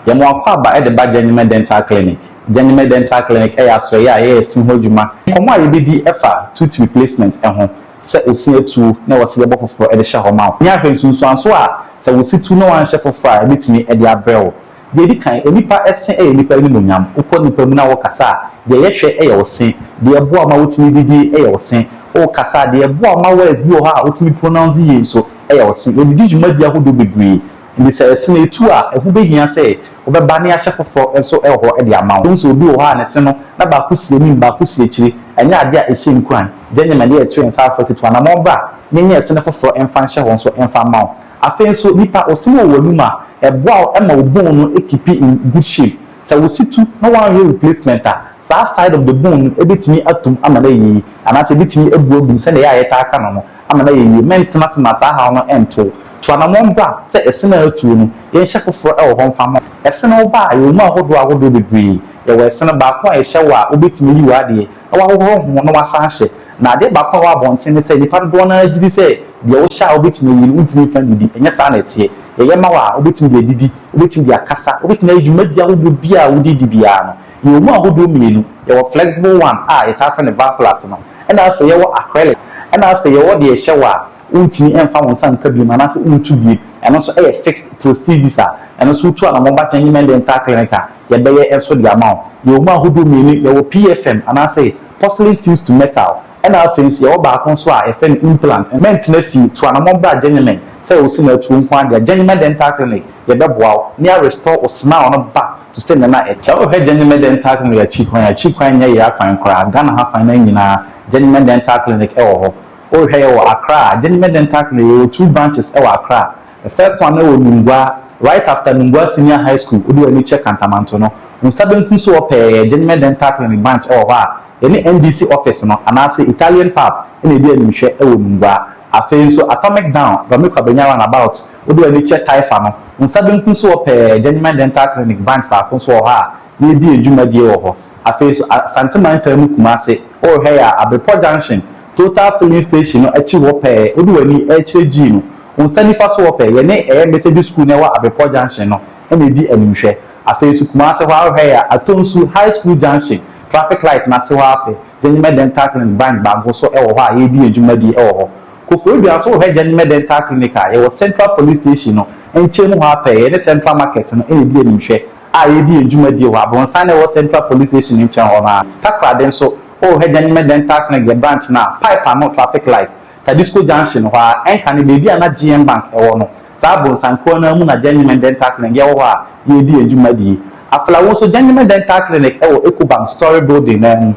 Speaker 2: yɛmo akɔ aba de ba genuine dental clinic asɔre a yɛyɛ sim ho adwuma nkɔmɔ a yɛbɛdi ɛfa tooth replacement ɛho sɛ osi etu na wɔsi yɛbɔ foforɔ ɛde hyɛ hɔ ma wo nya hwɛ nsunsuanso a sɛ wosi tu na wanhyɛ foforɔ a ɛbɛtumi ɛde abrɛ wo deɛ di kan nipa ɛse ɛyɛ nipa ne monyam wokɔ nipa mu na wɔkasa a deɛ yɛhwɛ ɛyɛ ɔsen deɛ ɛboa ma wotumi didi ɛyɛ ɔsen wɔkasa deɛ ɛboa ma words bi wɔ hɔ a wotumi pronounce yie nso ɛyɛ ɔsen yɛdidi dwumadi ahodoɔ bebree ndi sɛ ɛsen etu a ɛho behia sɛ wobɛba ne ahyɛ foforɔ nso ɛwɔ hɔ ɛde ama wo nso obi wɔ hɔ a ne se no na baako sie nim baako sie akyiri ɛnyɛ ade a ɛhyɛ nkuran gyenyema deɛ ɛto nsa afɔ ketewa na mɔba ne nyɛ ɛse ne foforɔ ɛmfa nhyɛ hɔ nso ɛmfa ma wo afei nso nipa ɔsen wɔ w'anum a ɛboa ɛma wo bone no ekipi in good shape sɛ wosi tu na wɔayɛ replacement a saa side of the bone no ebetumi atum ama na yie anaasɛ ebetumi ebuabum sɛ na yɛ ayɛ ta aka no ama na yie mɛntena se ma saa ha no ɛnto tuanamon ba sɛ ɛse na atuo no yɛnhyɛ foforɔ ɛwɔ hɔ mfa ma ɛse no ba yɛ mu ahodoɔ bebree yɛwɔ ɛse no baako a yɛhyɛ wɔ a obetumi yi wɔ adeɛ na wɔahohoro ho na wɔasan hyɛ na adeɛ baako a wɔ abɔnten ne sɛ nipa dodoɔ no agyiri sɛ deɛ wohyɛ a obetumi yi no ntumi fa didi ɛnyɛ saa na ɛteɛ yɛyɛ ma wɔ a obetumi de didi obetumi de akasa obetumi ayi dwumadi ahodoɔ bi a wodi di biara no yɛwɔ mu ahodoɔ mmienu yɛwɔ flexible one a yɛtaa fɛ ne back plus no ɛna afei yɛwɔ acrylic ɛna afei yɛwɔ deɛ yɛhyɛ wɔ a untini ɛmfa wɔn nsa nka bi mu anaasɛ untu bi ɛno nso ɛyɛ fixed prosthesis a ɛno nso tu anamɔ ba kyɛn nyimɛ dental clinic a yɛbɛyɛ ɛso de ama wo yɛwɔ mu ahodoɔ mmienu yɛwɔ PFM anaasɛ porcelain fused to metal ɛna afei nso yɛwɔ baako nso a yɛfɛ no implant mɛntena fi tu anamɔ ba genuine sɛ osi na atu nko adeɛ genuine dental clinic yɛbɛboa wo ne a restore o smile no back to say na ɛtɛ ɔhɛ genuine dental clinic akyi kwan nyɛ yɛ akwan koraa Ghana ha fan na nyinaa genuine dental clinic ɛwɔ hɔ oh hey Accra genuine dental clinic 2 branches Accra the first one Nungwa right after Nungwa Senior High School odo ani check Kantamanto no nsabenku so opɛ genuine dental clinic branch any NDC office no anase Italian pub ene bi animhwɛ Nungwa afei so Atomic Down Ramekwa Benyawa about odo ani check Taifa no nsabenku so opɛ genuine dental clinic branch ba ko so ne di edwumadie wɔ hɔ afei so Santimanta mu Kumase oh hey Abepo Junction total filling station no achi wo pe odi wani HG no unsani fa so wo pe ye ne Methodist school na wa Abepo Junction no e na di animhwe afei su kuma se wa hwe ya Atonsu High School Junction traffic light na se wa pe genuine dental clinic bank ba go so e wo ha ye di adwumadi e wo ho kofo bi aso hwe genuine dental clinic a ye wo Central Police Station no enche mu ha pe ye ne Central Market no e na di animhwe a ye di adwumadi e wo abonsan na wo Central Police Station nche ho na takra den so oh head genuine dental clinic branch na pipe and traffic light Tadisco Junction wa enka ne baby na GM Bank ewo no saa bonsanko na mu na genuine dental clinic yewo a ye di adwumadi aflawo so genuine dental clinic ewo Ecobank story building na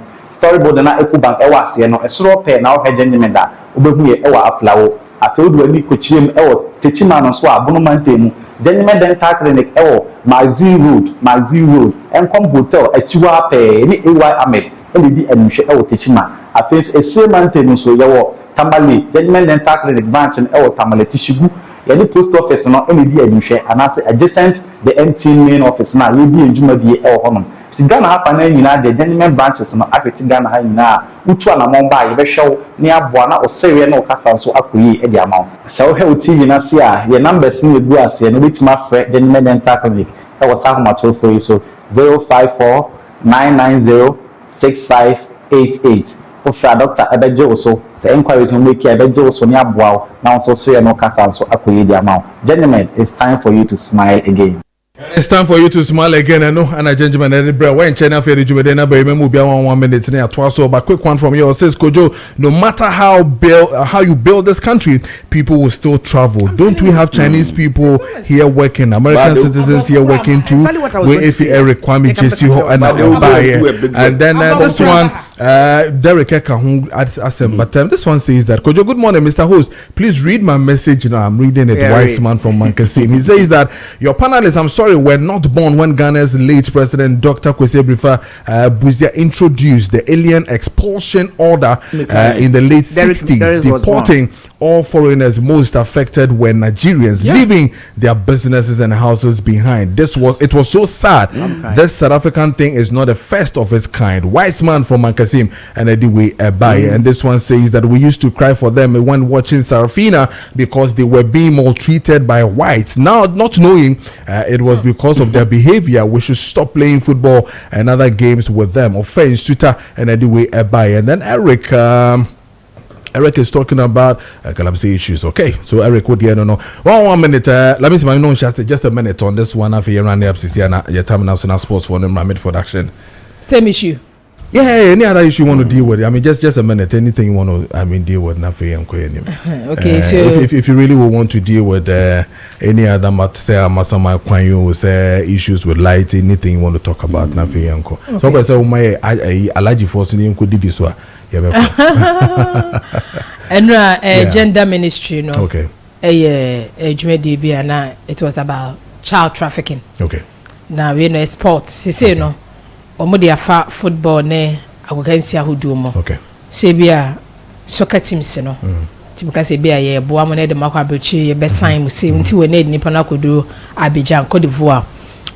Speaker 2: Ecobank ewo ase no esoro pe na wo genuine da obehu ye ewo aflawo afeodu ani kochiem ewo techima no so abonumantemu genuine dental clinic ewo Mazi Road enkom hotel achiwa pe ni AY Ahmed ene di anhwe ewo techima afei so esemante no so yewo Tamale genuine dental clinic branch ewo Tamale Tishigu yɛde post office no ene di anhwe anase adjacent the MT main office na ye di adwumadie ewo honom ti Ghana hafa na nyina de genuine branches no afeti Ghana ha nyina utu anamon ba ye behwew ne aboa na osere na okasa so akoyi e di amaw sɛ wo hwe uti nyina se a ye numbers ni egu ase no betima frɛ genuine dental clinic ewo sahomato for you so 054 990 6588 ofra doctor ebeje oso say inquiries no make ebeje oso ni aboa na so so no kasa so akoyi di amaw gentlemen it's time for you to smile again.
Speaker 4: It's time for you to smile again. I know, and I gentlemen, and bro, when China for the Jumedena, but remember, be 1 minute near twice. So, but quick one from you says, Kojo, no matter how you build this country, people will still travel. Don't we have Chinese people here working, American citizens here working too? Where if you require just you and and then this one. Derek Eka who asked but this one says that Kojo, good morning, Mr. Host. Please read my message now. I'm reading it. Wise man from Maakye. He says that your panelists, I'm sorry, were not born when Ghana's late president Dr. Kojo Preko Dankwah introduced the alien expulsion order in the late 60s, deporting all foreigners most affected were Nigerians, leaving their businesses and houses behind. It was so sad. This South African thing is not the first of its kind. Wise man from Mankazim and Ediwe Ebaye. And this one says that we used to cry for them when watching Sarafina because they were being maltreated by whites. Now, not knowing it was because of their behavior, we should stop playing football and other games with them. Offense, Suta and Ediwe Ebaye. And then Eric is talking about calamity issues. Okay, so Eric, what do you know? 1 minute. Let me see my known just a minute on this one. After you run the FCC and your time national sports for them, mid for action.
Speaker 19: Same issue.
Speaker 4: Yeah, any other issue you want to deal with? I mean, just a minute. Anything you want to, deal with? Okay,
Speaker 19: so
Speaker 4: if you really want to deal with any other matter, say Masama Kwanyo, say issues with light, anything you want to talk about, So I say, my allergy force in could do this one.
Speaker 19: And gender ministry, no.
Speaker 4: Okay.
Speaker 19: It was about child trafficking.
Speaker 4: Okay.
Speaker 19: Now we know sports. You say no. Omo fa football ne agokansia hodumo.
Speaker 4: Okay.
Speaker 19: Say bia soccer teams no. Team ka say bia ye boa mo ne de makwa abechi ye be sign mu say nti we ne nipa na kodu Abidjan Cote d'Ivoire.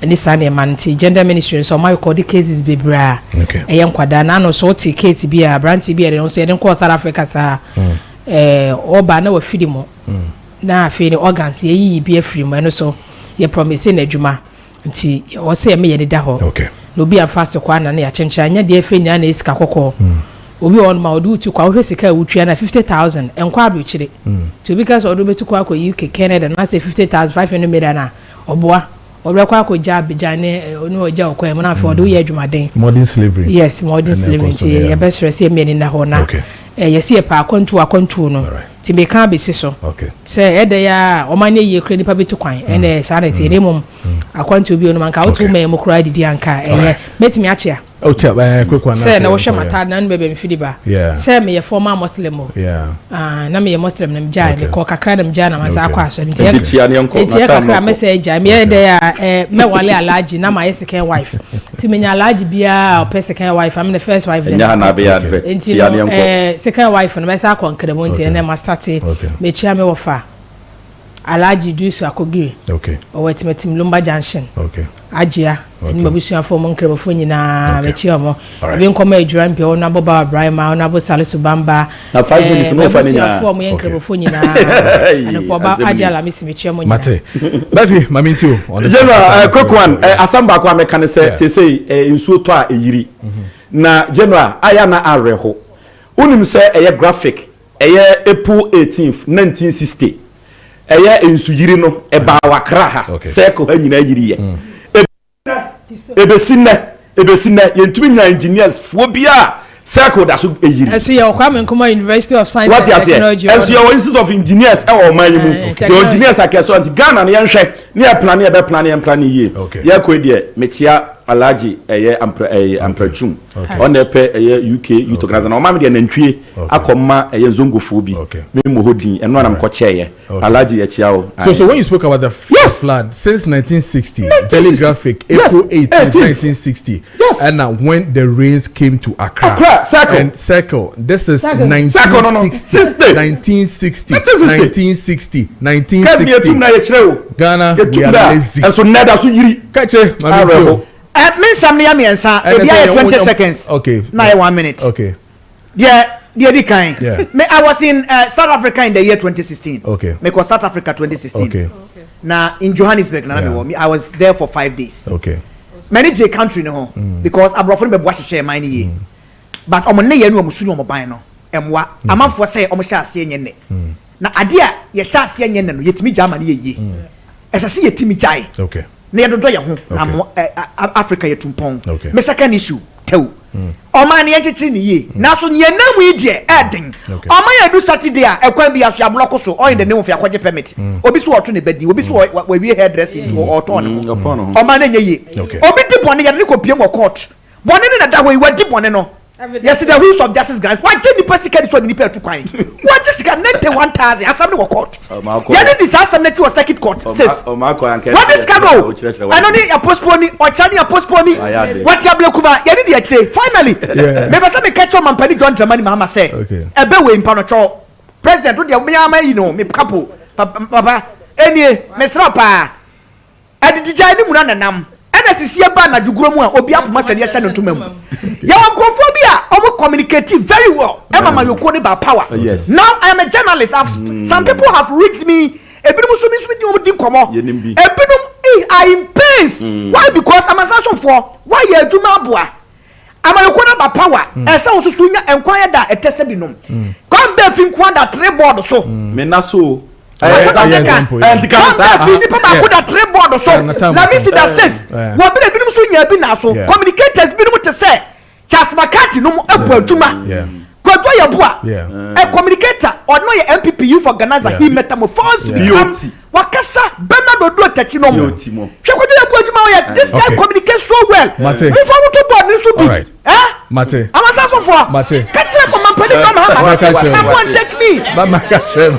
Speaker 19: Any Sunday man gender ministry so my record cases be bra.
Speaker 4: Okay.
Speaker 19: Kwada na no so ti case bia branch bia no so ye ko South Africa sa oba na wa fidi mo. Na afi ni organs ye yi bia free mo no so ye promise na adwuma nti o say me ye de da ho.
Speaker 4: Okay.
Speaker 19: No be afaso kwa na ya chencha nya de afi nya na esika kokko obi on ma odu tu kwa hwe sika wutua na 50,000 enkwa abichire to because odu betu kwa UK Canada na say 50,500 meter na oboa obra kwa ko ja Abidjan onu oja okwa na afi odu ye adwumaden
Speaker 4: modern slavery.
Speaker 19: Yes, modern slavery. Ye best say me ni na ho na ye see pa akwantu no ti be kan be siso
Speaker 4: okay
Speaker 19: say ede ya o manye ye kra nipa betu kwan ene sanity ne mum akwantu bi onu man ka otu me mokra didi anka metimi achia
Speaker 4: quick one
Speaker 19: say na wo hwe mata na nbe be mfidi ba say me ye former muslim na me ye muslim na mjaa me ko kakra na mjaa na masa akwa so nti ye kakra message me ede ya me wale alaji na my second wife ti me nya alaji bia o second wife am the first wife
Speaker 21: nya na be advert ti ya ne
Speaker 19: second wife no me sa akwa nkremo nti na ma start me chia me wo fa alaji dusu akogiri
Speaker 4: okay
Speaker 19: o wetimetim Lumba Junction
Speaker 4: okay
Speaker 19: ajia ni mabusu afo mo nkrebo nyina me chia mo bi nkoma adwura mpe ona boba Abrahima ona bo Salisu Bamba
Speaker 21: na 5 minutes no fa nyina
Speaker 19: afo mo nkrebo nyina ana ko ba ajia la misi me chia mo nyina
Speaker 4: mate baby mamintu
Speaker 21: general quick one asamba kwa meka say nsuo to a eyiri na general aya na areho unim say graphic April 18th 1960 ensuyiri no eba wakra ha circle ha nyina yiri ye ebesina yentumi nya engineers fo bia circle da so eyiri
Speaker 19: eso ye okwa menkoma University of Science and Technology
Speaker 21: eso ye Institute of Engineers man mu the engineers akeso anti Ghana na yenhwe ne ya plan ye ye ko de mechia alaji amprachum on epe UK youth organization na omam de nantwie akoma nzongofo bi me mo hodin eno anam ko cheye alaji ya chiao
Speaker 4: so when you spoke about the first flood since 1960 telegraphic April 18 1960 and now when the rains came to Accra circle this is 1960 Ghana we are lazy
Speaker 21: and so neda so yiri
Speaker 4: kache mami
Speaker 20: me samni ya miensa e bia 20 seconds
Speaker 4: okay
Speaker 20: na 1 minute
Speaker 4: okay
Speaker 20: yeah the kind me I was in South Africa in the year 2016
Speaker 4: okay
Speaker 20: me ko South Africa 2016
Speaker 4: okay
Speaker 20: na in Johannesburg na me I was there for 5 days
Speaker 4: okay
Speaker 20: many the country no because abrofo be boa hye man ye but omo ne ye no omo sunu omo ban no emwa amanfo say omo hye ase enye ne na ade a ye hye ase enye ne no yetimi jama ne ye esase yetimi jai
Speaker 4: okay
Speaker 20: na yedodo ye ho na Africa yetumpon me second issue tew oman ye chichi ni ye na so ye namu ide eden oman ye do Saturday a ekwan bi aso abloko so all in the name of yakwaje permit obi so oto ne bedi obi so we wie hairdressing or ton oman ye ye obi di bone ye ne ko piem court bone ne na da ho we di bone no yes the rules of justice guys what did the person so the people to kwan what this can 91,000 assembly wa court ya did this assembly to circuit court says what this can no I don't need a postpone or chani a postpone what ya blekuba ya did you say finally me be say me catch one man John Dramani Mahama say ebe we impano cho president wo de me ama yi no me couple papa enie me sra pa adidija ni mu na nanam ena sisi eba na djuguro mu a obi apoma twede hye no ntoma mu ya wankrofo bi a omo communicate very well ema ma yoko ni ba power now I am a journalist. Some people have reached me ebinum so mi so di omo din komo ebinum are in pains why because I'm a session for why you adwuma aboa ama yoko na ba power esa wo so nya enkwaya da etese binom come be fin kwanda three board so
Speaker 21: me na so
Speaker 20: Let me see that says what be the so nya bi na so communicators bi no to say Charles Makati no ebu adwuma Kojo ya bua a communicator or no your MPP youth organizer he metamorphosed BOT wakasa Bernard Odo tachi no mo Kojo ya bua adwuma this guy communicates so well
Speaker 4: Mate
Speaker 20: if I want to board ni so bi
Speaker 4: Mate
Speaker 20: I'm a for
Speaker 4: Mate
Speaker 20: catch up on my pedi come come take me
Speaker 4: Mama Kessben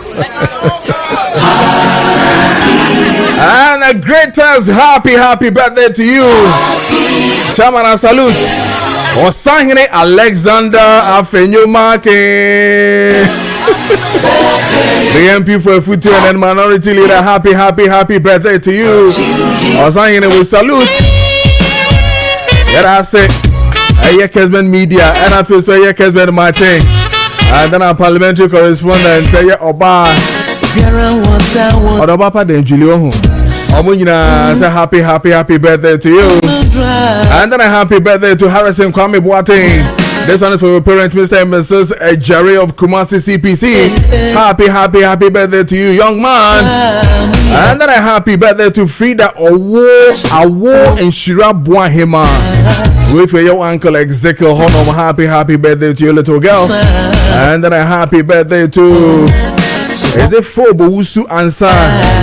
Speaker 4: and a greatest happy birthday to you Chairman and salute Osahine Alexander Afenyo Maakye the MP for Futu and Minority Leader happy birthday to you Osahine we salute I say Kessben Media and I feel so Kessben Maakye and then our parliamentary correspondent Oba Odobapa den Julio Omunyina say happy birthday to you. And then a happy birthday to Harrison Kwame Boateng. This one is for your parents, Mr. and Mrs. Jerry of Kumasi CPC. Happy birthday to you, young man. And then a happy birthday to Frida Awo and Shira Boahema. With your uncle Ezekiel Honor. Happy birthday to your little girl. And then a happy birthday to is it Fobo Wusu Ansa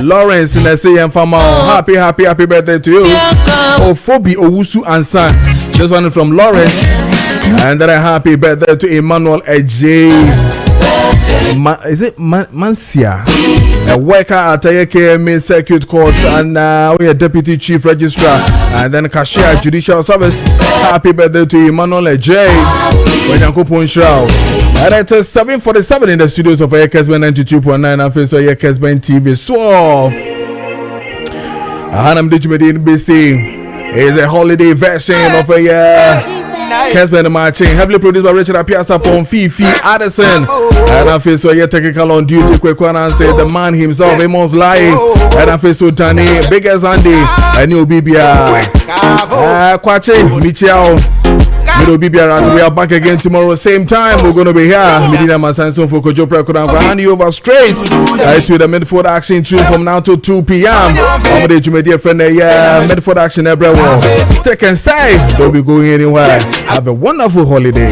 Speaker 4: Lawrence in the same family? Happy birthday to you. Oh, Fobi Owusu Ansa. This one from Lawrence. And then a happy birthday to Emmanuel Ej. Is it Mancia? A worker at KMA Circuit Court and we are Deputy Chief Registrar and then Cashier Judicial Service. Happy birthday to Emmanuel Ej. And it is 7:47 in the studios of Kessben 92.9 and face of Kessben TV. So, Hanam Dijmedi NBC is a holiday version of a Kessben Maakye, heavily produced by Richard Apiasa Pon Fifi Addison. And I feel so technical on duty. Kwekwana say the man himself, Amos Lai. And I feel so Danny, Big as Andy, and new Bibia. Kwache, Michiao. Middle BBR, we are back again tomorrow, same time. We're going to be here. Medina Masanson for Kojo Preko Dankwah. Hand you over straight to the Medford Action Tune from now to 2 p.m. I'm the Jumedia friend, Medford Action everywhere. Stick and say, don't be going anywhere. Have a wonderful holiday.